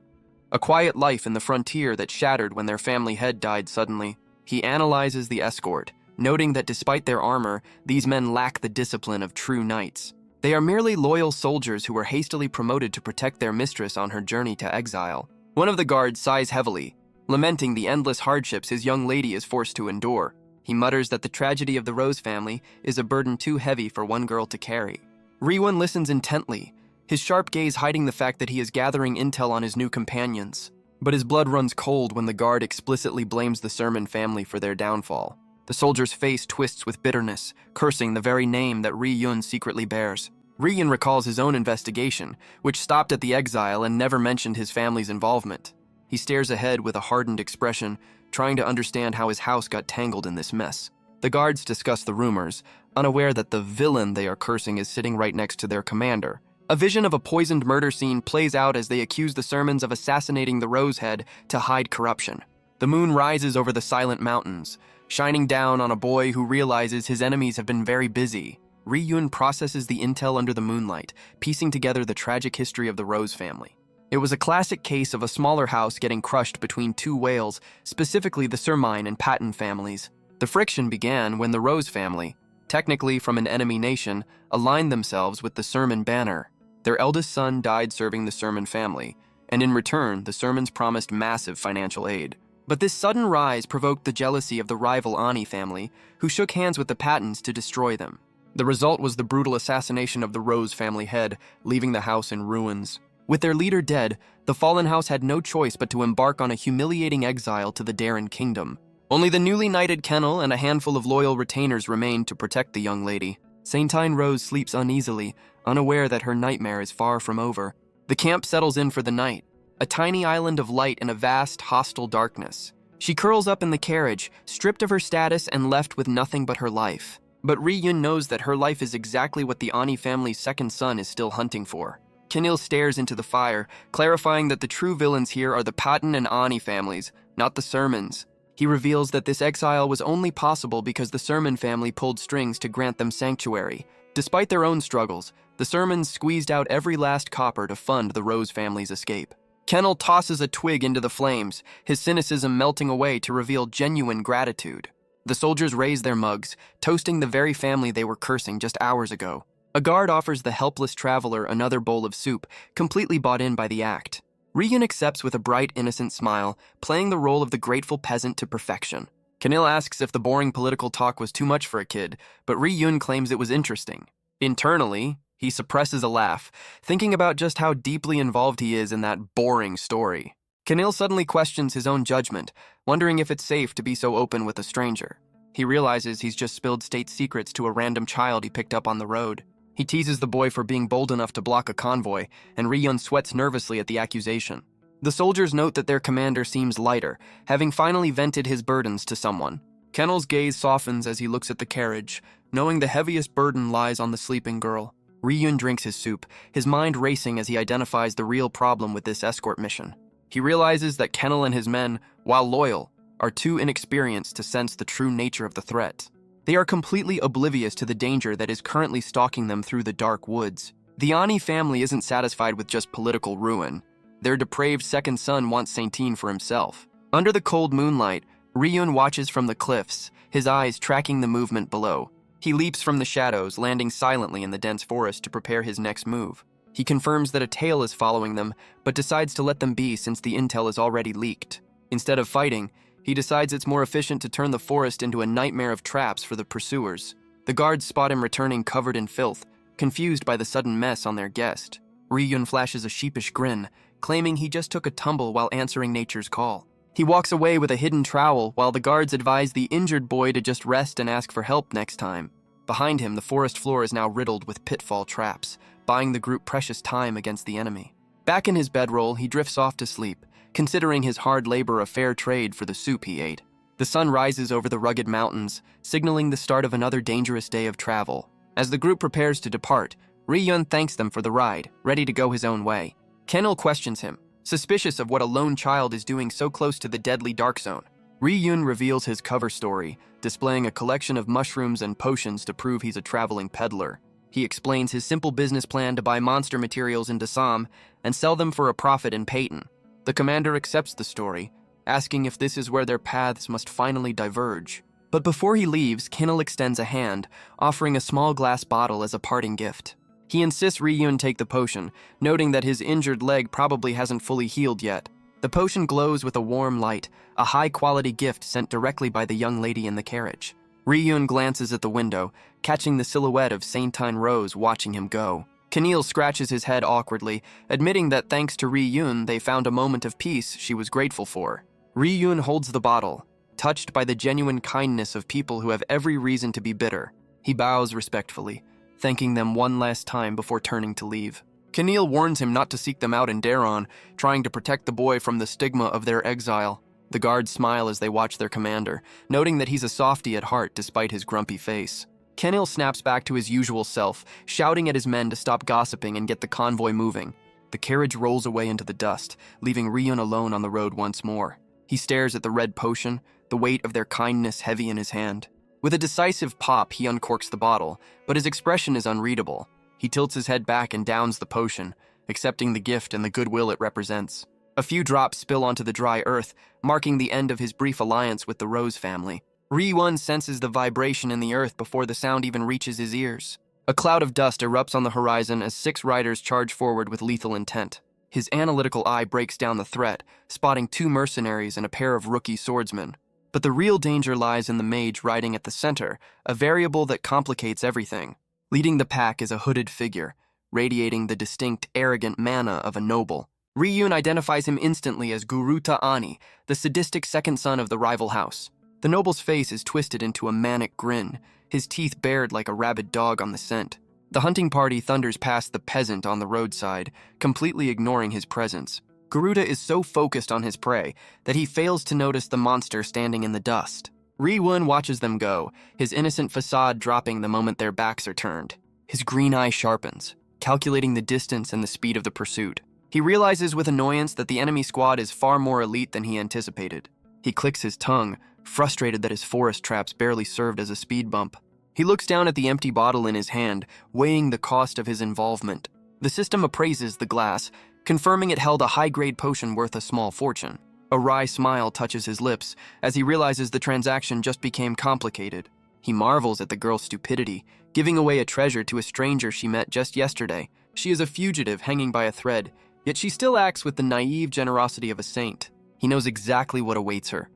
A quiet life in the frontier that shattered when their family head died suddenly. He analyzes the escort, noting that despite their armor, these men lack the discipline of true knights. They are merely loyal soldiers who were hastily promoted to protect their mistress on her journey to exile. One of the guards sighs heavily, lamenting the endless hardships his young lady is forced to endure. He mutters that the tragedy of the Rose family is a burden too heavy for one girl to carry. Ryun listens intently, his sharp gaze hiding the fact that he is gathering intel on his new companions. But his blood runs cold when the guard explicitly blames the Sermon family for their downfall. The soldier's face twists with bitterness, cursing the very name that Ryun secretly bears. Ryun recalls his own investigation, which stopped at the exile and never mentioned his family's involvement. He stares ahead with a hardened expression, trying to understand how his house got tangled in this mess. The guards discuss the rumors, unaware that the villain they are cursing is sitting right next to their commander. A vision of a poisoned murder scene plays out as they accuse the Sermons of assassinating the Rosehead to hide corruption. The moon rises over the silent mountains, shining down on a boy who realizes his enemies have been very busy. Ryun processes the intel under the moonlight, piecing together the tragic history of the Rose family. It was a classic case of a smaller house getting crushed between two whales, specifically the Sermine and Patton families. The friction began when the Rose family, technically from an enemy nation, aligned themselves with the Sermon banner. Their eldest son died serving the Sermon family, and in return, the Sermons promised massive financial aid. But this sudden rise provoked the jealousy of the rival Agony family, who shook hands with the Pattons to destroy them. The result was the brutal assassination of the Rose family head, leaving the house in ruins. With their leader dead, the fallen house had no choice but to embark on a humiliating exile to the Darren Kingdom. Only the newly knighted Kennel and a handful of loyal retainers remained to protect the young lady. Saintine Rose sleeps uneasily, unaware that her nightmare is far from over. The camp settles in for the night, a tiny island of light in a vast, hostile darkness. She curls up in the carriage, stripped of her status and left with nothing but her life. But Ryun knows that her life is exactly what the Agony family's second son is still hunting for. Kennel stares into the fire, clarifying that the true villains here are the Patton and Agony families, not the Sermons. He reveals that this exile was only possible because the Sermon family pulled strings to grant them sanctuary. Despite their own struggles, the Sermons squeezed out every last copper to fund the Rose family's escape. Kennel tosses a twig into the flames, his cynicism melting away to reveal genuine gratitude. The soldiers raise their mugs, toasting the very family they were cursing just hours ago. A guard offers the helpless traveler another bowl of soup, completely bought in by the act. Ryun accepts with a bright, innocent smile, playing the role of the grateful peasant to perfection. Kanil asks if the boring political talk was too much for a kid, but Ryun claims it was interesting. Internally, he suppresses a laugh, thinking about just how deeply involved he is in that boring story. Kanil suddenly questions his own judgment, wondering if it's safe to be so open with a stranger. He realizes he's just spilled state secrets to a random child he picked up on the road. He teases the boy for being bold enough to block a convoy, and Ryun sweats nervously at the accusation. The soldiers note that their commander seems lighter, having finally vented his burdens to someone. Kennel's gaze softens as he looks at the carriage, knowing the heaviest burden lies on the sleeping girl. Ryun drinks his soup, his mind racing as he identifies the real problem with this escort mission. He realizes that Kennel and his men, while loyal, are too inexperienced to sense the true nature of the threat. They are completely oblivious to the danger that is currently stalking them through the dark woods. The Ani family isn't satisfied with just political ruin. Their depraved second son wants Saintine for himself. Under the cold moonlight, Ryun watches from the cliffs, his eyes tracking the movement below. He leaps from the shadows, landing silently in the dense forest to prepare his next move. He confirms that a tail is following them, but decides to let them be since the intel is already leaked. Instead of fighting, he decides it's more efficient to turn the forest into a nightmare of traps for the pursuers. The guards spot him returning covered in filth, confused by the sudden mess on their guest. Ryun flashes a sheepish grin, claiming he just took a tumble while answering nature's call. He walks away with a hidden trowel while the guards advise the injured boy to just rest and ask for help next time. Behind him, the forest floor is now riddled with pitfall traps, buying the group precious time against the enemy. Back in his bedroll, he drifts off to sleep, considering his hard labor a fair trade for the soup he ate. The sun rises over the rugged mountains, signaling the start of another dangerous day of travel. As the group prepares to depart, Ryun thanks them for the ride, ready to go his own way. Kennel questions him, suspicious of what a lone child is doing so close to the deadly dark zone. Ryun reveals his cover story, displaying a collection of mushrooms and potions to prove he's a traveling peddler. He explains his simple business plan to buy monster materials in Dassam and sell them for a profit in Payton. The commander accepts the story, asking if this is where their paths must finally diverge. But before he leaves, Kennel extends a hand, offering a small glass bottle as a parting gift. He insists Ryun take the potion, noting that his injured leg probably hasn't fully healed yet. The potion glows with a warm light, a high-quality gift sent directly by the young lady in the carriage. Ryun glances at the window, catching the silhouette of Saintine Rose watching him go. Keneal scratches his head awkwardly, admitting that thanks to Ryun, they found a moment of peace she was grateful for. Ryun holds the bottle, touched by the genuine kindness of people who have every reason to be bitter. He bows respectfully, thanking them one last time before turning to leave. Keneal warns him not to seek them out in Daron, trying to protect the boy from the stigma of their exile. The guards smile as they watch their commander, noting that he's a softy at heart despite his grumpy face. Keneal snaps back to his usual self, shouting at his men to stop gossiping and get the convoy moving. The carriage rolls away into the dust, leaving Ryun alone on the road once more. He stares at the red potion, the weight of their kindness heavy in his hand. With a decisive pop, he uncorks the bottle, but his expression is unreadable. He tilts his head back and downs the potion, accepting the gift and the goodwill it represents. A few drops spill onto the dry earth, marking the end of his brief alliance with the Rose family. Ryun senses the vibration in the earth before the sound even reaches his ears. A cloud of dust erupts on the horizon as 6 riders charge forward with lethal intent. His analytical eye breaks down the threat, spotting 2 mercenaries and a pair of rookie swordsmen. But the real danger lies in the mage riding at the center, a variable that complicates everything. Leading the pack is a hooded figure, radiating the distinct, arrogant mana of a noble. Ryun identifies him instantly as Guruta Ani, the sadistic second son of the rival house. The noble's face is twisted into a manic grin, his teeth bared like a rabid dog on the scent. The hunting party thunders past the peasant on the roadside, completely ignoring his presence. Garuda is so focused on his prey that he fails to notice the monster standing in the dust. Ryun watches them go, his innocent facade dropping the moment their backs are turned. His green eye sharpens, calculating the distance and the speed of the pursuit. He realizes with annoyance that the enemy squad is far more elite than he anticipated. He clicks his tongue, frustrated that his forest traps barely served as a speed bump. He looks down at the empty bottle in his hand, weighing the cost of his involvement. The system appraises the glass, confirming it held a high-grade potion worth a small fortune. A wry smile touches his lips as he realizes the transaction just became complicated. He marvels at the girl's stupidity, giving away a treasure to a stranger she met just yesterday. She is a fugitive hanging by a thread, Yet she still acts with the naive generosity of a saint. He knows exactly what awaits her.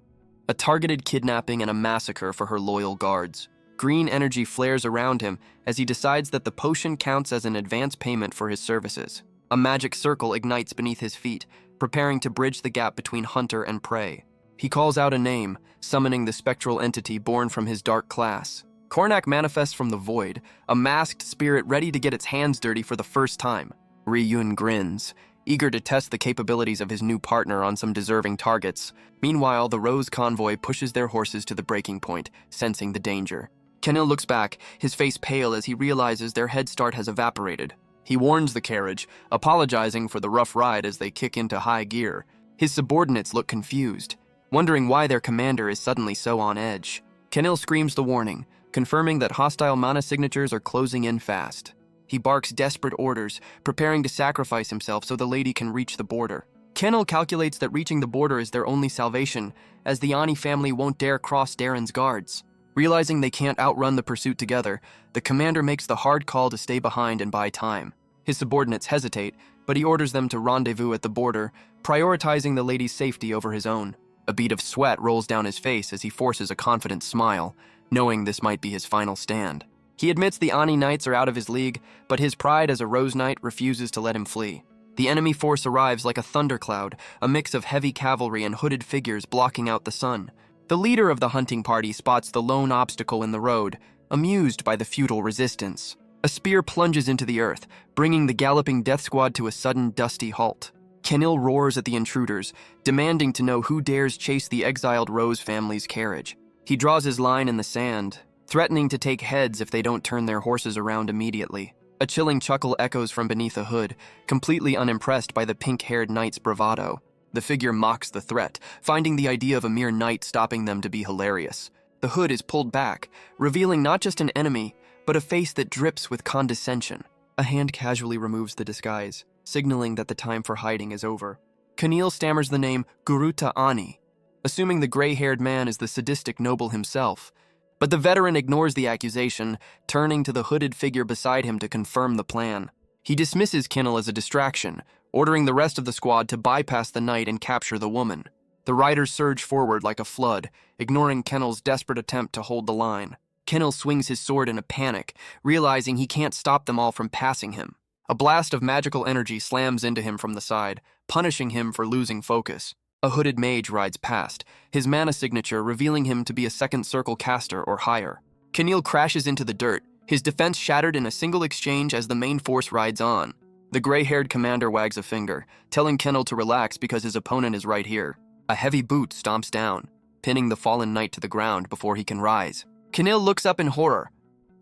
A targeted kidnapping and a massacre for her loyal guards. Green energy flares around him as he decides that the potion counts as an advance payment for his services. A magic circle ignites beneath his feet, preparing to bridge the gap between hunter and prey. He calls out a name, summoning the spectral entity born from his dark class. Kornak manifests from the void, a masked spirit ready to get its hands dirty for the first time. Ryun grins, eager to test the capabilities of his new partner on some deserving targets. Meanwhile, the Rose convoy pushes their horses to the breaking point, sensing the danger. Kenil looks back, his face pale as he realizes their head start has evaporated. He warns the carriage, apologizing for the rough ride as they kick into high gear. His subordinates look confused, wondering why their commander is suddenly so on edge. Kenil screams the warning, confirming that hostile mana signatures are closing in fast. He barks desperate orders, preparing to sacrifice himself so the lady can reach the border. Kenil calculates that reaching the border is their only salvation, as the Ani family won't dare cross Darren's guards. Realizing they can't outrun the pursuit together, the commander makes the hard call to stay behind and buy time. His subordinates hesitate, but he orders them to rendezvous at the border, prioritizing the lady's safety over his own. A bead of sweat rolls down his face as he forces a confident smile, knowing this might be his final stand. He admits the Ani Knights are out of his league, but his pride as a Rose Knight refuses to let him flee. The enemy force arrives like a thundercloud, a mix of heavy cavalry and hooded figures blocking out the sun. The leader of the hunting party spots the lone obstacle in the road, amused by the futile resistance. A spear plunges into the earth, bringing the galloping death squad to a sudden dusty halt. Kenil roars at the intruders, demanding to know who dares chase the exiled Rose family's carriage. He draws his line in the sand, threatening to take heads if they don't turn their horses around immediately. A chilling chuckle echoes from beneath the hood, completely unimpressed by the pink-haired knight's bravado. The figure mocks the threat, finding the idea of a mere knight stopping them to be hilarious. The hood is pulled back, revealing not just an enemy, but a face that drips with condescension. A hand casually removes the disguise, signaling that the time for hiding is over. Kenil stammers the name Guruta Ani, assuming the gray-haired man is the sadistic noble himself. But the veteran ignores the accusation, turning to the hooded figure beside him to confirm the plan. He dismisses Kenil as a distraction, ordering the rest of the squad to bypass the knight and capture the woman. The riders surge forward like a flood, ignoring Kenil's desperate attempt to hold the line. Kenil swings his sword in a panic, realizing he can't stop them all from passing him. A blast of magical energy slams into him from the side, punishing him for losing focus. A hooded mage rides past, his mana signature revealing him to be a second circle caster or higher. Kenil crashes into the dirt, his defense shattered in a single exchange as the main force rides on. The gray-haired commander wags a finger, telling Kenil to relax because his opponent is right here. A heavy boot stomps down, pinning the fallen knight to the ground before he can rise. Kenil looks up in horror,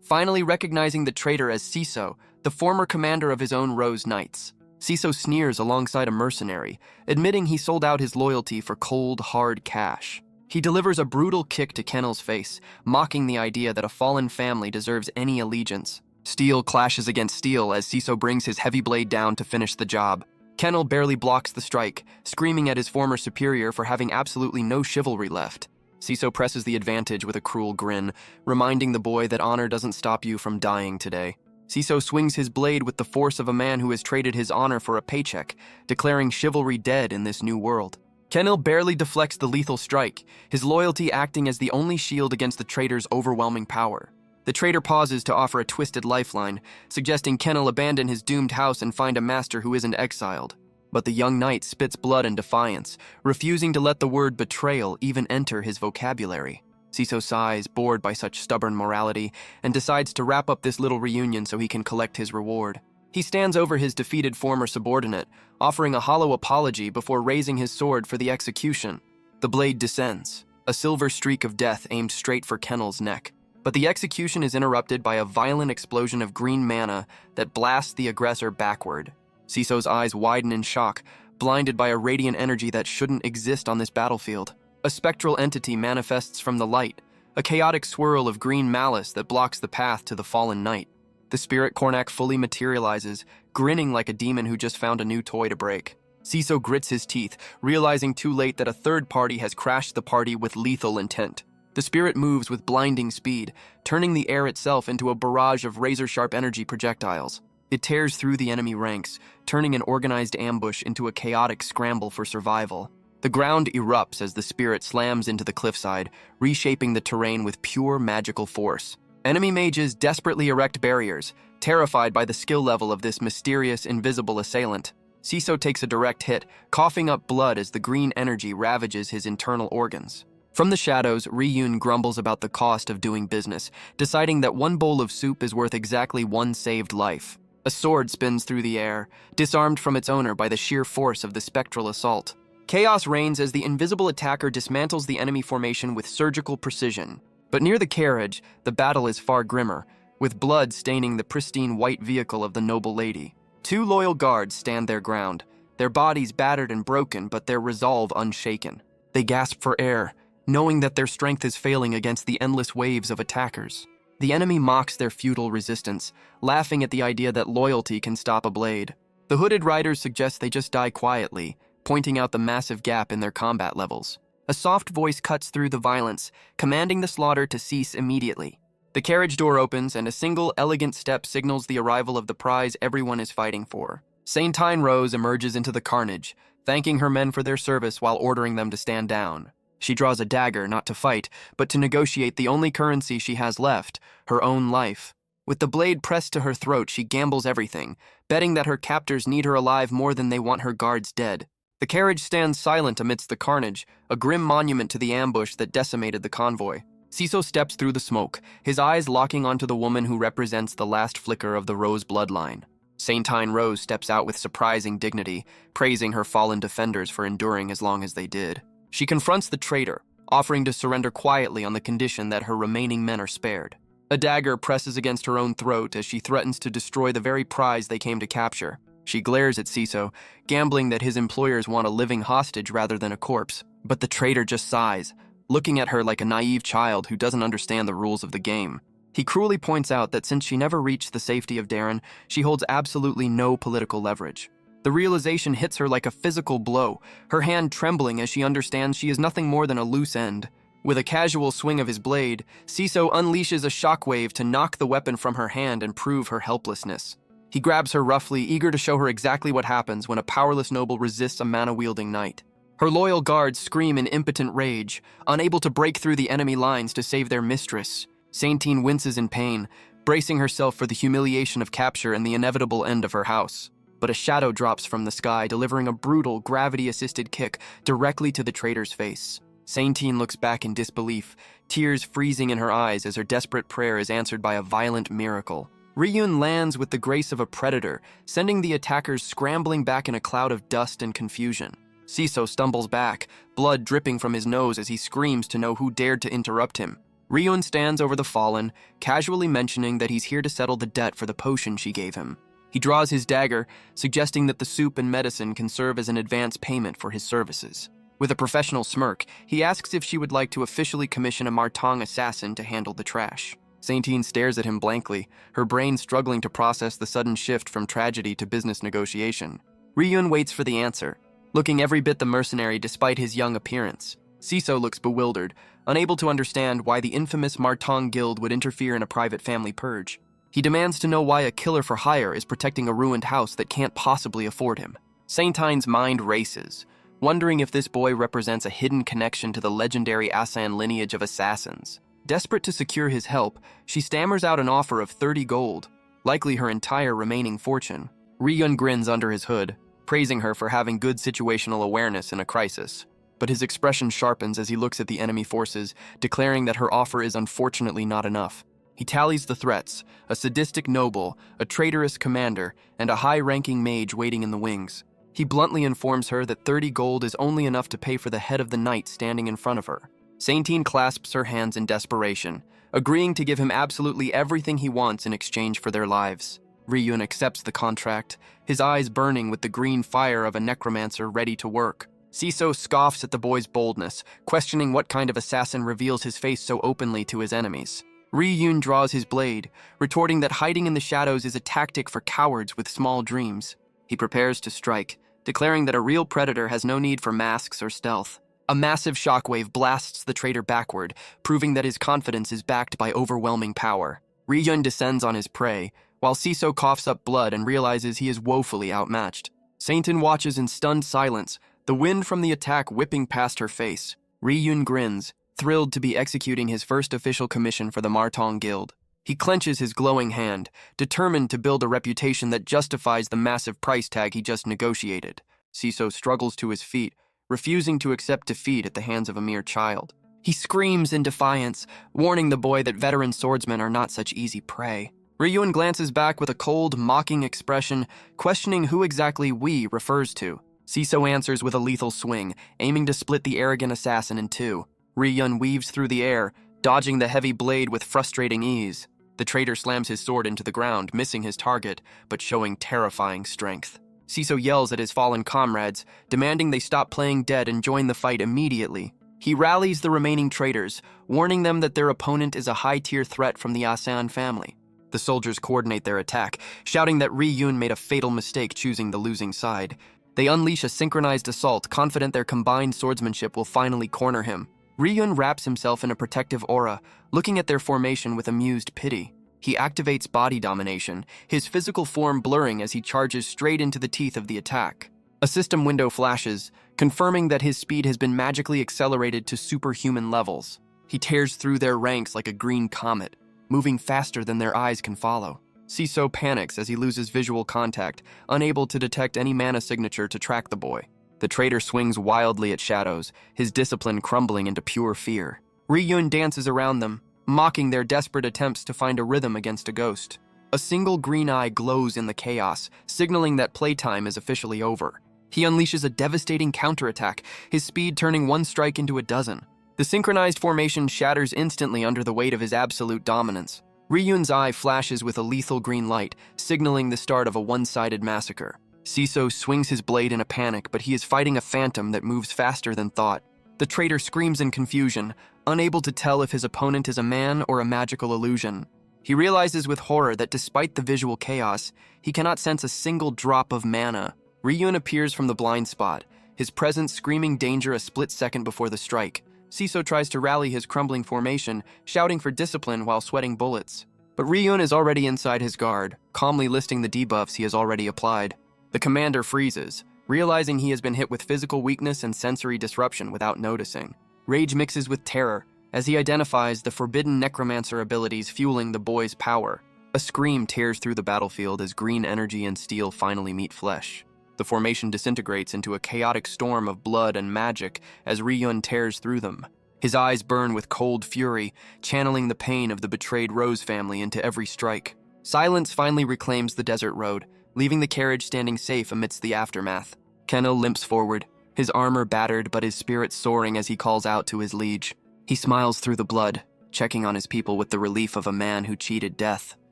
finally recognizing the traitor as Ciso, the former commander of his own Rose Knights. Ciso sneers alongside a mercenary, admitting he sold out his loyalty for cold, hard cash. He delivers a brutal kick to Kenil's face, mocking the idea that a fallen family deserves any allegiance. Steel clashes against steel as Ciso brings his heavy blade down to finish the job. Kenil barely blocks the strike, screaming at his former superior for having absolutely no chivalry left. Ciso presses the advantage with a cruel grin, reminding the boy that honor doesn't stop you from dying today. Ciso swings his blade with the force of a man who has traded his honor for a paycheck, declaring chivalry dead in this new world. Kenil barely deflects the lethal strike, his loyalty acting as the only shield against the traitor's overwhelming power. The traitor pauses to offer a twisted lifeline, suggesting Kenil abandon his doomed house and find a master who isn't exiled. But the young knight spits blood in defiance, refusing to let the word betrayal even enter his vocabulary. Ciso sighs, bored by such stubborn morality, and decides to wrap up this little reunion so he can collect his reward. He stands over his defeated former subordinate, offering a hollow apology before raising his sword for the execution. The blade descends, a silver streak of death aimed straight for Kenil's neck. But the execution is interrupted by a violent explosion of green mana that blasts the aggressor backward. Ciso's eyes widen in shock, blinded by a radiant energy that shouldn't exist on this battlefield. A spectral entity manifests from the light, a chaotic swirl of green malice that blocks the path to the fallen knight. The spirit Kornak fully materializes, grinning like a demon who just found a new toy to break. Ciso grits his teeth, realizing too late that a third party has crashed the party with lethal intent. The spirit moves with blinding speed, turning the air itself into a barrage of razor-sharp energy projectiles. It tears through the enemy ranks, turning an organized ambush into a chaotic scramble for survival. The ground erupts as the spirit slams into the cliffside, reshaping the terrain with pure magical force. Enemy mages desperately erect barriers, terrified by the skill level of this mysterious, invisible assailant. Siso takes a direct hit, coughing up blood as the green energy ravages his internal organs. From the shadows, Ryun grumbles about the cost of doing business, deciding that one bowl of soup is worth exactly one saved life. A sword spins through the air, disarmed from its owner by the sheer force of the spectral assault. Chaos reigns as the invisible attacker dismantles the enemy formation with surgical precision. But near the carriage, the battle is far grimmer, with blood staining the pristine white vehicle of the noble lady. 2 loyal guards stand their ground, their bodies battered and broken, but their resolve unshaken. They gasp for air, knowing that their strength is failing against the endless waves of attackers. The enemy mocks their futile resistance, laughing at the idea that loyalty can stop a blade. The hooded riders suggest they just die quietly, pointing out the massive gap in their combat levels. A soft voice cuts through the violence, commanding the slaughter to cease immediately. The carriage door opens, and a single, elegant step signals the arrival of the prize everyone is fighting for. Saintine Rose emerges into the carnage, thanking her men for their service while ordering them to stand down. She draws a dagger, not to fight, but to negotiate the only currency she has left, her own life. With the blade pressed to her throat, she gambles everything, betting that her captors need her alive more than they want her guards dead. The carriage stands silent amidst the carnage, a grim monument to the ambush that decimated the convoy. Siso steps through the smoke, his eyes locking onto the woman who represents the last flicker of the Rose bloodline. Saintine Rose steps out with surprising dignity, praising her fallen defenders for enduring as long as they did. She confronts the traitor, offering to surrender quietly on the condition that her remaining men are spared. A dagger presses against her own throat as she threatens to destroy the very prize they came to capture. She glares at Siso, gambling that his employers want a living hostage rather than a corpse. But the traitor just sighs, looking at her like a naive child who doesn't understand the rules of the game. He cruelly points out that since she never reached the safety of Darren, she holds absolutely no political leverage. The realization hits her like a physical blow, her hand trembling as she understands she is nothing more than a loose end. With a casual swing of his blade, Siso unleashes a shockwave to knock the weapon from her hand and prove her helplessness. He grabs her roughly, eager to show her exactly what happens when a powerless noble resists a mana-wielding knight. Her loyal guards scream in impotent rage, unable to break through the enemy lines to save their mistress. Saintine winces in pain, bracing herself for the humiliation of capture and the inevitable end of her house. But a shadow drops from the sky, delivering a brutal, gravity-assisted kick directly to the traitor's face. Saintine looks back in disbelief, tears freezing in her eyes as her desperate prayer is answered by a violent miracle. Ryun lands with the grace of a predator, sending the attackers scrambling back in a cloud of dust and confusion. Siso stumbles back, blood dripping from his nose as he screams to know who dared to interrupt him. Ryun stands over the fallen, casually mentioning that he's here to settle the debt for the potion she gave him. He draws his dagger, suggesting that the soup and medicine can serve as an advance payment for his services. With a professional smirk, he asks if she would like to officially commission a Martong assassin to handle the trash. Saintine stares at him blankly, her brain struggling to process the sudden shift from tragedy to business negotiation. Ryun waits for the answer, looking every bit the mercenary despite his young appearance. Siso looks bewildered, unable to understand why the infamous Martong Guild would interfere in a private family purge. He demands to know why a killer for hire is protecting a ruined house that can't possibly afford him. Saintine's mind races, wondering if this boy represents a hidden connection to the legendary Asan lineage of assassins. Desperate to secure his help, she stammers out an offer of 30 gold, likely her entire remaining fortune. Ryun grins under his hood, praising her for having good situational awareness in a crisis. But his expression sharpens as he looks at the enemy forces, declaring that her offer is unfortunately not enough. He tallies the threats: a sadistic noble, a traitorous commander, and a high-ranking mage waiting in the wings. He bluntly informs her that 30 gold is only enough to pay for the head of the knight standing in front of her. Saintine clasps her hands in desperation, agreeing to give him absolutely everything he wants in exchange for their lives. Ryun accepts the contract, his eyes burning with the green fire of a necromancer ready to work. Siso scoffs at the boy's boldness, questioning what kind of assassin reveals his face so openly to his enemies. Ryun draws his blade, retorting that hiding in the shadows is a tactic for cowards with small dreams. He prepares to strike, declaring that a real predator has no need for masks or stealth. A massive shockwave blasts the traitor backward, proving that his confidence is backed by overwhelming power. Ryun descends on his prey, while Siso coughs up blood and realizes he is woefully outmatched. Saintin watches in stunned silence, the wind from the attack whipping past her face. Ri-yun grins, thrilled to be executing his first official commission for the Martong Guild. He clenches his glowing hand, determined to build a reputation that justifies the massive price tag he just negotiated. Siso struggles to his feet, refusing to accept defeat at the hands of a mere child. He screams in defiance, warning the boy that veteran swordsmen are not such easy prey. Ri-yun glances back with a cold, mocking expression, questioning who exactly "we" refers to. Siso answers with a lethal swing, aiming to split the arrogant assassin in two. Ri-yun weaves through the air, dodging the heavy blade with frustrating ease. The traitor slams his sword into the ground, missing his target, but showing terrifying strength. Siso yells at his fallen comrades, demanding they stop playing dead and join the fight immediately. He rallies the remaining traitors, warning them that their opponent is a high-tier threat from the Asan family. The soldiers coordinate their attack, shouting that Ri-yun made a fatal mistake choosing the losing side. They unleash a synchronized assault, confident their combined swordsmanship will finally corner him. Ri-yun wraps himself in a protective aura, looking at their formation with amused pity. He activates body domination, his physical form blurring as he charges straight into the teeth of the attack. A system window flashes, confirming that his speed has been magically accelerated to superhuman levels. He tears through their ranks like a green comet, moving faster than their eyes can follow. Siso panics as he loses visual contact, unable to detect any mana signature to track the boy. The traitor swings wildly at shadows, his discipline crumbling into pure fear. Ri-yun dances around them, mocking their desperate attempts to find a rhythm against a ghost. A single green eye glows in the chaos, signaling that playtime is officially over. He unleashes a devastating counterattack, his speed turning one strike into a dozen. The synchronized formation shatters instantly under the weight of his absolute dominance. Ri-yun's eye flashes with a lethal green light, signaling the start of a one-sided massacre. Siso swings his blade in a panic, but he is fighting a phantom that moves faster than thought. The traitor screams in confusion, unable to tell if his opponent is a man or a magical illusion. He realizes with horror that despite the visual chaos, he cannot sense a single drop of mana. Ri-yun appears from the blind spot, his presence screaming danger a split second before the strike. Siso tries to rally his crumbling formation, shouting for discipline while sweating bullets. But Ri-yun is already inside his guard, calmly listing the debuffs he has already applied. The commander freezes, realizing he has been hit with physical weakness and sensory disruption without noticing. Rage mixes with terror as he identifies the forbidden necromancer abilities fueling the boy's power. A scream tears through the battlefield as green energy and steel finally meet flesh. The formation disintegrates into a chaotic storm of blood and magic as Ri-yun tears through them. His eyes burn with cold fury, channeling the pain of the betrayed Rose family into every strike. Silence finally reclaims the desert road, leaving the carriage standing safe amidst the aftermath. Kenil limps forward, his armor battered but his spirit soaring as he calls out to his liege. He smiles through the blood, checking on his people with the relief of a man who cheated death.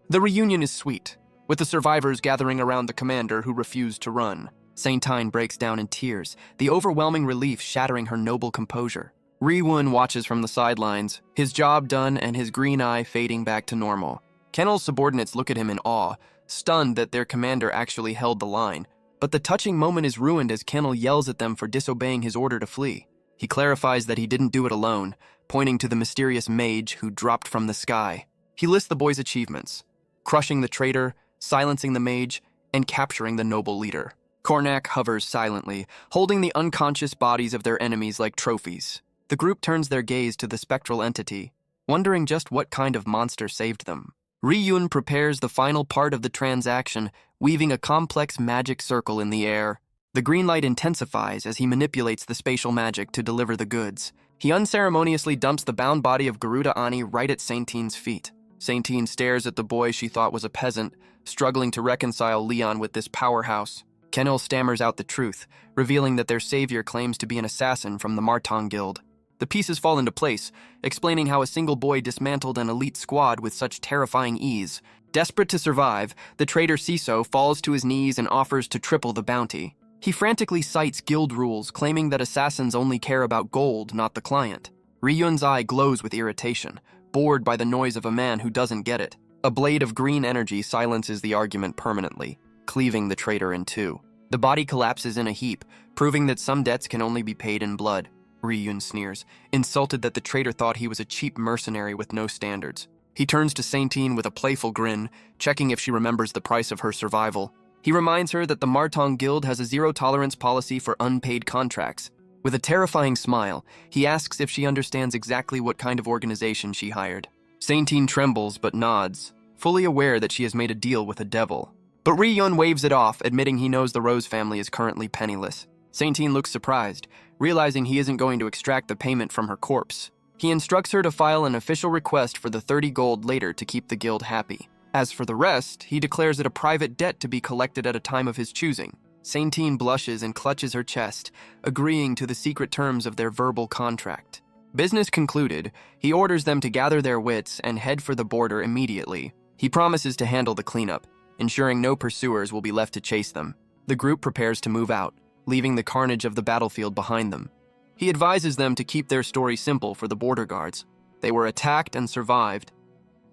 The reunion is sweet, with the survivors gathering around the commander who refused to run. Saintine breaks down in tears, the overwhelming relief shattering her noble composure. Ri-yun watches from the sidelines, his job done and his green eye fading back to normal. Kenil's subordinates look at him in awe, stunned that their commander actually held the line. But the touching moment is ruined as Kenil yells at them for disobeying his order to flee. He clarifies that he didn't do it alone, pointing to the mysterious mage who dropped from the sky. He lists the boy's achievements: crushing the traitor, silencing the mage, and capturing the noble leader. Kornak hovers silently, holding the unconscious bodies of their enemies like trophies. The group turns their gaze to the spectral entity, wondering just what kind of monster saved them. Ri-yun prepares the final part of the transaction, weaving a complex magic circle in the air. The green light intensifies as he manipulates the spatial magic to deliver the goods. He unceremoniously dumps the bound body of Garuda Ani right at Saintine's feet. Saintine stares at the boy she thought was a peasant, struggling to reconcile Leon with this powerhouse. Kenil stammers out the truth, revealing that their savior claims to be an assassin from the Martong Guild. The pieces fall into place, explaining how a single boy dismantled an elite squad with such terrifying ease. Desperate to survive, the traitor Siso falls to his knees and offers to triple the bounty. He frantically cites guild rules, claiming that assassins only care about gold, not the client. Ri-yun's eye glows with irritation, bored by the noise of a man who doesn't get it. A blade of green energy silences the argument permanently, cleaving the traitor in two. The body collapses in a heap, proving that some debts can only be paid in blood. Ri-yun sneers, insulted that the traitor thought he was a cheap mercenary with no standards. He turns to Saintine with a playful grin, checking if she remembers the price of her survival. He reminds her that the Martong Guild has a zero-tolerance policy for unpaid contracts. With a terrifying smile, he asks if she understands exactly what kind of organization she hired. Saintine trembles but nods, fully aware that she has made a deal with a devil. But Ri-yun waves it off, admitting he knows the Rose family is currently penniless. Saintine looks surprised, realizing he isn't going to extract the payment from her corpse. He instructs her to file an official request for the 30 gold later to keep the guild happy. As for the rest, he declares it a private debt to be collected at a time of his choosing. Saintine blushes and clutches her chest, agreeing to the secret terms of their verbal contract. Business concluded, he orders them to gather their wits and head for the border immediately. He promises to handle the cleanup, ensuring no pursuers will be left to chase them. The group prepares to move out, leaving the carnage of the battlefield behind them. He advises them to keep their story simple for the border guards. They were attacked and survived.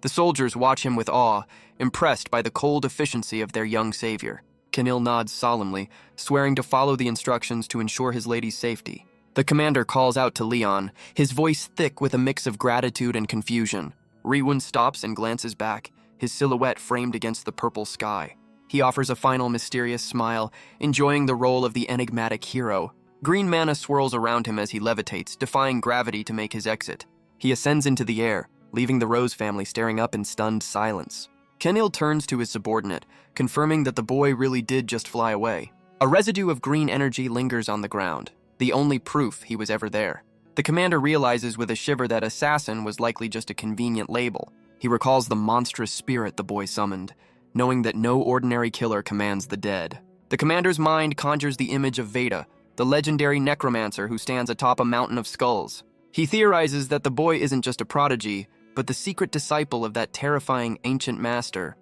The soldiers watch him with awe, impressed by the cold efficiency of their young savior. Kenil nods solemnly, swearing to follow the instructions to ensure his lady's safety. The commander calls out to Leon, his voice thick with a mix of gratitude and confusion. Riwon stops and glances back, his silhouette framed against the purple sky. He offers a final mysterious smile, enjoying the role of the enigmatic hero. Green mana swirls around him as he levitates, defying gravity to make his exit. He ascends into the air, leaving the Rose family staring up in stunned silence. Kenil turns to his subordinate, confirming that the boy really did just fly away. A residue of green energy lingers on the ground, the only proof he was ever there. The commander realizes with a shiver that assassin was likely just a convenient label. He recalls the monstrous spirit the boy summoned, knowing that no ordinary killer commands the dead. The commander's mind conjures the image of Veda, the legendary necromancer who stands atop a mountain of skulls. He theorizes that the boy isn't just a prodigy, but the secret disciple of that terrifying ancient master.